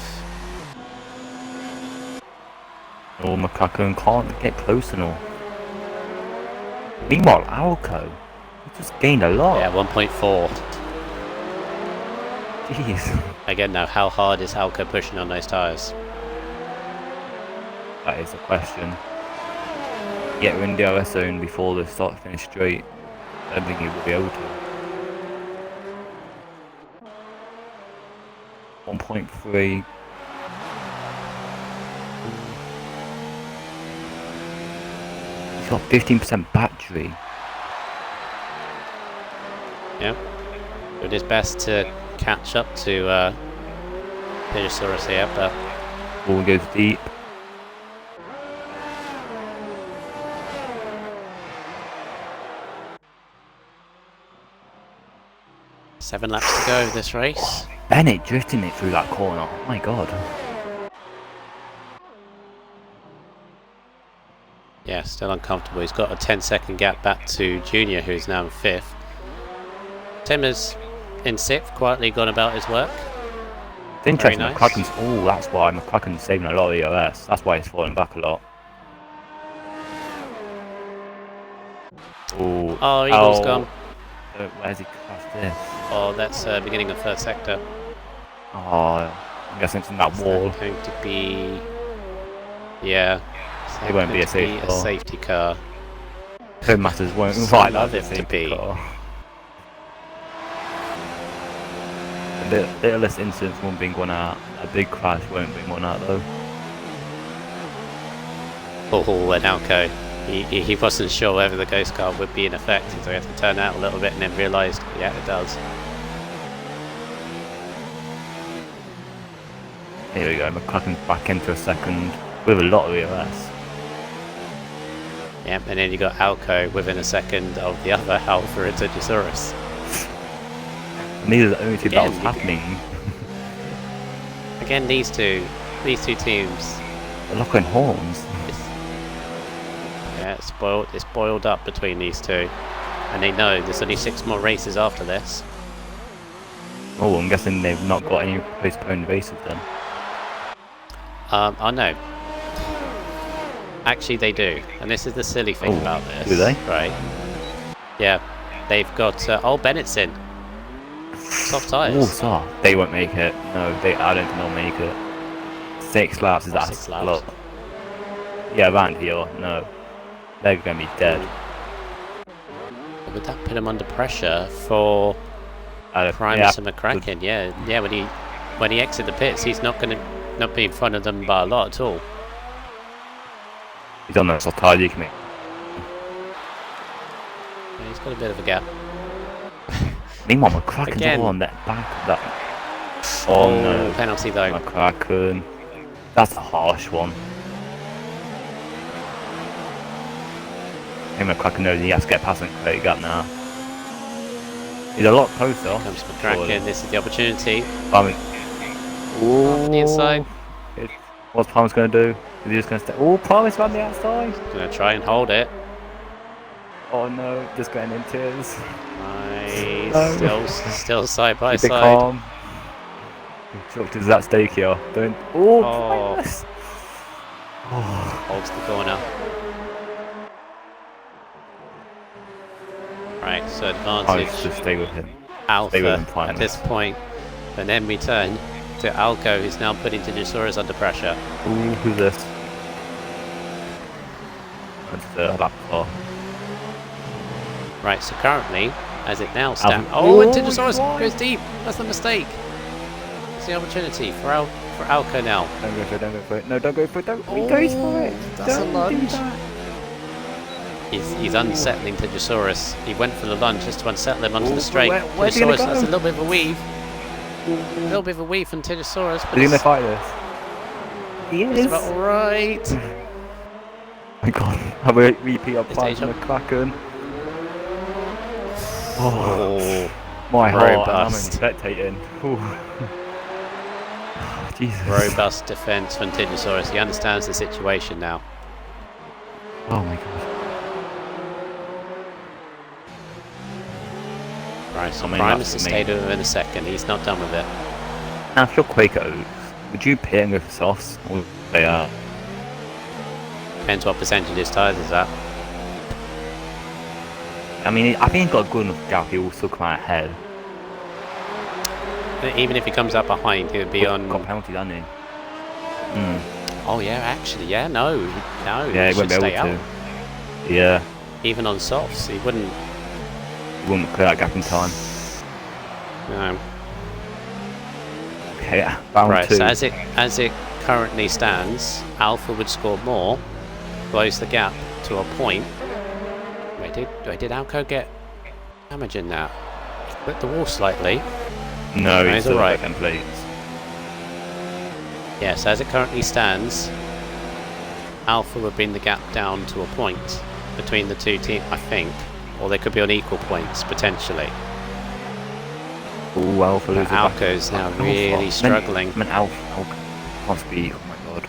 [SPEAKER 5] Oh, McCracken can't get close enough. Meanwhile, Alco, he just gained a lot.
[SPEAKER 1] Yeah, 1.4.
[SPEAKER 5] Jeez.
[SPEAKER 1] Again now, how hard is Alco pushing on those tyres?
[SPEAKER 5] That is a question. Get her in the DRS zone before they start to finish straight. I don't think he will be able to. 1.3. He's got 15% battery.
[SPEAKER 1] Yep. Did his best to catch up to Pidgeosaurus here, but
[SPEAKER 5] Ball goes deep.
[SPEAKER 1] seven laps to go this race.
[SPEAKER 5] Bennett drifting it through that corner. Oh my god.
[SPEAKER 1] Yeah, still uncomfortable. He's got a 10-second gap back to Junior, who's now in 5th. Tim is in 6th, quietly gone about his work.
[SPEAKER 5] It's interesting,
[SPEAKER 1] nice.
[SPEAKER 5] McCracken's... Oh, that's why McCracken's saving a lot of EOS. That's why he's falling back a lot. Ooh.
[SPEAKER 1] Oh, Eagle's gone.
[SPEAKER 5] Where's he crashed this?
[SPEAKER 1] Oh, that's beginning of 3rd sector.
[SPEAKER 5] Oh, I'm guessing it's in that wall.
[SPEAKER 1] It's going to be... Yeah.
[SPEAKER 5] It won't be a
[SPEAKER 1] safety car.
[SPEAKER 5] It matters, won't
[SPEAKER 1] I'd
[SPEAKER 5] right
[SPEAKER 1] love
[SPEAKER 5] like
[SPEAKER 1] it to be.
[SPEAKER 5] The littlest incidents won't bring one out. A big crash won't bring one out though.
[SPEAKER 1] Oh, and Alco. He wasn't sure whether the ghost car would be in effect, so he had to turn out a little bit and then realised, yeah, it does.
[SPEAKER 5] Here we go, McCracken's back into a second with a lot of EOS.
[SPEAKER 1] Yep, and then you got Alco within a second of the other Alpha and Pidgeosaurus.
[SPEAKER 5] And these are the only two battles happening.
[SPEAKER 1] Again, these two teams.
[SPEAKER 5] They're locking horns.
[SPEAKER 1] Yeah, it's boiled up between these two, and they know there's only 6 more races after this.
[SPEAKER 5] Oh, I'm guessing they've not got any postponed races then.
[SPEAKER 1] Oh no. Actually, they do, and this is the silly thing about this.
[SPEAKER 5] Do they?
[SPEAKER 1] Right. Yeah, they've got. Oh, Bennett's in. Soft tyres.
[SPEAKER 5] Oh, soft. They won't make it. No, I don't think they'll make it. 6 laps is that
[SPEAKER 1] 6 laps.
[SPEAKER 5] Yeah, around here. No, they're going to be dead.
[SPEAKER 1] Would that put him under pressure for Primus and McCracken? Yeah. When he exits the pits, he's not going to not be in front of them by a lot at all.
[SPEAKER 5] He's on that soft tyre, you can make.
[SPEAKER 1] Yeah, he's got a bit of a gap.
[SPEAKER 5] Meanwhile, McCracken's all on that back of that. Oh no,
[SPEAKER 1] penalty though.
[SPEAKER 5] McCracken. That's a harsh one. I think McCracken knows he has to get past him to gap now. He's a lot closer.
[SPEAKER 1] Here comes McCracken, this is the opportunity.
[SPEAKER 5] On
[SPEAKER 1] the inside.
[SPEAKER 5] What's Primus going to do? Is he just going to stay? Oh, Primus on the outside.
[SPEAKER 1] Going to try and hold it.
[SPEAKER 5] Oh no, just going in tears.
[SPEAKER 1] Nice.
[SPEAKER 5] No.
[SPEAKER 1] Still side by
[SPEAKER 5] Keep it
[SPEAKER 1] side.
[SPEAKER 5] calm. Chucked is that stake here. Don't. Oh, Primus. Oh.
[SPEAKER 1] Holds the corner. Right, so advantage.
[SPEAKER 5] Just stay with him.
[SPEAKER 1] Alpha
[SPEAKER 5] with him,
[SPEAKER 1] at this point. And then we turn to Alco, who's now putting Pidgeosaurus under pressure.
[SPEAKER 5] Ooh, who's this? That's the lap car.
[SPEAKER 1] Right, so currently, as it now stands... Oh, and Pidgeosaurus goes deep! That's the mistake! It's the opportunity for Alco now.
[SPEAKER 5] Don't go for it, don't go for it. No, don't go for it, don't. He goes for it!
[SPEAKER 1] That's
[SPEAKER 5] don't
[SPEAKER 1] a lunge.
[SPEAKER 5] do that.
[SPEAKER 1] He's unsettling Pidgeosaurus. He went for the lunge just to unsettle him onto the straight.
[SPEAKER 5] Where's he gonna
[SPEAKER 1] Pidgeosaurus,
[SPEAKER 5] go?
[SPEAKER 1] that's a little bit of a weave. A little bit of a weave from Pidgeosaurus.
[SPEAKER 5] Is he gonna fight this? He is!
[SPEAKER 1] It's about alright.
[SPEAKER 5] Oh my god, have a repeat of Primus and McCracken. Oh, my heart, I'm spectating. Jesus.
[SPEAKER 1] Robust defense from Pidgeosaurus. He understands the situation now.
[SPEAKER 5] Oh my god.
[SPEAKER 1] Right, so
[SPEAKER 5] I mean,
[SPEAKER 1] Primus
[SPEAKER 5] that's
[SPEAKER 1] has stayed within a second. He's not done with it.
[SPEAKER 5] Now, if you're Quaker, would you pit and go for softs? Or they are?
[SPEAKER 1] Depends what percentage his tyres is at.
[SPEAKER 5] I mean, I think he's got a good enough gap. He will still come out ahead.
[SPEAKER 1] Even if he comes up behind, he would be on.
[SPEAKER 5] Got penalty, doesn't he?
[SPEAKER 1] Oh yeah, actually, yeah, no.
[SPEAKER 5] Yeah, he won't be able to. Yeah.
[SPEAKER 1] Even on softs, he wouldn't.
[SPEAKER 5] He wouldn't clear that gap in time.
[SPEAKER 1] No.
[SPEAKER 5] Okay, round
[SPEAKER 1] right,
[SPEAKER 5] 2.
[SPEAKER 1] so as it currently stands, Alpha would score more, close the gap to a point. Wait, did Alco get damage in that? Split the wall slightly.
[SPEAKER 5] No, he's still
[SPEAKER 1] alright.
[SPEAKER 5] back plates.
[SPEAKER 1] Yes, as it currently stands, Alpha would bring the gap down to a point between the two teams, I think. Or they could be on equal points, potentially.
[SPEAKER 5] Ooh, Alpha
[SPEAKER 1] But
[SPEAKER 5] loses back.
[SPEAKER 1] Alco's now
[SPEAKER 5] Alpha.
[SPEAKER 1] really struggling.
[SPEAKER 5] I meant Alpha can't speak, oh my god.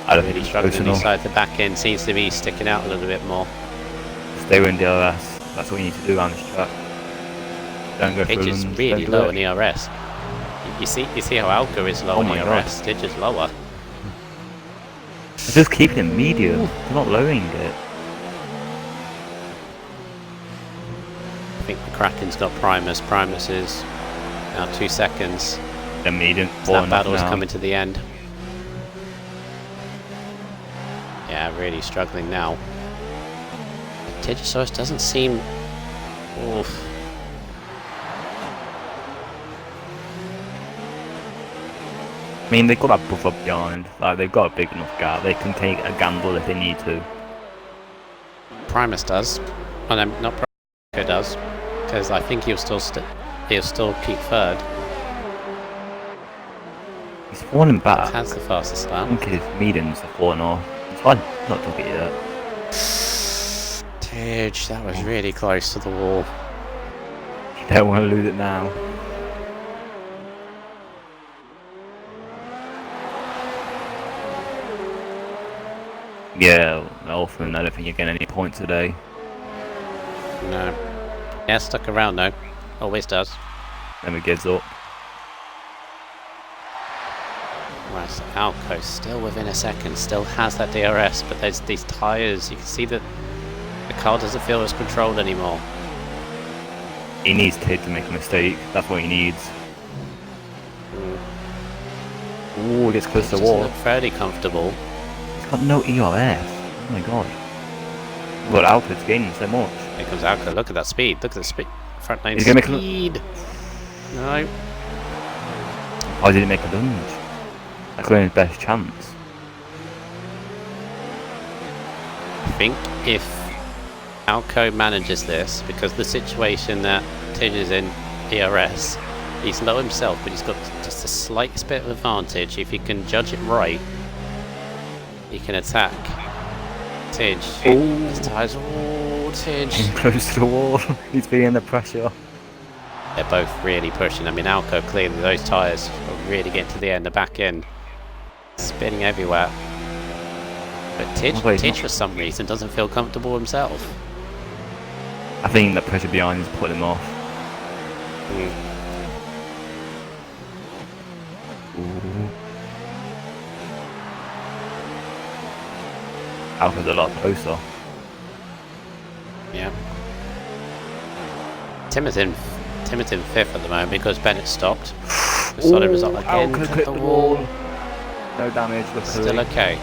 [SPEAKER 5] I don't think
[SPEAKER 1] Really
[SPEAKER 5] he's
[SPEAKER 1] struggling
[SPEAKER 5] close enough.
[SPEAKER 1] inside the back end, seems to be sticking out a little bit more.
[SPEAKER 5] Stay in DRS. That's what you need to do around this track. Don't go
[SPEAKER 1] Tidge
[SPEAKER 5] through
[SPEAKER 1] is
[SPEAKER 5] them.
[SPEAKER 1] really
[SPEAKER 5] Don't do
[SPEAKER 1] low
[SPEAKER 5] it.
[SPEAKER 1] on ERS. You see how Alco is low
[SPEAKER 5] Oh
[SPEAKER 1] on
[SPEAKER 5] my
[SPEAKER 1] ERS, Tidge is lower.
[SPEAKER 5] It's just keeping it medium. They're not lowering it.
[SPEAKER 1] I think the Kraken's got Primus. Primus is now 2 seconds.
[SPEAKER 5] They're medium.
[SPEAKER 1] So that battle's coming to the end. Yeah, really struggling now. Tidgesaurus doesn't seem... Oof.
[SPEAKER 5] I mean, they've got that buffer behind. Like, they've got a big enough gap. They can take a gamble if they need to.
[SPEAKER 1] Primus does. Oh no, not Primus does. Because I think he'll still keep third.
[SPEAKER 5] He's falling back.
[SPEAKER 1] Has the fastest
[SPEAKER 5] I
[SPEAKER 1] lap.
[SPEAKER 5] think his mediums are falling off. It's fine. Not took it yet.
[SPEAKER 1] Tidge, that was really close to the wall.
[SPEAKER 5] You don't want to lose it now. Yeah, Elfman, I don't think you're getting any points today.
[SPEAKER 1] No. Yeah, stuck around though. Always does.
[SPEAKER 5] Then we gives up.
[SPEAKER 1] Right, so Alco still within a second, still has that DRS, but there's these tyres, you can see that the car doesn't feel as controlled anymore.
[SPEAKER 5] He needs Tid to make a mistake. That's what he needs. Ooh, he gets close to the
[SPEAKER 1] Doesn't
[SPEAKER 5] wall.
[SPEAKER 1] look fairly comfortable.
[SPEAKER 5] He's got no ERS. Oh my god. But Alfred's gaining so much.
[SPEAKER 1] Here comes Alco, look at that speed, look at the speed. Front lane
[SPEAKER 5] He's gonna make
[SPEAKER 1] speed. No.
[SPEAKER 5] Oh, did he make a lunge? That's his best chance.
[SPEAKER 1] I think if Alco manages this, because the situation that Tidge is in ERS, he's low himself, but he's got just the slightest bit of advantage. If he can judge it right, he can attack Tidge. His tyres, oh, Tidge.
[SPEAKER 5] He's close to the wall. He's feeling the pressure.
[SPEAKER 1] They're both really pushing. I mean, Alco clearly, those tyres are really getting to the end, the back end, spinning everywhere. But Tidge for some reason doesn't feel comfortable himself.
[SPEAKER 5] I think the pressure behind is putting him off. Ooh. Alpha's a lot closer.
[SPEAKER 1] Yeah. Timothy's in 5th at the moment because Bennett stopped. The solid result again.
[SPEAKER 5] Alco
[SPEAKER 1] to
[SPEAKER 5] clipped
[SPEAKER 1] the
[SPEAKER 5] the
[SPEAKER 1] wall.
[SPEAKER 5] wall. No damage, luckily.
[SPEAKER 1] Still okay.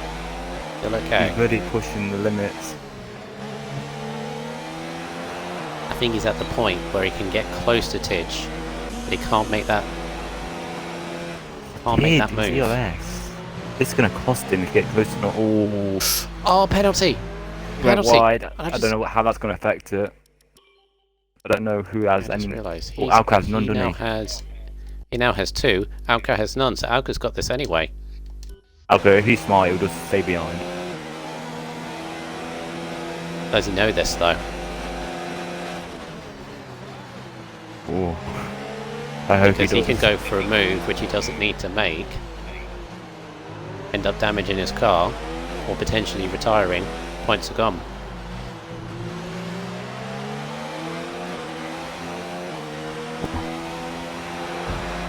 [SPEAKER 1] Still okay.
[SPEAKER 5] He's really pushing the limits.
[SPEAKER 1] I think he's at the point where he can get close to Tidge, but he can't make that. Make that move.
[SPEAKER 5] DRS. This is going to cost him if he gets close to not. Oh,
[SPEAKER 1] Oh, penalty!
[SPEAKER 5] went
[SPEAKER 1] Penalty!
[SPEAKER 5] wide.
[SPEAKER 1] I
[SPEAKER 5] I don't know how that's going to affect it. I don't know who has
[SPEAKER 1] I just
[SPEAKER 5] any.
[SPEAKER 1] realised
[SPEAKER 5] Oh, Alco has none, doesn't
[SPEAKER 1] he now has 2. Alco has none, so Alco's got this anyway.
[SPEAKER 5] Alco, if he's smart, he'll just stay behind.
[SPEAKER 1] Does he know this though?
[SPEAKER 5] Oh. I hope
[SPEAKER 1] Because
[SPEAKER 5] he
[SPEAKER 1] he
[SPEAKER 5] does.
[SPEAKER 1] can go for a move which he doesn't need to make, end up damaging his car, or potentially retiring. Points are gone.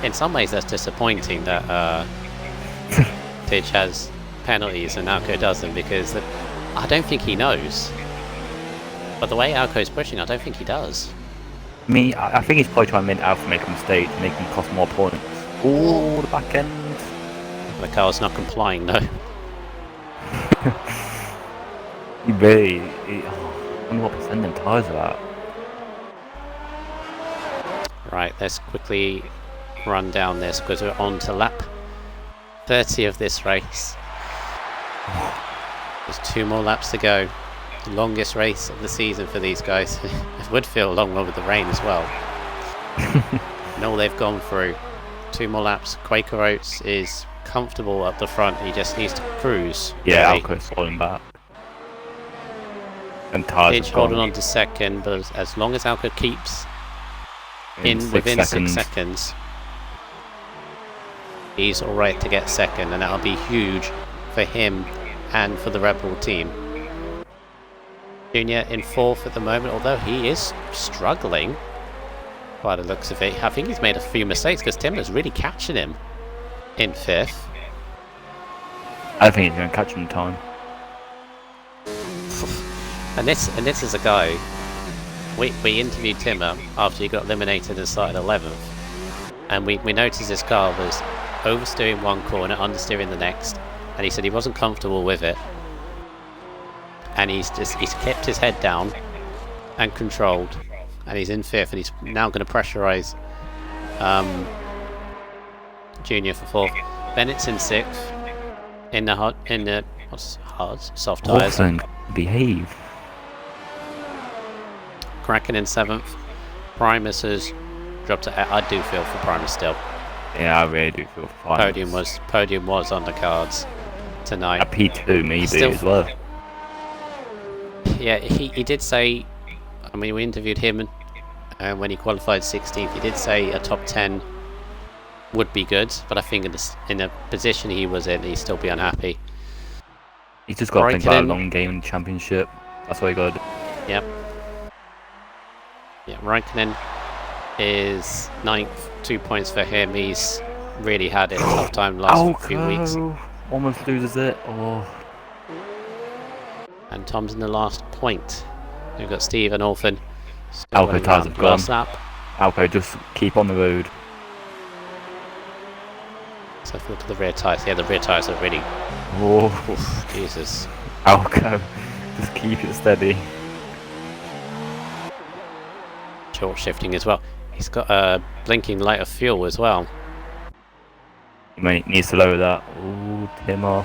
[SPEAKER 1] In some ways that's disappointing that Tidge has penalties and Alco doesn't, because I don't think he knows. But the way Alco's pushing, I don't think he does.
[SPEAKER 5] I mean, I think he's probably trying to make Alpha make a mistake to make him cost more points. Oh, the back end.
[SPEAKER 1] The car's not complying though.
[SPEAKER 5] He really. I wonder what percent them tyres are at.
[SPEAKER 1] Right, let's quickly run down this because we're on to lap 30 of this race. There's 2 more laps to go. The longest race of the season for these guys. It would feel a long one with the rain as well. And all they've gone through. 2 more laps. Quaker Oats is comfortable up the front. He just needs to cruise.
[SPEAKER 5] Yeah,
[SPEAKER 1] really.
[SPEAKER 5] Alco's falling back. And tyres
[SPEAKER 1] Hitch
[SPEAKER 5] have gone.
[SPEAKER 1] holding on to second, but as long as Alco keeps
[SPEAKER 5] in
[SPEAKER 1] within 6 seconds, he's alright to get second, and that'll be huge for him and for the Red Bull team. Junior in 4th at the moment, although he is struggling by the looks of it. I think he's made a few mistakes because Timmer's really catching him in 5th.
[SPEAKER 5] I think he's going to catch him in time.
[SPEAKER 1] And this is a guy, we interviewed Timmer after he got eliminated and started 11th, and we noticed this car was oversteering one corner, understeering the next, and he said he wasn't comfortable with it, and he's kept his head down and controlled, and he's in 5th, and he's now going to pressurise Junior for 4th. Bennett's in 6th in the soft tyres.
[SPEAKER 5] Awesome. Behave.
[SPEAKER 1] Kraken in 7th. Primus has dropped to. I do feel for Primus still.
[SPEAKER 5] Yeah, I really do feel fine.
[SPEAKER 1] Podium was on the cards tonight.
[SPEAKER 5] A P2 maybe
[SPEAKER 1] Still,
[SPEAKER 5] as well.
[SPEAKER 1] Yeah, he did say. I mean, we interviewed him when he qualified 16th. He did say a top 10 would be good, but I think in the position he was in, he'd still be unhappy.
[SPEAKER 5] He's just got to think about a long game championship. That's what he got to do.
[SPEAKER 1] Yep. Yeah, Raikkonen is 9th, 2 points for him. He's really had it a tough time the last few weeks.
[SPEAKER 5] Almost loses it. Oh.
[SPEAKER 1] And Tom's in the last point. We've got Steve and Orphan.
[SPEAKER 5] Alco tyres have gone.
[SPEAKER 1] Lap.
[SPEAKER 5] Alco, just keep on the road.
[SPEAKER 1] So if we look at the rear tyres, yeah, the rear tyres are really.
[SPEAKER 5] Oh,
[SPEAKER 1] Oof, Jesus.
[SPEAKER 5] Alco, just keep it steady.
[SPEAKER 1] Short shifting as well. He's got a blinking light of fuel as well.
[SPEAKER 5] He needs to lower that. Oh, Timmer.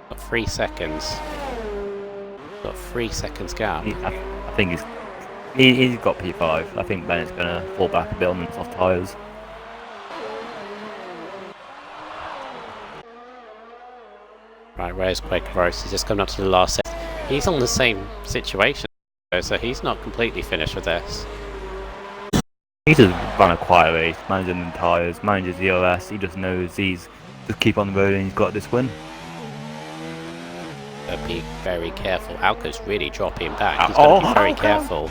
[SPEAKER 1] Got 3 seconds. Got 3 seconds gap.
[SPEAKER 5] I think he's got P5. I think Bennett's going to fall back a bit on the soft tyres.
[SPEAKER 1] Right, where's Quaker Roast? He's just coming up to the last set. He's on the same situation, so he's not completely finished with this.
[SPEAKER 5] He just run a quiet race, managing the tyres, manages the OS. He just knows he's just keep on the road and he's got this win.
[SPEAKER 1] Be very careful. Alco's really dropping back. He's got to be very careful.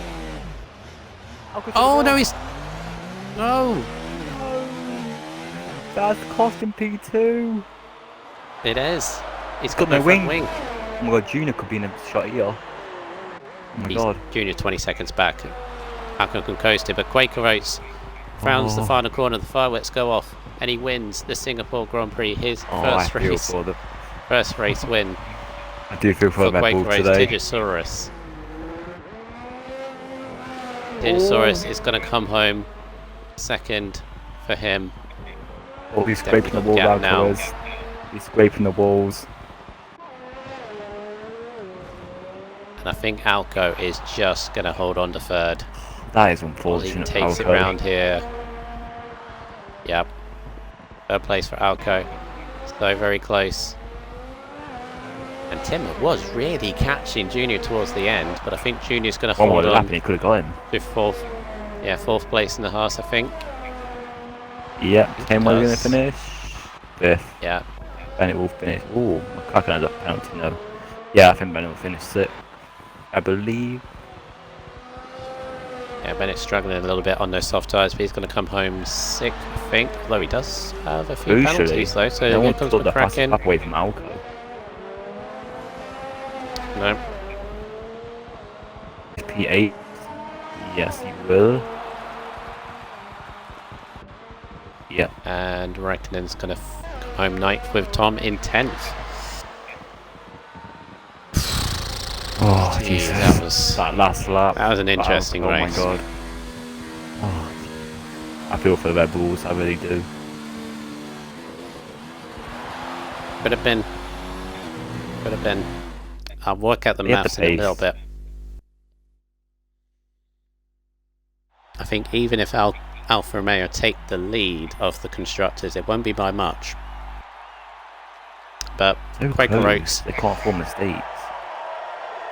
[SPEAKER 1] Oh no, he's no.
[SPEAKER 5] That's costing P2.
[SPEAKER 1] It is. He's
[SPEAKER 5] got
[SPEAKER 1] got
[SPEAKER 5] no
[SPEAKER 1] no front
[SPEAKER 5] wing.
[SPEAKER 1] wing.
[SPEAKER 5] Oh my god, Junior could be in a shot here. Oh my god.
[SPEAKER 1] Junior 20 seconds back. Alco can coast it, but Quaker Oats rounds the final corner. The fireworks go off, and he wins the Singapore Grand Prix. His first race win.
[SPEAKER 5] I do feel for Red Bull today.
[SPEAKER 1] Tigosaurus. Tigosaurus is going to come home second for him.
[SPEAKER 5] Oh, he's scraping the wall now. He's scraping the walls.
[SPEAKER 1] And I think Alco is just going to hold on to third.
[SPEAKER 5] That is unfortunate.
[SPEAKER 1] He takes it round here. Yep. Third place for Alco. So very close. And Timmer was really catching Junior towards the end, but I think Junior's going to hold on.
[SPEAKER 5] He could have got him.
[SPEAKER 1] To fourth. Yeah, 4th place in the Haas, I think.
[SPEAKER 5] Yep. Timmer's going to finish 5th.
[SPEAKER 1] Yeah.
[SPEAKER 5] Bennett will finish. Ooh, McCracken has a penalty now. Yeah, I think Bennett will finish 6th. I believe.
[SPEAKER 1] Yeah, Bennett's struggling a little bit on those soft tyres, but he's going to come home 6th, I think. Although he does have a few penalties, though. So
[SPEAKER 5] no
[SPEAKER 1] here
[SPEAKER 5] one
[SPEAKER 1] comes
[SPEAKER 5] took the fastest
[SPEAKER 1] McCracken.
[SPEAKER 5] lap away from Alco.
[SPEAKER 1] No.
[SPEAKER 5] P8. Yes, he will. Yep.
[SPEAKER 1] And Raikkonen's going to come home 9th with Tom in 10th.
[SPEAKER 5] Oh,
[SPEAKER 1] Jeez,
[SPEAKER 5] Jesus. That last lap.
[SPEAKER 1] That was an interesting race.
[SPEAKER 5] Oh my god. Oh, I feel for the Red Bulls, I really do.
[SPEAKER 1] Could have been. Could have been. I'll work out the
[SPEAKER 5] He had the
[SPEAKER 1] maths in a little
[SPEAKER 5] pace.
[SPEAKER 1] bit. I think even if Alfa Romeo take the lead of the constructors, it won't be by much. But
[SPEAKER 5] So
[SPEAKER 1] Quaker
[SPEAKER 5] close,
[SPEAKER 1] Oaks,
[SPEAKER 5] they can't afford mistakes.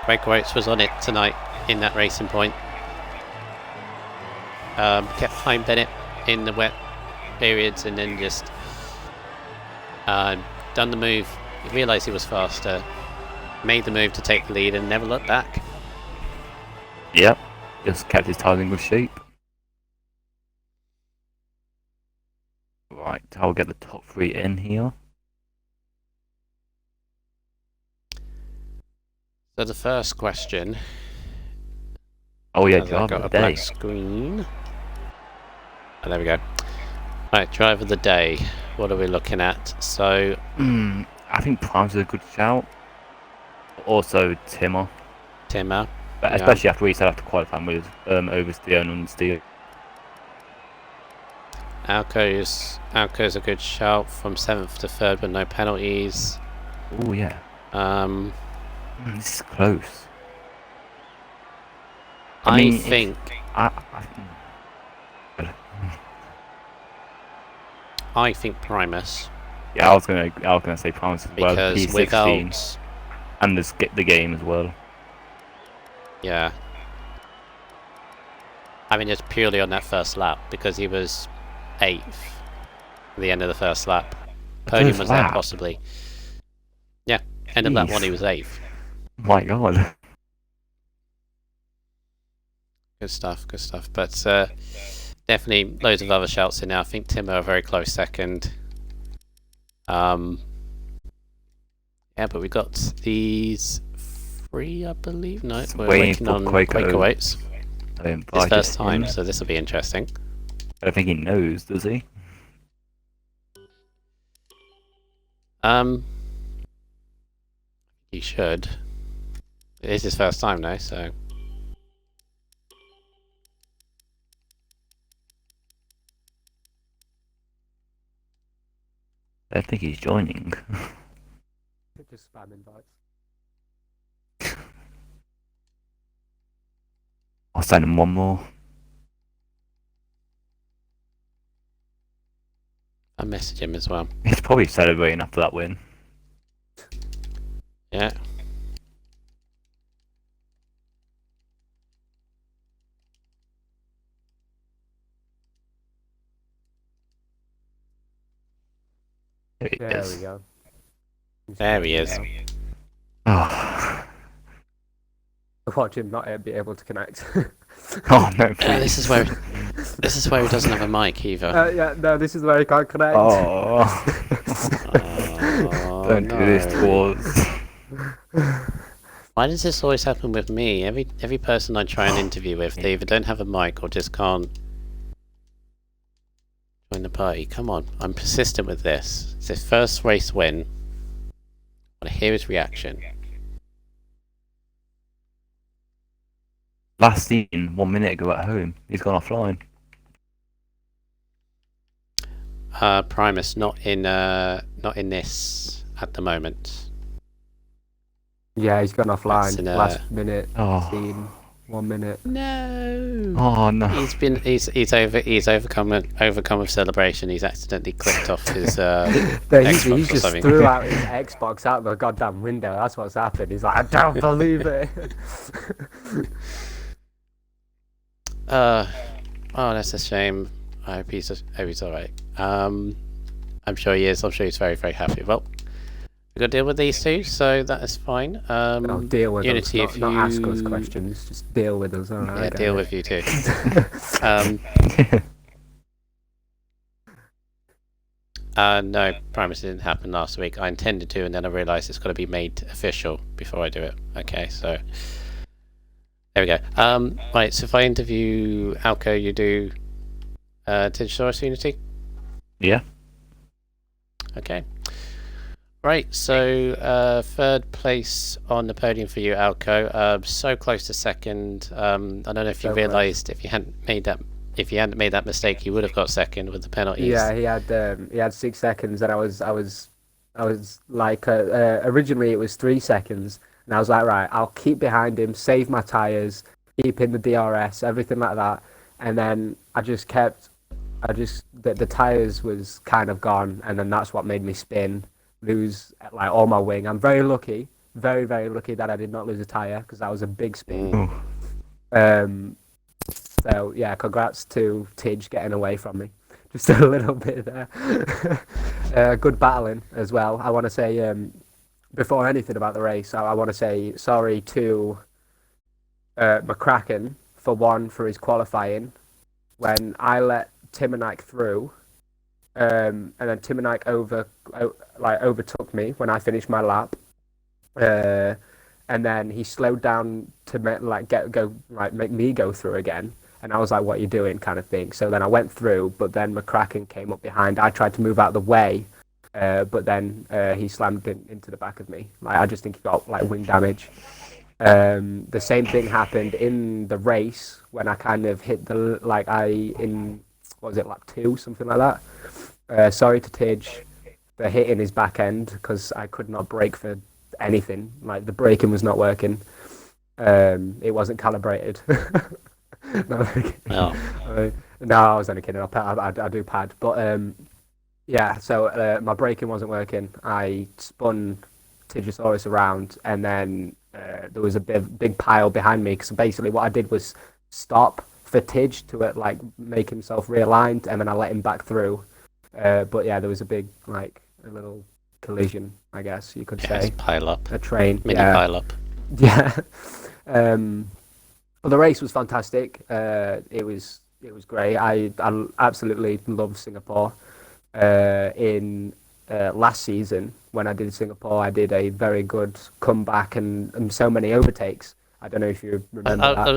[SPEAKER 1] Quaker Oaks was on it tonight in that racing point. Kept behind Bennett in the wet periods and then just done the move. He realised he was faster, made the move to take the lead and never looked back.
[SPEAKER 5] Yep, just kept his tyres in good shape. Right, I'll get the top 3 in here.
[SPEAKER 1] So the first question.
[SPEAKER 5] Oh yeah,
[SPEAKER 1] As I
[SPEAKER 5] driver
[SPEAKER 1] got
[SPEAKER 5] of
[SPEAKER 1] a
[SPEAKER 5] the
[SPEAKER 1] black
[SPEAKER 5] day.
[SPEAKER 1] screen. Oh, there we go. Right, driver of the day. What are we looking at? So
[SPEAKER 5] I think Prime's a good shout. Also Timmer,
[SPEAKER 1] Timmer.
[SPEAKER 5] but
[SPEAKER 1] Yeah.
[SPEAKER 5] especially after we said after qualifying with oversteer and understeer.
[SPEAKER 1] Alco's a good shout from 7th to 3rd with no penalties.
[SPEAKER 5] Oh yeah, this is close.
[SPEAKER 1] I
[SPEAKER 5] mean,
[SPEAKER 1] think I think Primus,
[SPEAKER 5] yeah, I was gonna say Primus as well.
[SPEAKER 1] because
[SPEAKER 5] P16
[SPEAKER 1] without
[SPEAKER 5] and just get the game as well.
[SPEAKER 1] yeah, I mean just purely on that first lap because he was 8th at the end of the first lap. Podium
[SPEAKER 5] First
[SPEAKER 1] was there
[SPEAKER 5] lap?
[SPEAKER 1] possibly. Yeah, end of lap
[SPEAKER 5] Jeez.
[SPEAKER 1] 1 he was 8th.
[SPEAKER 5] My God.
[SPEAKER 1] Good stuff, good stuff. But definitely loads of other shouts in there. I think Timmer a very close second. Yeah, but we got these 3, I believe. No,
[SPEAKER 5] Just
[SPEAKER 1] we're
[SPEAKER 5] waiting
[SPEAKER 1] waiting
[SPEAKER 5] for
[SPEAKER 1] on
[SPEAKER 5] Quaker
[SPEAKER 1] Quaker
[SPEAKER 5] Oats.
[SPEAKER 1] Oats.
[SPEAKER 5] I
[SPEAKER 1] His
[SPEAKER 5] invited
[SPEAKER 1] first time,
[SPEAKER 5] him.
[SPEAKER 1] so this will be interesting.
[SPEAKER 5] I don't think he knows, does he?
[SPEAKER 1] He should. It is his first time though, so.
[SPEAKER 5] I don't think he's joining.
[SPEAKER 6] Just spam invites.
[SPEAKER 5] I'll send him one more.
[SPEAKER 1] I message him as well.
[SPEAKER 5] He's probably celebrating after that win.
[SPEAKER 1] Yeah.
[SPEAKER 5] There he
[SPEAKER 6] There
[SPEAKER 5] is.
[SPEAKER 6] we go.
[SPEAKER 1] There he is.
[SPEAKER 5] Oh.
[SPEAKER 6] Watch him not be able to connect.
[SPEAKER 5] Oh no, please.
[SPEAKER 1] This is where he doesn't have a mic either.
[SPEAKER 6] Yeah, no, this is where he can't connect.
[SPEAKER 5] Oh.
[SPEAKER 1] Oh,
[SPEAKER 5] Don't do this
[SPEAKER 1] no.
[SPEAKER 5] towards.
[SPEAKER 1] Why does this always happen with me? Every person I try and interview with, they either don't have a mic or just can't join the party. Come on, I'm persistent with this. It's his first race win. I want to hear his reaction.
[SPEAKER 5] Last seen 1 minute ago at home. He's gone offline.
[SPEAKER 1] Primus not in this at the moment.
[SPEAKER 6] Yeah, he's gone
[SPEAKER 1] That's
[SPEAKER 6] offline.
[SPEAKER 1] in,
[SPEAKER 6] Last minute.
[SPEAKER 5] Oh.
[SPEAKER 6] Scene. 1 minute.
[SPEAKER 1] No.
[SPEAKER 5] Oh no.
[SPEAKER 1] He's overcome with celebration. He's accidentally clicked off his
[SPEAKER 6] No,
[SPEAKER 1] Xbox
[SPEAKER 6] he
[SPEAKER 1] or
[SPEAKER 6] just
[SPEAKER 1] something.
[SPEAKER 6] threw out his Xbox out the goddamn window. That's what's happened. He's like, I don't believe it.
[SPEAKER 1] Oh, that's a shame. I hope he's alright. I'm sure he is. I'm sure he's very, very happy. Well, we've got to deal with these two, so that is fine.
[SPEAKER 6] I'll deal with
[SPEAKER 1] Unity,
[SPEAKER 6] us,
[SPEAKER 1] if
[SPEAKER 6] not ask us
[SPEAKER 1] you-
[SPEAKER 6] questions. Just deal with us. All right,
[SPEAKER 1] Yeah,
[SPEAKER 6] I get
[SPEAKER 1] deal
[SPEAKER 6] it.
[SPEAKER 1] with you too. No, Primus didn't happen last week. I intended to, and then I realised it's got to be made official before I do it. Okay, so there we go. Right, so if I interview Alco, you do Digisaurus Unity?
[SPEAKER 5] Yeah.
[SPEAKER 1] Okay. Right, so third place on the podium for you, Alco. So close to second. I don't know if you
[SPEAKER 6] So
[SPEAKER 1] realised if you hadn't made that mistake, you would have got second with the penalties.
[SPEAKER 6] Yeah, he had 6 seconds, and I was I was like, originally it was 3 seconds, and I was like, right, I'll keep behind him, save my tyres, keep in the DRS, everything like that. And then the tyres was kind of gone, and then that's what made me spin, lose like all my wing. I'm very lucky, very, very lucky that I did not lose a tyre because that was a big spin. So yeah, congrats to Tidge getting away from me. Just a little bit there. Good battling as well. I want to say, before anything about the race, I want to say sorry to McCracken for his qualifying when I let Timonek through, and then Timonek overtook me when I finished my lap, and then he slowed down to make me go through again. And I was like, what are you doing, kind of thing. So then I went through, but then McCracken came up behind. I tried to move out of the way, but then he slammed into the back of me. Like, I just think he got like wing damage. The same thing happened in the race when I kind of hit what was it, lap 2, something like that. Sorry to Tidge for hitting his back end because I could not brake for anything. Like, the braking was not working. It wasn't calibrated. No, I was only kidding. I do pad, but yeah. So my braking wasn't working. I spun Tigosaurus around, and then there was a big pile behind me. Because basically, what I did was stop for Tidge to like make himself realigned, and then I let him back through. But yeah, there was a little collision, I guess you could say.
[SPEAKER 1] Pile up.
[SPEAKER 6] A train.
[SPEAKER 1] Mini pile up.
[SPEAKER 6] Yeah. Well, the race was fantastic. It was great. I absolutely love Singapore. In last season, when I did Singapore, I did a very good comeback and so many overtakes. I don't know if you remember that.
[SPEAKER 1] I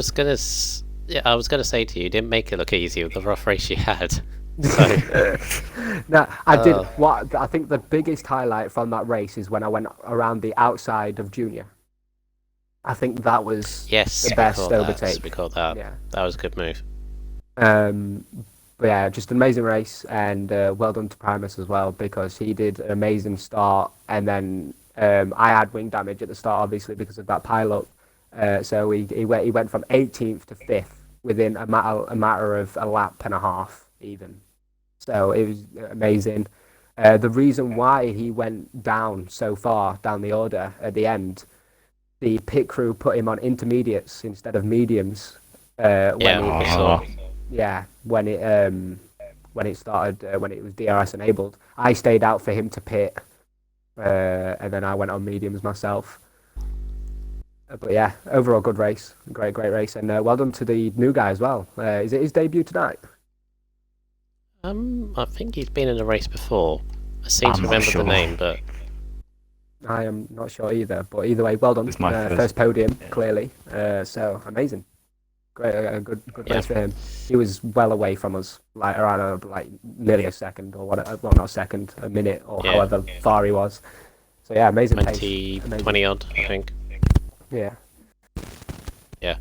[SPEAKER 1] was gonna say to you, didn't make it look easy with the rough race you had.
[SPEAKER 6] So. No, I did. What I think the biggest highlight from that race is when I went around the outside of Junior. I think that was the best overtake.
[SPEAKER 1] That.
[SPEAKER 6] Yeah.
[SPEAKER 1] That was a good move.
[SPEAKER 6] But yeah, just an amazing race, and well done to Primus as well, because he did an amazing start, and then I had wing damage at the start, obviously, because of that pile-up. So he went from 18th to 5th within a matter of a lap and a half, even. So it was amazing. The reason why he went down so far down the order at the end, the pit crew put him on intermediates instead of mediums. When it was DRS enabled. I stayed out for him to pit, and then I went on mediums myself. But yeah, overall good race, great race, and well done to the new guy as well. Is it his debut tonight?
[SPEAKER 1] I think he's been in a race before. I seem to remember the name, but
[SPEAKER 6] I am not sure either. But either way, well done.
[SPEAKER 5] It's my
[SPEAKER 6] first podium, clearly. So amazing. Great, a good race for him. He was well away from us, like around nearly a second or what? Well, not a second, a minute or however far he was. So yeah, amazing
[SPEAKER 1] 20 odd, I think.
[SPEAKER 6] Yeah.
[SPEAKER 1] Yeah.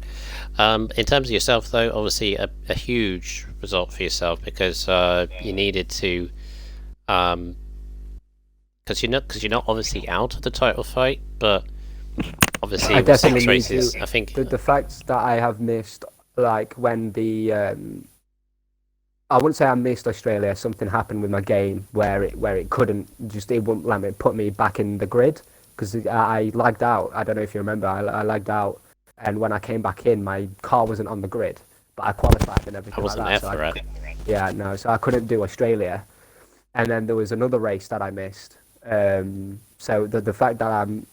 [SPEAKER 1] In terms of yourself, though, obviously a huge result for yourself because you needed to, because you're not obviously out of the title fight, but obviously
[SPEAKER 6] I definitely
[SPEAKER 1] 6 races.
[SPEAKER 6] need to,
[SPEAKER 1] I think
[SPEAKER 6] the fact that I have missed, like when I wouldn't say I missed Australia. Something happened with my game where it wouldn't let me put me back in the grid because I lagged out. I don't know if you remember. I lagged out. And when I came back in, my car wasn't on the grid, but I qualified and everything.
[SPEAKER 1] I wasn't
[SPEAKER 6] like that,
[SPEAKER 1] there for it.
[SPEAKER 6] Yeah, no, so I couldn't do Australia. And then there was another race that I missed. So the fact that I'm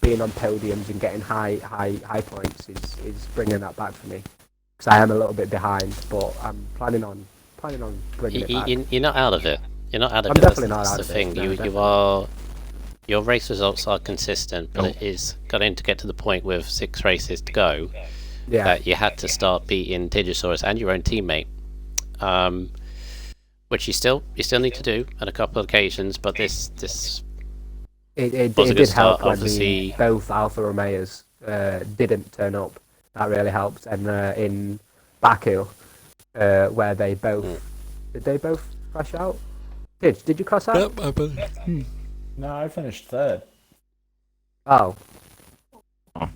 [SPEAKER 6] being on podiums and getting high points is bringing that back for me. Because I am a little bit behind, but I'm planning on bringing it back.
[SPEAKER 1] You're not out of it. You're not out of
[SPEAKER 6] I'm
[SPEAKER 1] it.
[SPEAKER 6] definitely not
[SPEAKER 1] That's
[SPEAKER 6] out
[SPEAKER 1] the
[SPEAKER 6] of
[SPEAKER 1] thing.
[SPEAKER 6] it. No,
[SPEAKER 1] You
[SPEAKER 6] definitely.
[SPEAKER 1] are. Your race results are consistent, but it is going to get to the point with 6 races to go that you had to start beating Digisaurus and your own teammate, which you still need to do on a couple of occasions. But this
[SPEAKER 6] it
[SPEAKER 1] was a good
[SPEAKER 6] did
[SPEAKER 1] start,
[SPEAKER 6] help
[SPEAKER 1] obviously.
[SPEAKER 6] when both Alfa Romeos didn't turn up. That really helped. And in Baku, where they both did they both crash out? Did you cross out?
[SPEAKER 2] Yep, I believe.
[SPEAKER 7] No, I finished third.
[SPEAKER 6] Oh.
[SPEAKER 5] Oh.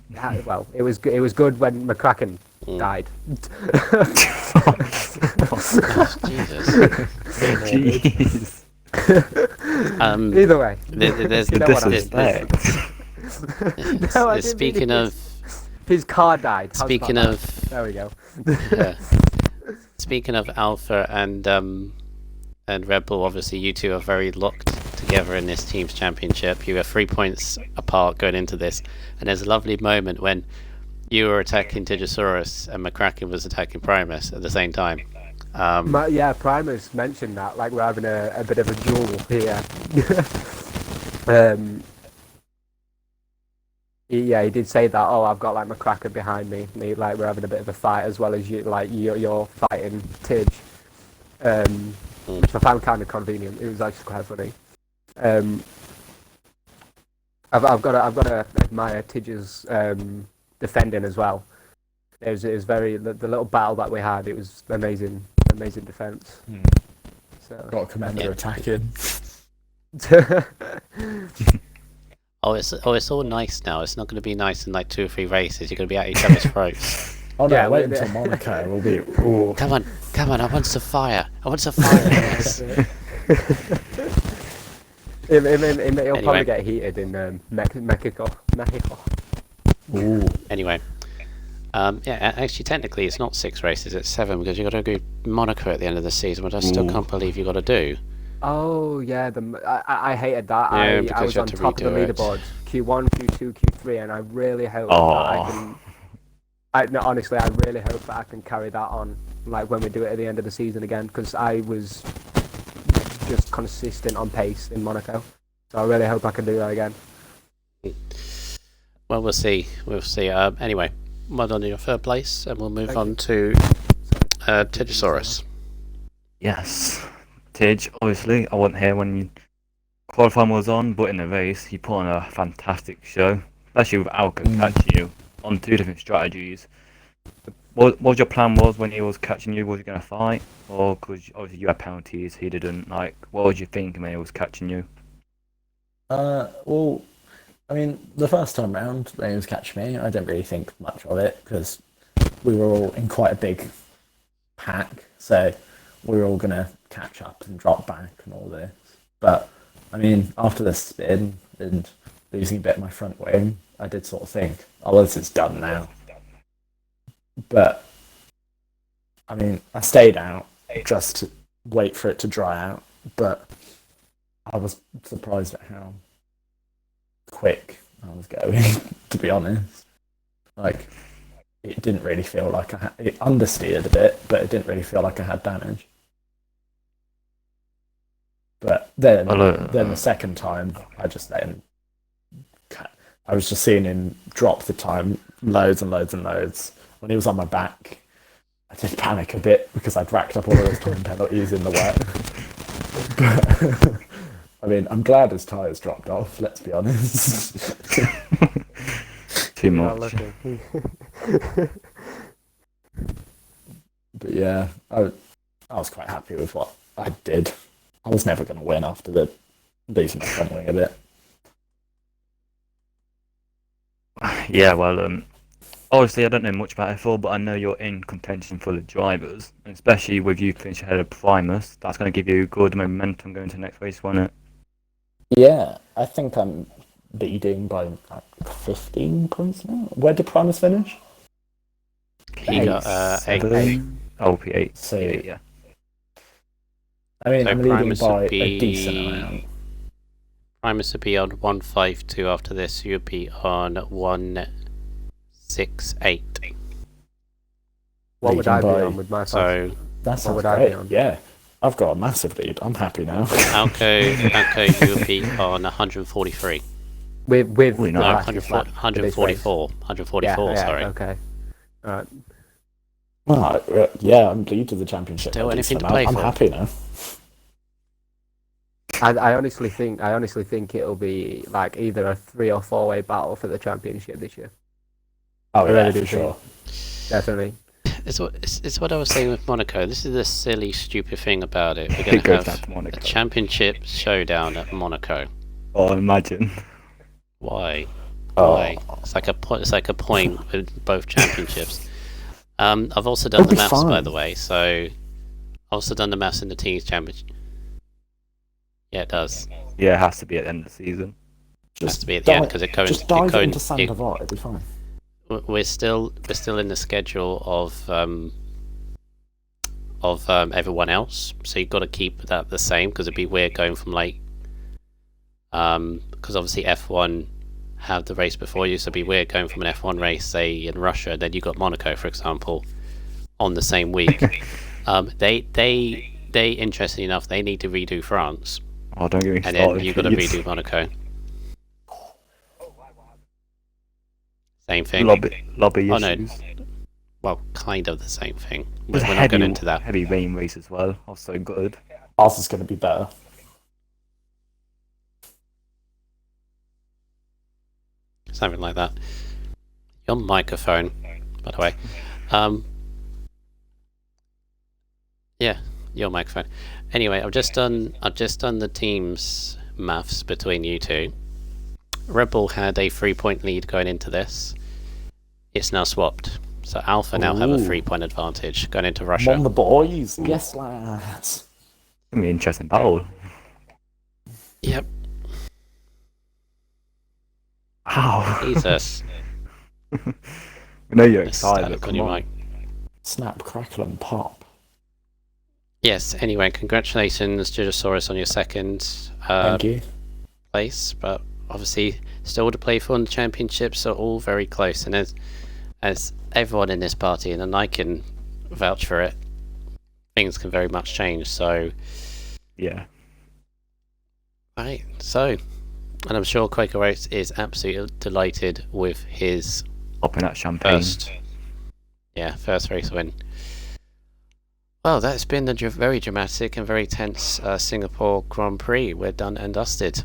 [SPEAKER 6] Well, it was good when McCracken died.
[SPEAKER 1] Jesus.
[SPEAKER 5] Jeez.
[SPEAKER 6] Either way.
[SPEAKER 1] There's
[SPEAKER 6] You know what I mean.
[SPEAKER 5] Disrespect.
[SPEAKER 6] No, I didn't mean
[SPEAKER 1] Speaking
[SPEAKER 6] it.
[SPEAKER 1] of
[SPEAKER 6] His car died. How's
[SPEAKER 1] speaking
[SPEAKER 6] about
[SPEAKER 1] of
[SPEAKER 6] that? There we go.
[SPEAKER 1] yeah. Speaking of Alpha and Red Bull, obviously you two are very locked together in this team's championship. You are 3 points apart going into this, and there's a lovely moment when you were attacking Digisaurus and McCracken was attacking Primus at the same time.
[SPEAKER 6] Yeah, Primus mentioned that, like we're having a bit of a duel here. He did say that. Oh, I've got like McCracken behind me. Like we're having a bit of a fight as well as you. Like you're fighting Tidge, which I found kind of convenient. It was actually quite funny. I've got to admire Tidge's defending as well. It was very the little battle that we had. It was amazing defense. So
[SPEAKER 7] Got to commend their attacking.
[SPEAKER 1] It's all nice now. It's not going to be nice in like 2 or 3 races. You're going to be at each other's throats.
[SPEAKER 7] Oh no,
[SPEAKER 6] Yeah,
[SPEAKER 7] wait
[SPEAKER 6] we-
[SPEAKER 7] until Monaco. We'll be. Ooh.
[SPEAKER 1] Come on! I want some fire. Yes.
[SPEAKER 6] It'll probably
[SPEAKER 1] Anyway.
[SPEAKER 6] get heated in Mexico.
[SPEAKER 7] Ooh.
[SPEAKER 1] Anyway, actually, technically, it's not 6 races. It's 7 because you got to go Monaco at the end of the season, which I still can't believe you got to do.
[SPEAKER 6] Oh yeah, I hated that.
[SPEAKER 1] Yeah,
[SPEAKER 6] I
[SPEAKER 1] because
[SPEAKER 6] was
[SPEAKER 1] you
[SPEAKER 6] on
[SPEAKER 1] had to
[SPEAKER 6] top of the
[SPEAKER 1] redo it.
[SPEAKER 6] leaderboard, Q1, Q2, Q3, and I really hope that I can. Honestly, I really hope that I can carry that on, like when we do it at the end of the season again, because I was just consistent on pace in Monaco. So I really hope I can do that again.
[SPEAKER 1] Well, we'll see. Anyway, well done in your 3rd place, and we'll move
[SPEAKER 6] Thank
[SPEAKER 1] on
[SPEAKER 6] you.
[SPEAKER 1] to Tegosaurus.
[SPEAKER 5] Yes. Tidge, obviously, I wasn't here when qualifying was on, but in the race, he put on a fantastic show, especially with Alka catching you on 2 different strategies. What your plan was when he was catching you? Was he going to fight? Or, because obviously you had penalties, he didn't. Like, what was you thinking when he was catching you?
[SPEAKER 7] Well, I mean, the first time round when he was catching me, I didn't really think much of it because we were all in quite a big pack, so we were all gonna catch up and drop back and all this. But I mean, after the spin and losing a bit of my front wing, I did sort of think, oh, this is done now. But I mean, I stayed out just to wait for it to dry out, but I was surprised at how quick I was going, to be honest. Like, it didn't really feel like it understeered a bit, but it didn't really feel like I had damage. But then the second time, I was just seeing him drop the time loads and loads and loads. When he was on my back, I did panic a bit because I'd racked up all those time penalties in the wet. But, I mean, I'm glad his tyres dropped off, let's be honest.
[SPEAKER 5] Too much.
[SPEAKER 7] But yeah, I was quite happy with what I did. I was never going to win after losing my front wing a bit.
[SPEAKER 5] Yeah, well, obviously I don't know much about F4, but I know you're in contention for the drivers, and especially with you finishing ahead of Primus. That's going to give you good momentum going to the next race, won't it?
[SPEAKER 7] Yeah, I think I'm leading by like 15 points now. Where did Primus finish?
[SPEAKER 1] He got 8.
[SPEAKER 5] Oh, P8.
[SPEAKER 7] So,
[SPEAKER 5] P8, yeah.
[SPEAKER 7] I mean,
[SPEAKER 1] So
[SPEAKER 7] I'm leading
[SPEAKER 1] Primus
[SPEAKER 7] by
[SPEAKER 1] would
[SPEAKER 7] a decent
[SPEAKER 1] be-
[SPEAKER 7] amount.
[SPEAKER 1] Primus would be on 152 after this. You'd be on 168.
[SPEAKER 6] What would I be
[SPEAKER 7] Leading
[SPEAKER 6] on with my
[SPEAKER 1] So
[SPEAKER 7] That sounds
[SPEAKER 6] would I be
[SPEAKER 7] great.
[SPEAKER 6] on?
[SPEAKER 7] Yeah, I've got a massive lead. I'm happy now.
[SPEAKER 1] Alco, you would be on 143.
[SPEAKER 6] with
[SPEAKER 5] Really
[SPEAKER 6] the
[SPEAKER 5] not.
[SPEAKER 1] No,
[SPEAKER 6] last lap of this
[SPEAKER 1] 144.
[SPEAKER 6] race?
[SPEAKER 1] 144,
[SPEAKER 6] Yeah,
[SPEAKER 1] sorry.
[SPEAKER 6] okay. Alright.
[SPEAKER 7] Well, yeah, I'm lead of the championship.
[SPEAKER 1] Still
[SPEAKER 7] by a
[SPEAKER 1] anything
[SPEAKER 7] decent
[SPEAKER 1] to play
[SPEAKER 7] amount.
[SPEAKER 1] for.
[SPEAKER 7] I'm happy now.
[SPEAKER 6] I honestly think it'll be like either a 3 or 4 way battle for the championship this year.
[SPEAKER 7] Oh
[SPEAKER 6] I
[SPEAKER 7] yeah,
[SPEAKER 6] really do
[SPEAKER 7] for sure.
[SPEAKER 6] Definitely.
[SPEAKER 1] It's what I was saying with Monaco. This is the silly, stupid thing about it. We're
[SPEAKER 5] It
[SPEAKER 1] going to
[SPEAKER 5] goes
[SPEAKER 1] have
[SPEAKER 5] back to
[SPEAKER 1] a
[SPEAKER 5] Monaco.
[SPEAKER 1] championship showdown at Monaco.
[SPEAKER 5] Oh, imagine.
[SPEAKER 1] Why?
[SPEAKER 7] Oh.
[SPEAKER 1] Why? It's like a point. It's like a point with both championships. I've also done
[SPEAKER 7] It'll
[SPEAKER 1] the
[SPEAKER 7] be
[SPEAKER 1] maths, by
[SPEAKER 7] fine.
[SPEAKER 1] the way. So, also done the maths in the teams championship. Yeah, it does.
[SPEAKER 5] Yeah, it has to be at the end of the season.
[SPEAKER 1] It has
[SPEAKER 7] Just
[SPEAKER 1] to be at the end
[SPEAKER 7] dive,
[SPEAKER 1] because it
[SPEAKER 7] just
[SPEAKER 1] coincides.
[SPEAKER 7] dive into Sandoval. It'll be fine.
[SPEAKER 1] We're still in the schedule of everyone else, so you've got to keep that the same because it'd be weird going from like because obviously F1 have the race before you, so it'd be weird going from an F1 race, say in Russia, then you got Monaco, for example, on the same week. They interesting enough, they need to redo France,
[SPEAKER 5] Oh, don't get me
[SPEAKER 1] and
[SPEAKER 5] started.
[SPEAKER 1] then you've got to
[SPEAKER 5] please.
[SPEAKER 1] redo Monaco. Same thing.
[SPEAKER 5] Lobby
[SPEAKER 1] Oh, no.
[SPEAKER 5] issues.
[SPEAKER 1] Well, kind of the same thing.
[SPEAKER 5] It
[SPEAKER 1] We're
[SPEAKER 5] was a
[SPEAKER 1] not going into that.
[SPEAKER 5] heavy rain race as well. I was so good.
[SPEAKER 7] Ours is going to be better.
[SPEAKER 1] Something like that. Your microphone, by the way. Yeah, your microphone. Anyway, I've just done the teams maths between you two. Red Bull had a 3-point lead going into this. It's now swapped. So Alpha now have a 3-point advantage going into Russia.
[SPEAKER 7] On the boys. Yes, lads.
[SPEAKER 5] It's gonna be an interesting battle.
[SPEAKER 1] Yep.
[SPEAKER 5] Wow.
[SPEAKER 1] Jesus.
[SPEAKER 5] We know you're
[SPEAKER 1] Let's
[SPEAKER 5] excited.
[SPEAKER 1] stand up on
[SPEAKER 5] Come
[SPEAKER 1] your
[SPEAKER 5] on.
[SPEAKER 1] mic.
[SPEAKER 7] Snap, crackle, and pop.
[SPEAKER 1] Yes, anyway, congratulations, Gigasaurus, on your second
[SPEAKER 7] Thank you.
[SPEAKER 1] place, but obviously still to play for the championships are all very close, and as everyone in this party, and I can vouch for it, things can very much change, so
[SPEAKER 5] Yeah.
[SPEAKER 1] right, so, and I'm sure Quaker Oats is absolutely delighted with his
[SPEAKER 5] Popping that champagne.
[SPEAKER 1] first race win. Well, that's been a very dramatic and very tense Singapore Grand Prix. We're done and dusted.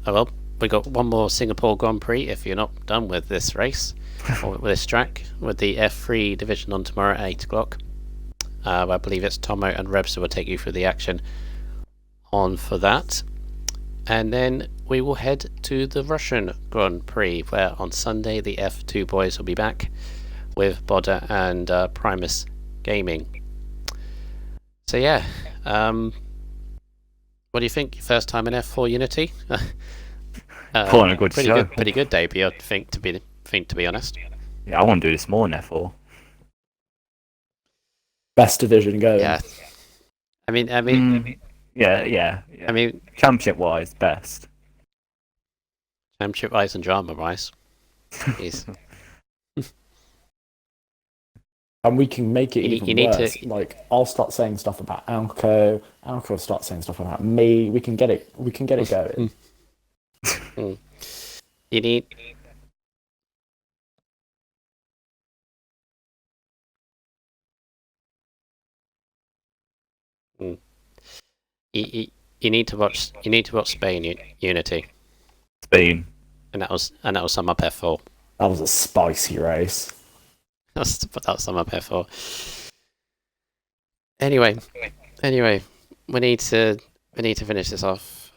[SPEAKER 1] Oh well, we got one more Singapore Grand Prix if you're not done with this race, or with this track, with the F3 division on tomorrow at 8 o'clock. I believe it's Tomo and Rebs who will take you through the action on for that. And then we will head to the Russian Grand Prix, where on Sunday the F2 boys will be back with Bodder and Primus Gaming. So yeah, what do you think? First time in F4 Unity?
[SPEAKER 5] Put on a good show.
[SPEAKER 1] Pretty good debut, I think. To be honest.
[SPEAKER 5] Yeah, I want to do this more in F4.
[SPEAKER 7] Best division going.
[SPEAKER 1] Yeah. I mean,
[SPEAKER 5] Yeah.
[SPEAKER 1] I mean,
[SPEAKER 5] Championship wise, best.
[SPEAKER 1] championship wise and drama wise.
[SPEAKER 7] And we can make it
[SPEAKER 1] You
[SPEAKER 7] even
[SPEAKER 1] need
[SPEAKER 7] worse.
[SPEAKER 1] to-
[SPEAKER 7] Like, I'll start saying stuff about Alco. Alco will start saying stuff about me. We can get it going.
[SPEAKER 1] You need. You need to watch. You need to watch Spain Unity,
[SPEAKER 5] Spain.
[SPEAKER 1] and that was sum up F4.
[SPEAKER 7] That was a spicy race.
[SPEAKER 1] That was sum up F4. Anyway, we need to finish this off.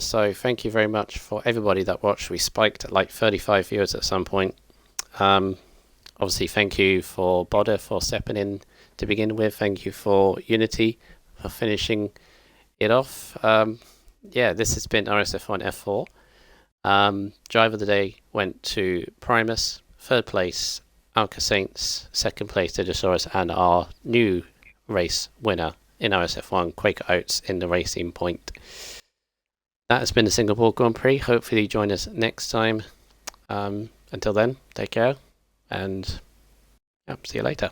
[SPEAKER 1] So thank you very much for everybody that watched. We spiked at like 35 viewers at some point. Obviously, thank you for Bodder for stepping in to begin with. Thank you for Unity for finishing it off. Yeah, this has been RSF1 F4. Driver of the day went to Primus. Third place, Alka Saints. Second place, Digisaurus, and our new race winner in RSF1, Quaker Oats, in the Racing Point. That has been the Singapore Grand Prix. Hopefully, join us next time. Until then, take care, and see you later.